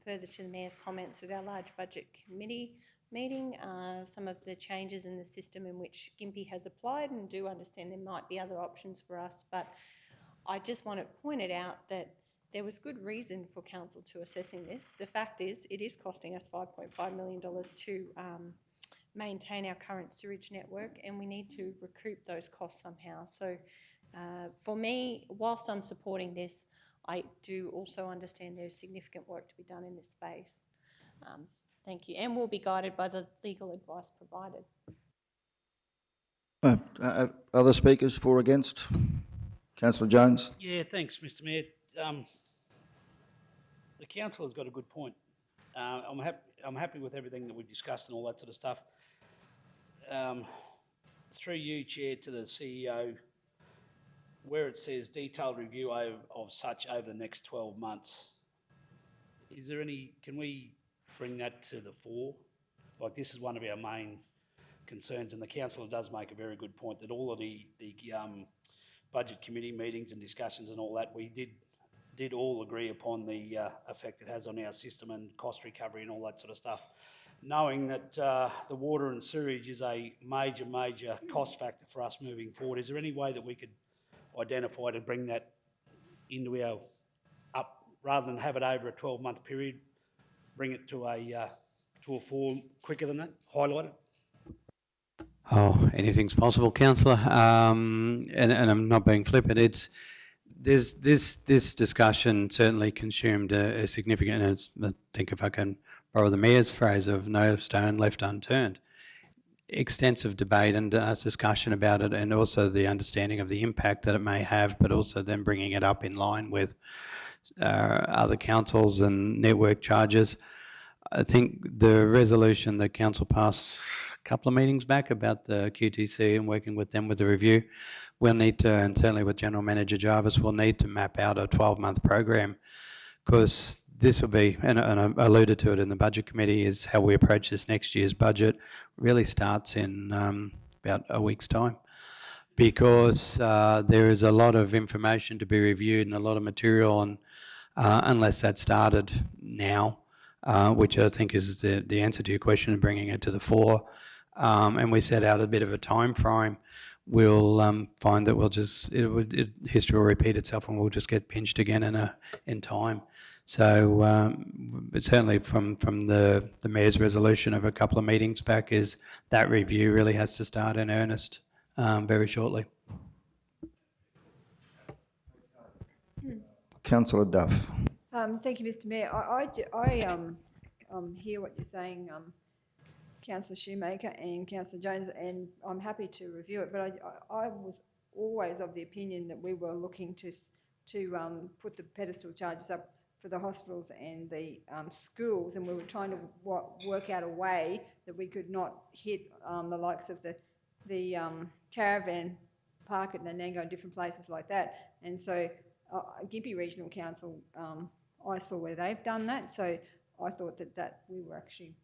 further to the Mayor's comments at our large budget committee meeting, some of the changes in the system in which Gympie has applied, and do understand there might be other options for us. But I just want to point it out that there was good reason for council to assessing this. The fact is, it is costing us $5.5 million to maintain our current sewage network, and we need to recoup those costs somehow. So for me, whilst I'm supporting this, I do also understand there's significant work to be done in this space. Thank you, and we'll be guided by the legal advice provided. Other speakers for or against? Councillor Jones? Yeah, thanks, Mr Mayor. The council has got a good point. I'm happy with everything that we've discussed and all that sort of stuff. Through you, Chair, to the CEO, where it says detailed review of such over the next 12 months, is there any, can we bring that to the fore? Like, this is one of our main concerns, and the councillor does make a very good point that all of the budget committee meetings and discussions and all that, we did all agree upon the effect it has on our system and cost recovery and all that sort of stuff. Knowing that the water and sewage is a major cost factor for us moving forward, is there any way that we could identify to bring that into our rather than have it over a 12-month period, bring it to a form quicker than that, highlight it? Oh, anything's possible, councillor. And I'm not being flippant. It's this discussion certainly consumed a significant, and I think if I can borrow the Mayor's phrase of no stone left unturned, extensive debate and discussion about it, and also the understanding of the impact that it may have, but also then bringing it up in line with other councils and network charges. I think the resolution that council passed a couple of meetings back about the QTC and working with them with the review, we'll need to, and certainly with General Manager Jarvis, we'll need to map out a 12-month program, because this will be, and I alluded to it in the budget committee, is how we approach this next year's budget really starts in about a week's time, because there is a lot of information to be reviewed and a lot of material, and unless that started now, which I think is the answer to your question and bringing it to the fore, and we set out a bit of a time frame, we'll find that history will repeat itself and we'll just get pinched again in time. So but certainly from the Mayor's resolution of a couple of meetings back is that review really has to start in earnest very shortly. Councillor Duff. Thank you, Mr Mayor. I hear what you're saying, Councillor Shoemaker and Councillor Jones, and I'm happy to review it, but I was always of the opinion that we were looking to put the pedestal charges up for the hospitals and the schools, and we were trying to work out a way that we could not hit the likes of the caravan park at Nanango and different places like that. And so Gympie Regional Council, I saw where they've done that, so I thought that we were actually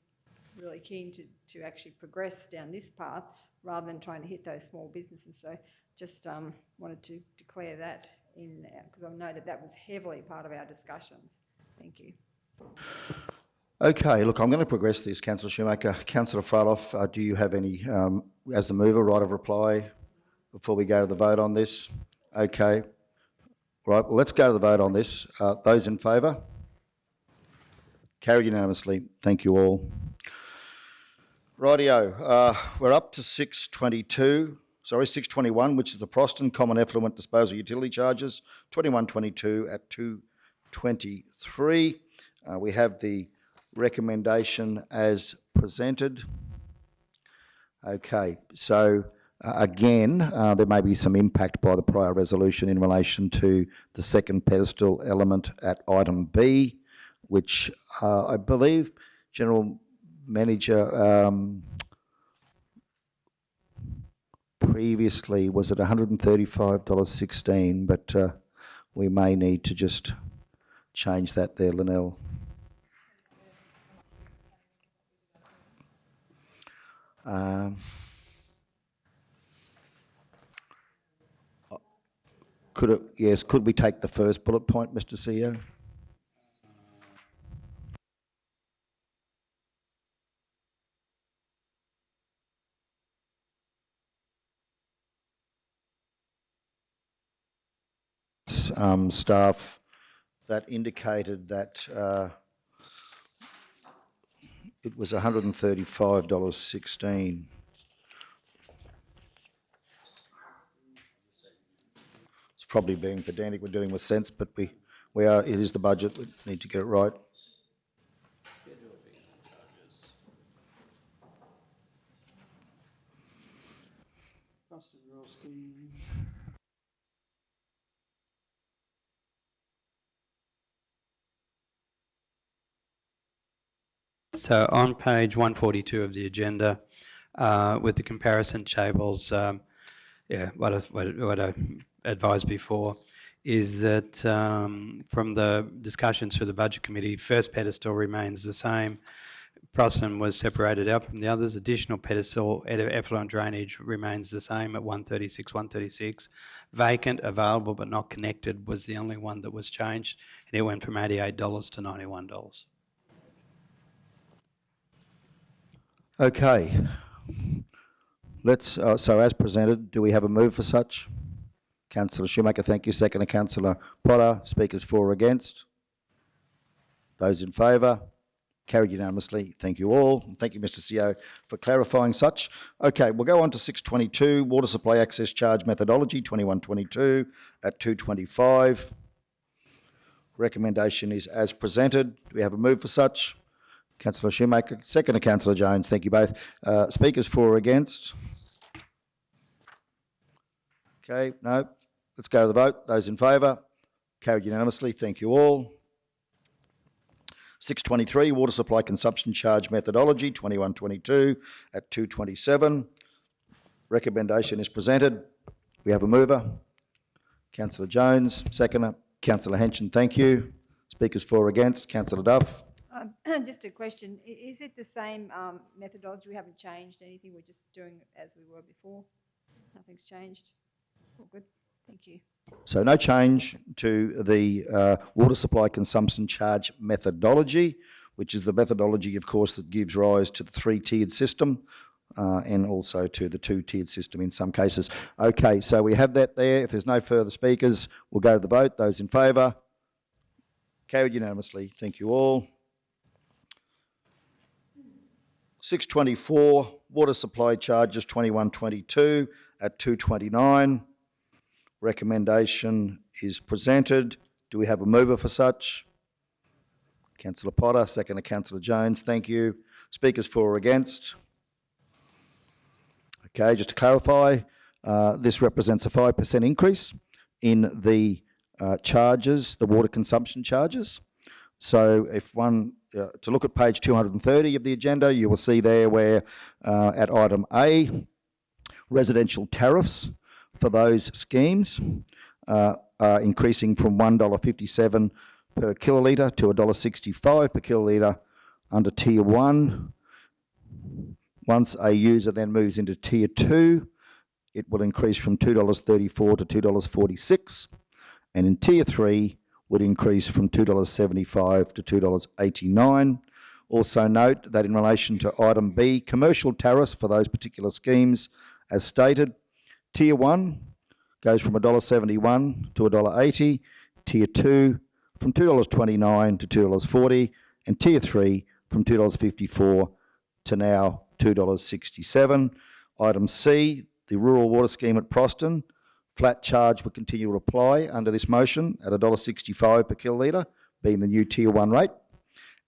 really keen to actually progress down this path rather than trying to hit those small businesses. So just wanted to declare that in, because I know that was heavily part of our discussions. Thank you. Okay, look, I'm going to progress this, Councillor Shoemaker. Councillor Fraloff, do you have any, as the mover, right of reply before we go to the vote on this? Okay. Right, well, let's go to the vote on this. Those in favour? Carried unanimously. Thank you all. Rightio, we're up to 621, which is the Proston Common Effluent Disposal Utility Charges, 2122 at 223. We have the recommendation as presented. Okay, so again, there may be some impact by the prior resolution in relation to the second pedestal element at item B, which I believe General Manager previously was at $135.16, but we may need to just change that there, Linnell. Could we take the first bullet point, Mr. CEO? Staff that indicated that it was $135.16. It's probably being pedantic, we're dealing with sense, but it is the budget, we need to get it right. So on page 142 of the agenda, with the comparison tables, what I advised before is that from the discussions through the budget committee, first pedestal remains the same. Proston was separated out from the others. Additional pedestal effluent drainage remains the same at 136. Vacant, available but not connected was the only one that was changed, and it went from $88 to $91. Okay. Let's, so as presented, do we have a move for such? Councillor Shoemaker, thank you. Second, Councillor Potter. Speakers for or against? Those in favour? Carried unanimously. Thank you all. Thank you, Mr. CEO, for clarifying such. Okay, we'll go on to 622, Water Supply Access Charge Methodology, 2122 at 225. Recommendation is as presented. Do we have a move for such? Councillor Shoemaker, second to Councillor Jones. Thank you both. Speakers for or against? Okay, no. Let's go to the vote. Those in favour? Carried unanimously. Thank you all. 623, Water Supply Consumption Charge Methodology, 2122 at 227. Recommendation is presented. We have a mover. Councillor Jones, seconder. Councillor Henson, thank you. Speakers for or against? Councillor Duff. Just a question. Is it the same methodology? We haven't changed anything. We're just doing it as we were before. Nothing's changed. All good. Thank you. So no change to the water supply consumption charge methodology, which is the methodology, of course, that gives rise to the three-tiered system and also to the two-tiered system in some cases. Okay, so we have that there. If there's no further speakers, we'll go to the vote. Those in favour? Carried unanimously. Thank you all. 624, water supply charges 2122 at 229. Recommendation is presented. Do we have a mover for such? Councillor Potter, second to Councillor Jones. Thank you. Speakers for or against? Okay, just to clarify, this represents a 5% increase in the charges, the water consumption charges. So if one, to look at page 230 of the agenda, you will see there where at item A, residential tariffs for those schemes are increasing from $1.57 per kilolitre to $1.65 per kilolitre under Tier 1. Once a user then moves into Tier 2, it will increase from $2.34 to $2.46, and in Tier 3 would increase from $2.75 to $2.89. Also note that in relation to item B, commercial tariffs for those particular schemes, as stated, Tier 1 goes from $1.71 to $1.80, Tier 2 from $2.29 to $2.40, and Tier 3 from $2.54 to now $2.67. Item C, the rural water scheme at Proston, flat charge will continue to apply under this motion at $1.65 per kilolitre, being the new Tier 1 rate.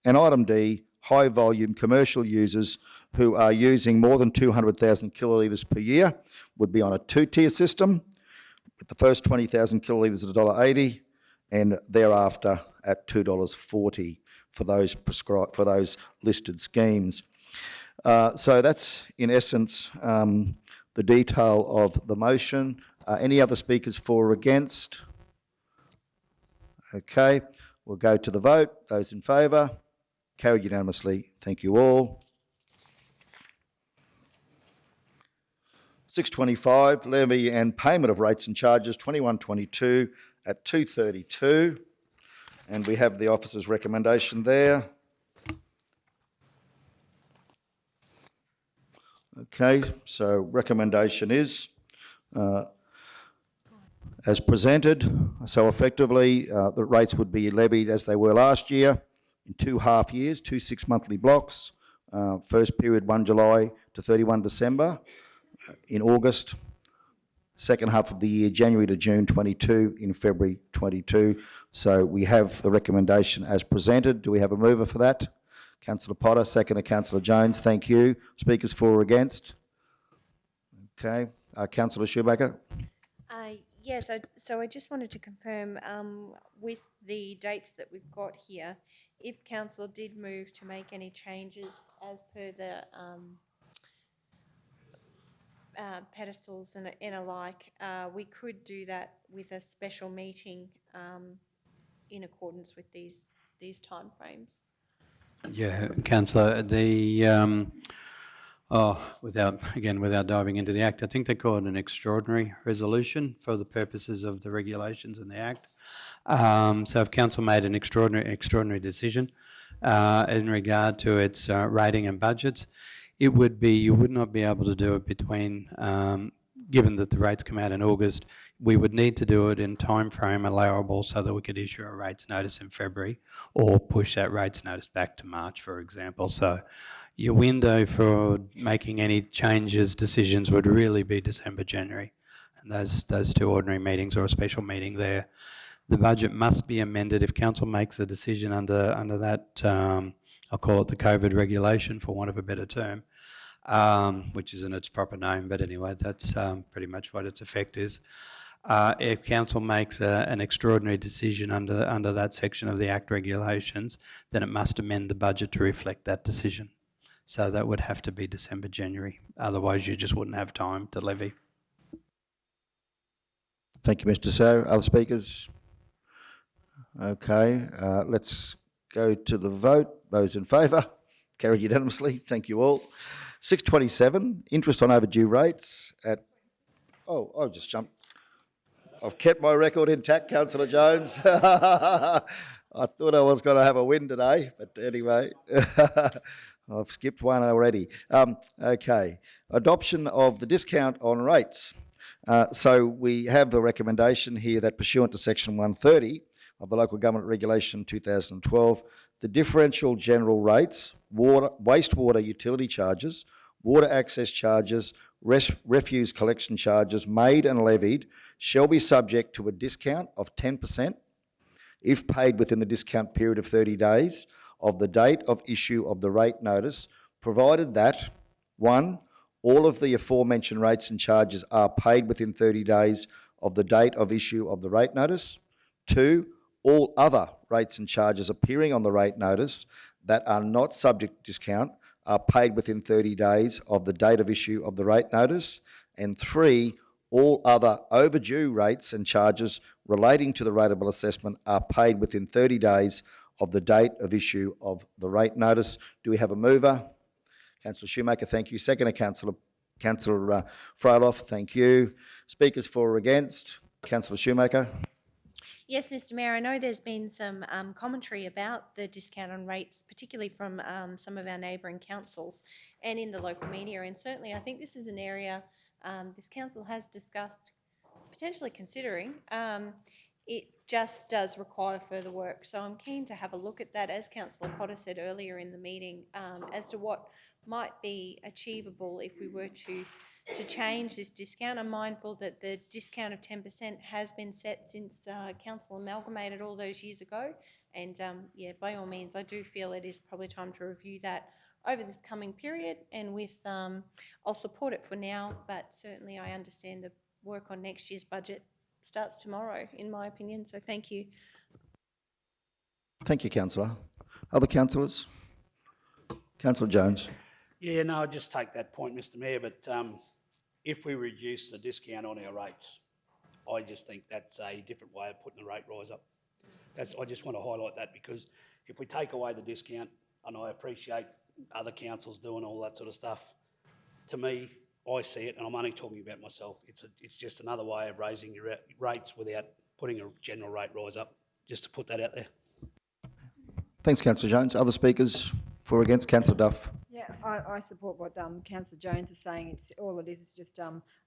And item D, high volume commercial users who are using more than 200,000 kilolitres per year would be on a two-tier system, with the first 20,000 kilolitres at $1.80 and thereafter at $2.40 for those listed schemes. So that's in essence the detail of the motion. Any other speakers for or against? Okay, we'll go to the vote. Those in favour? Carried unanimously. Thank you all. 625, levy and payment of rates and charges, 2122 at 232. And we have the officer's recommendation there. Okay, so recommendation is as presented. So effectively, the rates would be levied as they were last year in 2 half years, 2 6-monthly blocks. First period 1 July to 31 December. In August, second half of the year, January to June 22, in February 22. So we have the recommendation as presented. Do we have a mover for that? Councillor Potter, second to Councillor Jones. Thank you. Speakers for or against? Okay. Councillor Shoemaker? Yes, so I just wanted to confirm with the dates that we've got here, if council did move to make any changes as per the pedestals and alike, we could do that with a special meeting in accordance with these timeframes. Yeah, councillor, without diving into the Act, I think they call it an extraordinary resolution for the purposes of the regulations in the Act. So if council made an extraordinary decision in regard to its rating and budgets, you would not be able to do it between, given that the rates come out in August, we would need to do it in time frame allowable so that we could issue a rates notice in February or push that rates notice back to March, for example. So your window for making any decisions would really be December, January. And those 2 ordinary meetings or a special meeting there. The budget must be amended if council makes a decision under that, I'll call it the COVID regulation for want of a better term, which isn't its proper name, but anyway, that's pretty much what its effect is. If council makes an extraordinary decision under that section of the Act regulations, then it must amend the budget to reflect that decision. So that would have to be December, January. Otherwise, you just wouldn't have time to levy. Thank you, Mr. So. Other speakers? Okay, let's go to the vote. Those in favour? Carried unanimously. Thank you all. 627, interest on overdue rates at... Oh, I've just jumped. I've kept my record intact, Councillor Jones. I thought I was going to have a win today, but anyway, I've skipped one already. Okay, adoption of the discount on rates. So we have the recommendation here that pursuant to section 130 of the Local Government Regulation 2012, the differential general rates, wastewater utility charges, water access charges, refuse collection charges made and levied shall be subject to a discount of 10% if paid within the discount period of 30 days of the date of issue of the rate notice, provided that 1, all of the aforementioned rates and charges are paid within 30 days of the date of issue of the rate notice. 2, all other rates and charges appearing on the rate notice that are not subject to discount are paid within 30 days of the date of issue of the rate notice. And 3, all other overdue rates and charges relating to the rateable assessment are paid within 30 days of the date of issue of the rate notice. Do we have a mover? Councillor Shoemaker, thank you. Seconder, Councillor Fryloff, thank you. Speakers for or against? Councillor Shoemaker. Yes, Mr Mayor, I know there's been some commentary about the discount on rates, particularly from some of our neighbouring councils and in the local media, and certainly I think this is an area this council has discussed potentially considering. It just does require further work, so I'm keen to have a look at that, as Councillor Potter said earlier in the meeting, as to what might be achievable if we were to change this discount. I'm mindful that the discount of 10% has been set since council amalgamated all those years ago, and yeah, by all means, I do feel it is probably time to review that over this coming period, and with I'll support it for now, but certainly I understand the work on next year's budget starts tomorrow, in my opinion, so thank you. Thank you, Councillor. Other councillors? Councillor Jones. Yeah, no, I just take that point, Mr Mayor, but if we reduce the discount on our rates, I just think that's a different way of putting the rate rise up. I just want to highlight that, because if we take away the discount, and I appreciate other councils doing all that sort of stuff, to me, I see it, and I'm only talking about myself, it's just another way of raising your rates without putting a general rate rise up, just to put that out there. Thanks, Councillor Jones. Other speakers for or against? Councillor Duff. Yeah, I support what Councillor Jones is saying. It's all it is just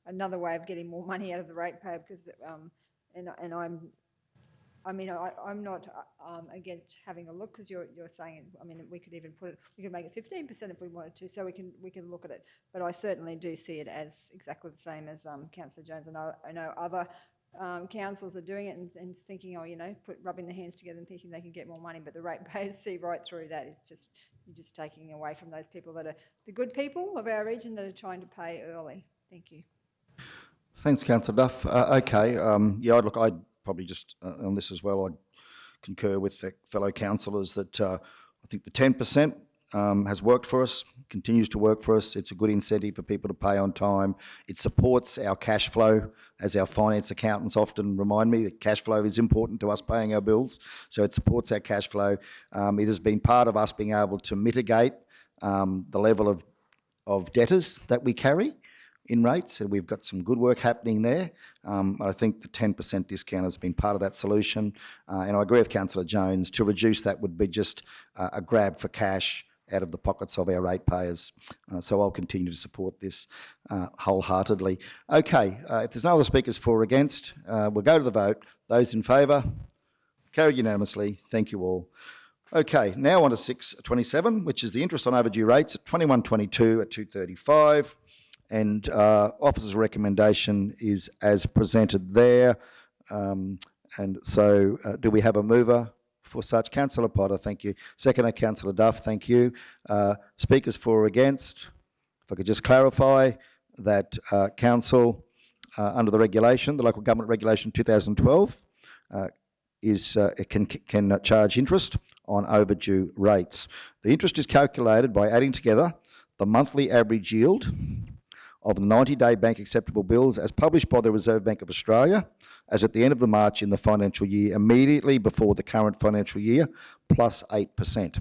another way of getting more money out of the ratepayer, because I'm not against having a look, because you're saying, I mean, we could even we could make it 15% if we wanted to, so we can look at it. But I certainly do see it as exactly the same as Councillor Jones. And I know other councils are doing it and thinking, oh, you know, rubbing their hands together and thinking they can get more money. But the ratepayers see right through that. You're just taking away from those people that are the good people of our region that are trying to pay early. Thank you. Thanks, Councillor Duff. Okay, yeah, look, I'd probably just, on this as well, I'd concur with the fellow councillors that I think the 10% has worked for us, continues to work for us. It's a good incentive for people to pay on time. It supports our cash flow, as our finance accountants often remind me that cash flow is important to us paying our bills. So it supports our cash flow. It has been part of us being able to mitigate the level of debtors that we carry in rates, and we've got some good work happening there. I think the 10% discount has been part of that solution, and I agree with Councillor Jones. To reduce that would be just a grab for cash out of the pockets of our ratepayers. So I'll continue to support this wholeheartedly. Okay, if there's no other speakers for or against, we'll go to the vote. Those in favour? Carried unanimously. Thank you all. Okay, now on to 627, which is the interest on overdue rates at 21.22 at 235. And officer's recommendation is as presented there. And so do we have a mover for such? Councillor Potter, thank you. Seconder, Councillor Duff, thank you. Speakers for or against? If I could just clarify that council, under the regulation, the Local Government Regulation 2012, can charge interest on overdue rates. The interest is calculated by adding together the monthly average yield of the 90-day bank acceptable bills as published by the Reserve Bank of Australia as at the end of the March in the financial year immediately before the current financial year, plus 8%.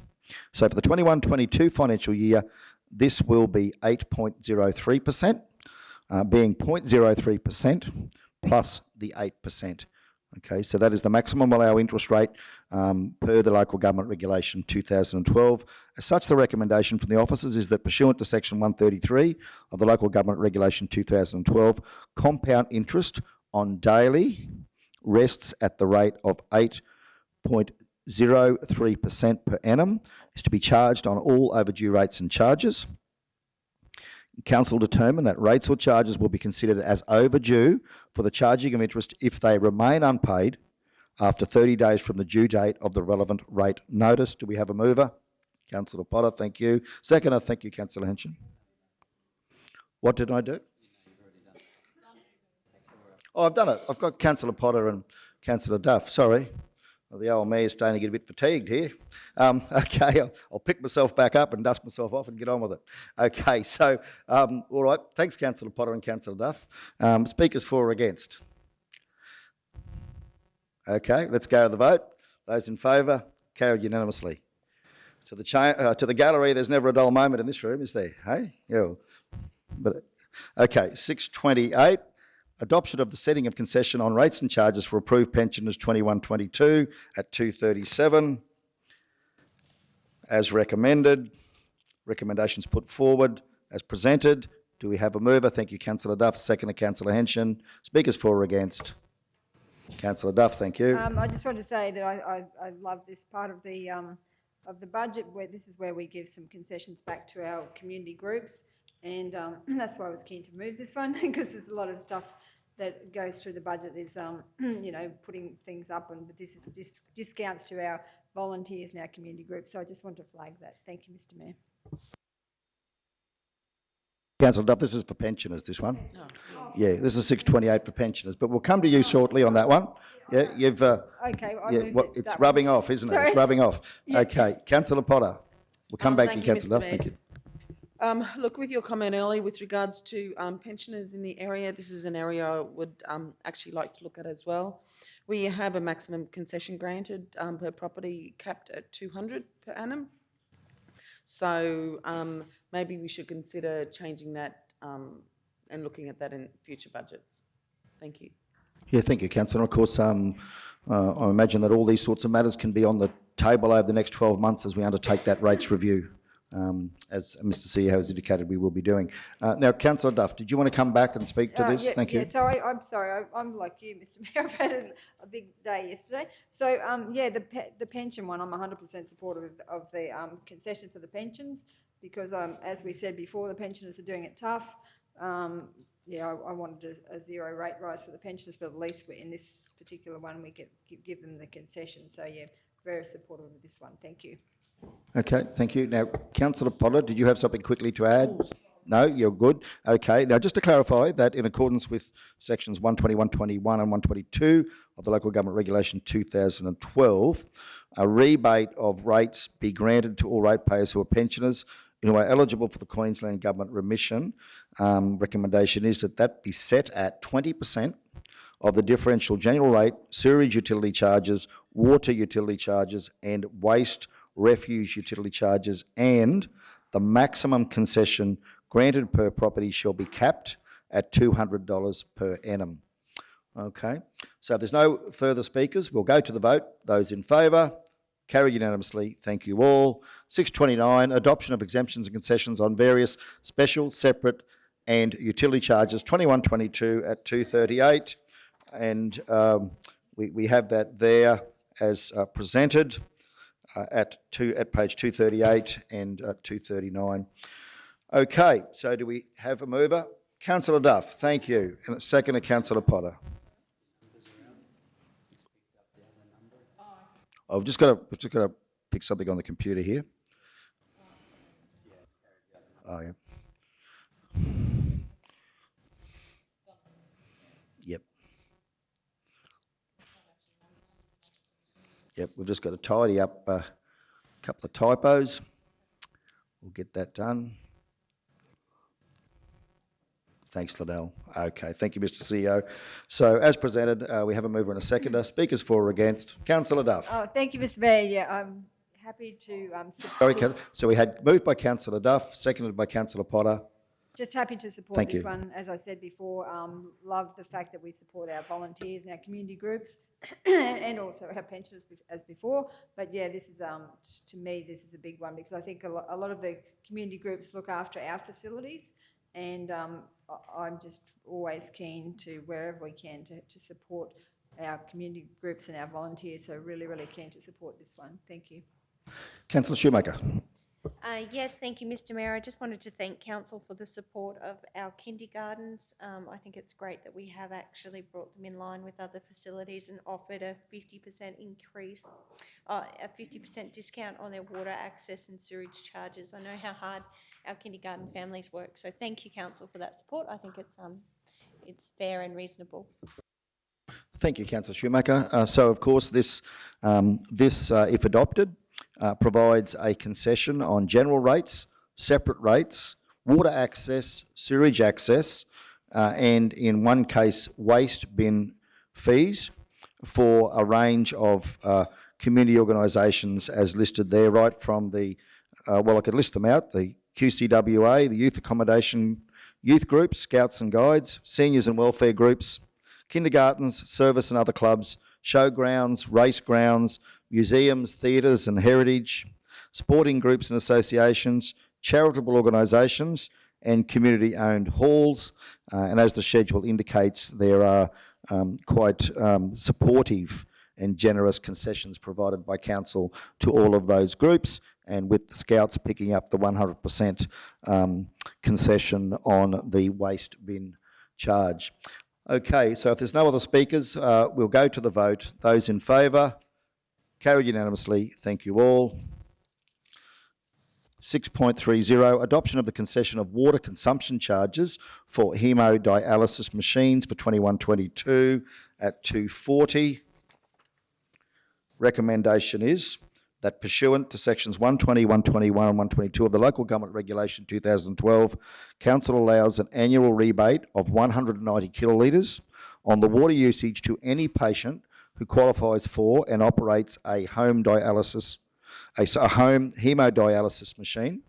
So for the 21-22 financial year, this will be 8.03%, being 0.03% plus the 8%. Okay, so that is the maximum allowed interest rate per the Local Government Regulation 2012. As such, the recommendation from the officers is that pursuant to Section 133 of the Local Government Regulation 2012, compound interest on daily rests at the rate of 8.03% per annum is to be charged on all overdue rates and charges. Council determined that rates or charges will be considered as overdue for the charging of interest if they remain unpaid after 30 days from the due date of the relevant rate notice. Do we have a mover? Councillor Potter, thank you. Seconder, thank you, Councillor Henson. What did I do? Oh, I've done it. I've got Councillor Potter and Councillor Duff. Sorry. Well, the old me is starting to get a bit fatigued here. Okay, I'll pick myself back up and dust myself off and get on with it. Okay, so, all right. Thanks, Councillor Potter and Councillor Duff. Speakers for or against? Okay, let's go to the vote. Those in favour, carried unanimously. To the gallery, there's never a dull moment in this room, is there? Hey? Yeah. But, okay, 628. Adoption of the setting of concession on rates and charges for approved pensioners 21-22 at 237. As recommended. Recommendations put forward as presented. Do we have a mover? Thank you, Councillor Duff. Second to Councillor Henshin. Speakers for or against? Councillor Duff, thank you. I just wanted to say that I love this part of the budget where this is where we give some concessions back to our community groups. And that's why I was keen to move this one, because there's a lot of stuff that goes through the budget is, you know, putting things up, and this is discounts to our volunteers and our community groups. So I just want to flag that. Thank you, Mr. Mayor. Councillor Duff, this is for pensioners, this one. Yeah, this is 628 for pensioners, but we'll come to you shortly on that one. Yeah, you've... Okay, I yeah, moved well, it it's that rubbing way. off, isn't it? Sorry. It's rubbing off. Okay, Councillor Potter. We'll come back to you, thank you, Councillor Mr. Duff. Thank you. Look, with your comment earlier with regards to pensioners in the area, this is an area I would actually like to look at as well. We have a maximum concession granted per property capped at 200 per annum. So maybe we should consider changing that and looking at that in future budgets. Thank you. Yeah, thank you, Councillor. Of course, I imagine that all these sorts of matters can be on the table over the next 12 months as we undertake that rates review, as Mr. CEO has indicated we will be doing. Now, Councillor Duff, did you want to come back and speak to this? Yeah, Thank you. Yeah, so I'm sorry, I'm like you, Mr. Mayor. I've had a big day yesterday. So, yeah, the pension one, I'm 100% supportive of the concession for the pensions, because as we said before, the pensioners are doing it tough. Yeah, I wanted a zero rate rise for the pensioners, but at least in this particular one, we give them the concession. So, yeah, very supportive of this one. Thank you. Okay, thank you. Now, Councillor Potter, did you have something quickly to add? No, you're good. Okay, now just to clarify that in accordance with sections 120, 121 and 122 of the Local Government Regulation 2012, a rebate of rates be granted to all ratepayers who are pensioners who are eligible for the Queensland Government remission. Recommendation is that be set at 20% of the differential general rate, sewerage utility charges, water utility charges and waste refuse utility charges, and the maximum concession granted per property shall be capped at $200 per annum. Okay, so if there's no further speakers, we'll go to the vote. Those in favour, carried unanimously. Thank you all. 629, adoption of exemptions and concessions on various special, separate and utility charges, 21-22 at 238. And we have that there as presented at page 238 and 239. Okay, so do we have a mover? Councillor Duff, thank you. And a second to Councillor Potter. I've just got to pick something on the computer here. Oh, yeah. Yep. Yep, we've just got to tidy up a couple of typos. We'll get that done. Thanks, Liddell. Okay, thank you, Mr. CEO. So, as presented, we have a mover and a seconder. Speakers for or against? Councillor Duff. Oh, thank you, Mr. Mayor. Yeah, I'm happy to Sorry, so we had moved by Councillor Duff, seconded by Councillor Potter. just happy to support Thank this you. one. As I said before, love the fact that we support our volunteers and our community groups and also our pensioners as before. But yeah, this is, to me, this is a big one, because I think a lot of the community groups look after our facilities, and I'm just always keen to, wherever we can, to support our community groups and our volunteers. So really, really keen to support this one. Thank you. Councillor Shoemaker. Yes, thank you, Mr Mayor. I just wanted to thank council for the support of our kindergartens. I think it's great that we have actually brought them in line with other facilities and offered a 50% increase, a 50% discount on their water access and sewage charges. I know how hard our kindergarten families work, so thank you, council, for that support. I think it's fair and reasonable. Thank you, Councillor Schumacher. So, of course, this, if adopted, provides a concession on general rates, separate rates, water access, sewerage access, and in one case, waste bin fees for a range of community organisations as listed there, right from the, well, I could list them out, the QCWA, the Youth Accommodation Youth Groups, Scouts and Guides, Seniors and Welfare Groups, kindergartens, service and other clubs, showgrounds, race grounds, museums, theatres and heritage, sporting groups and associations, charitable organisations and community-owned halls. And as the schedule indicates, there are quite supportive and generous concessions provided by council to all of those groups, and with the Scouts picking up the 100% concession on the waste bin charge. Okay, so if there's no other speakers, we'll go to the vote. Those in favour? Carried unanimously. Thank you all. 6.30, adoption of the concession of water consumption charges for hemodialysis machines for 21-22 at 240. Recommendation is that pursuant to sections 120, 121 and 122 of the Local Government Regulation 2012, Council allows an annual rebate of 190 kilolitres on the water usage to any patient who qualifies for and operates a home dialysis, a home hemodialysis machine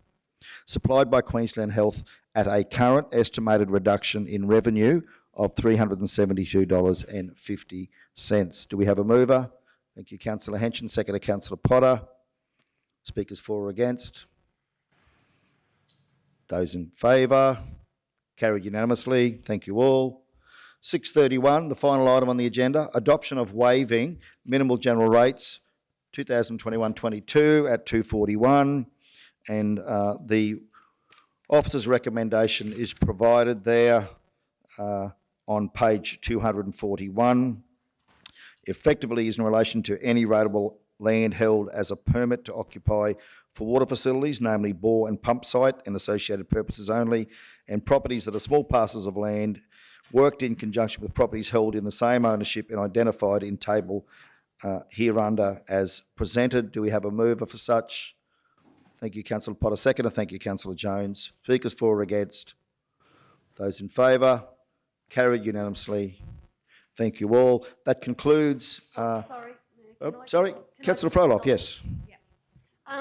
supplied by Queensland Health at a current estimated reduction in revenue of $372.50. Do we have a mover? Thank you, Councillor Henson. Second to Councillor Potter. Speakers for or against? Those in favour? Carried unanimously. Thank you all. 6.31, the final item on the agenda, adoption of waiving minimal general rates 2021-22 at 241, and the officer's recommendation is provided there on page 241. Effectively is in relation to any rateable land held as a permit to occupy for water facilities, namely bore and pump site and associated purposes only, and properties that are small parcels of land worked in conjunction with properties held in the same ownership and identified in table hereunder as presented. Do we have a mover for such? Thank you, Councillor Potter. Seconder. Thank you, Councillor Jones. Speakers for or against? Those in favour? Carried unanimously. Thank you all. That concludes... Sorry. sorry, Councillor Froloff, yes.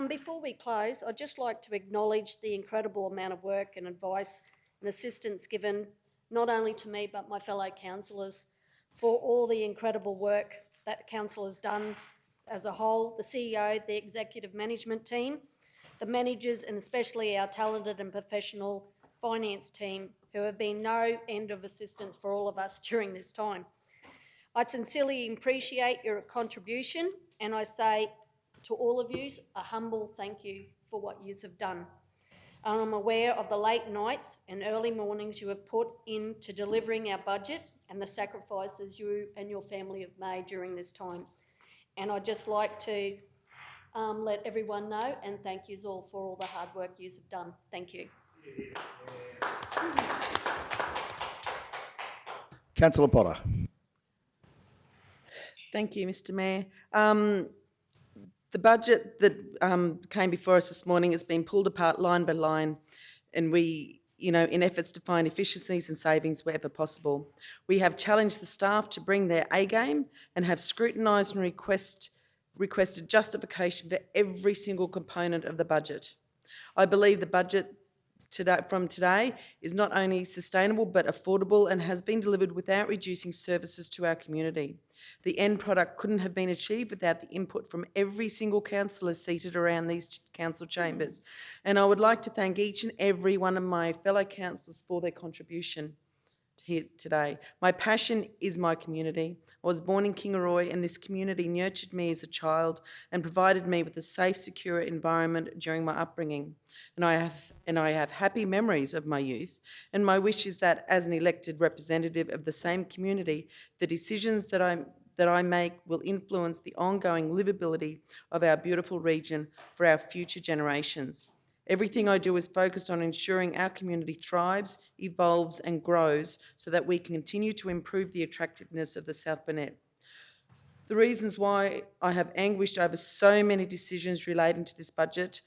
Before we close, I'd just like to acknowledge the incredible amount of work and advice and assistance given not only to me but my fellow councillors for all the incredible work that council has done as a whole, the CEO, the executive management team, the managers and especially our talented and professional finance team who have been no end of assistance for all of us during this time. I sincerely appreciate your contribution and I say to all of you a humble thank you for what you have done. I'm aware of the late nights and early mornings you have put into delivering our budget and the sacrifices you and your family have made during this time. And I'd just like to let everyone know and thank you all for all the hard work you have done. Thank you. Councillor Potter. Thank you, Mr Mayor. The budget that came before us this morning has been pulled apart line by line, and we, in efforts to find efficiencies and savings wherever possible. We have challenged the staff to bring their A game and have scrutinised and requested justification for every single component of the budget. I believe the budget from today is not only sustainable but affordable and has been delivered without reducing services to our community. The end product couldn't have been achieved without the input from every single councillor seated around these council chambers. And I would like to thank each and every one of my fellow councillors for their contribution here today. My passion is my community. I was born in Kingaroy, and this community nurtured me as a child and provided me with a safe, secure environment during my upbringing. And I have happy memories of my youth. And my wish is that, as an elected representative of the same community, the decisions that I make will influence the ongoing livability of our beautiful region for our future generations. Everything I do is focused on ensuring our community thrives, evolves and grows so that we can continue to improve the attractiveness of the South Burnett. The reasons why I have anguished over so many decisions relating to this budget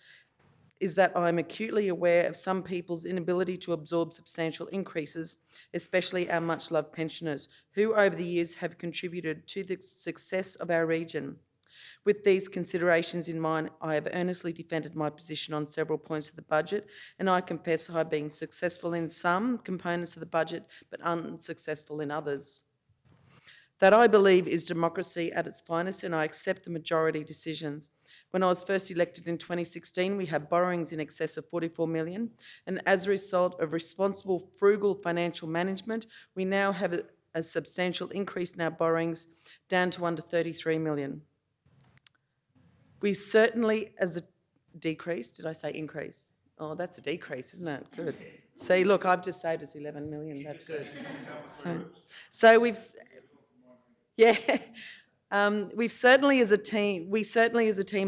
is that I'm acutely aware of some people's inability to absorb substantial increases, especially our much-loved pensioners, who over the years have contributed to the success of our region. With these considerations in mind, I have earnestly defended my position on several points of the budget, and I confess I have been successful in some components of the budget, but unsuccessful in others. That, I believe, is democracy at its finest, and I accept the majority decisions. When I was first elected in 2016, we had borrowings in excess of 44 million, and as a result of responsible, frugal financial management, we now have a substantial increase in our borrowings down to under 33 million. We certainly, as a decrease, did I say increase? Oh, that's a decrease, isn't it? Good. See, look, I've just saved us 11 million, that's good. So we've, yeah. We certainly as a team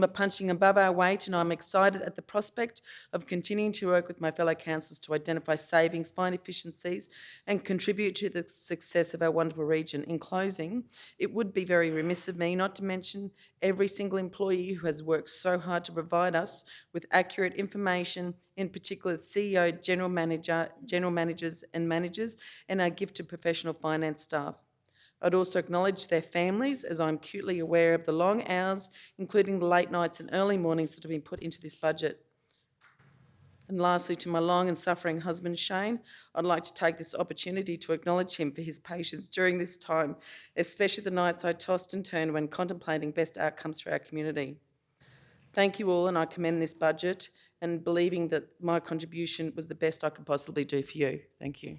are punching above our weight, and I'm excited at the prospect of continuing to work with my fellow councillors to identify savings, find efficiencies and contribute to the success of our wonderful region. In closing, it would be very remiss of me not to mention every single employee who has worked so hard to provide us with accurate information, in particular the CEO, general managers and managers, and our gifted professional finance staff. I'd also acknowledge their families, as I'm acutely aware of the long hours, including the late nights and early mornings that have been put into this budget. And lastly, to my long and suffering husband, Shane, I'd like to take this opportunity to acknowledge him for his patience during this time, especially the nights I tossed and turned when contemplating best outcomes for our community. Thank you all, and I commend this budget and believing that my contribution was the best I could possibly do for you. Thank you.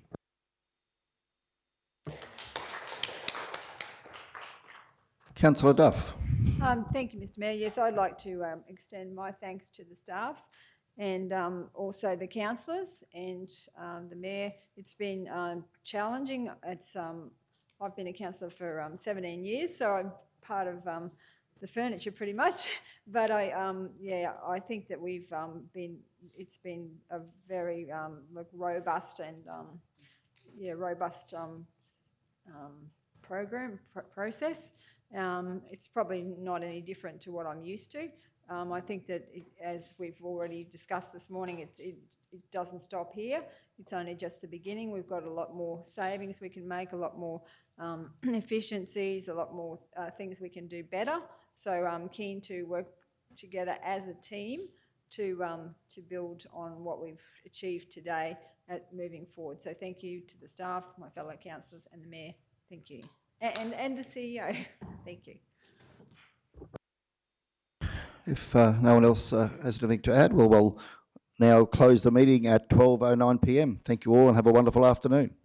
Councillor Duff. Thank you, Mr Mayor. Yes, I'd like to extend my thanks to the staff and also the councillors and the Mayor. It's been challenging. I've been a councillor for 17 years, so I'm part of the furniture pretty much. But I think that it's been a very robust and process. It's probably not any different to what I'm used to. I think that, as we've already discussed this morning, it doesn't stop here. It's only just the beginning. We've got a lot more savings we can make, a lot more efficiencies, a lot more things we can do better. So I'm keen to work together as a team to build on what we've achieved today moving forward. So thank you to the staff, my fellow councillors and the Mayor. Thank you. And the CEO. Thank you. If no one else has anything to add, we'll now close the meeting at 12:09 p.m. Thank you all and have a wonderful afternoon.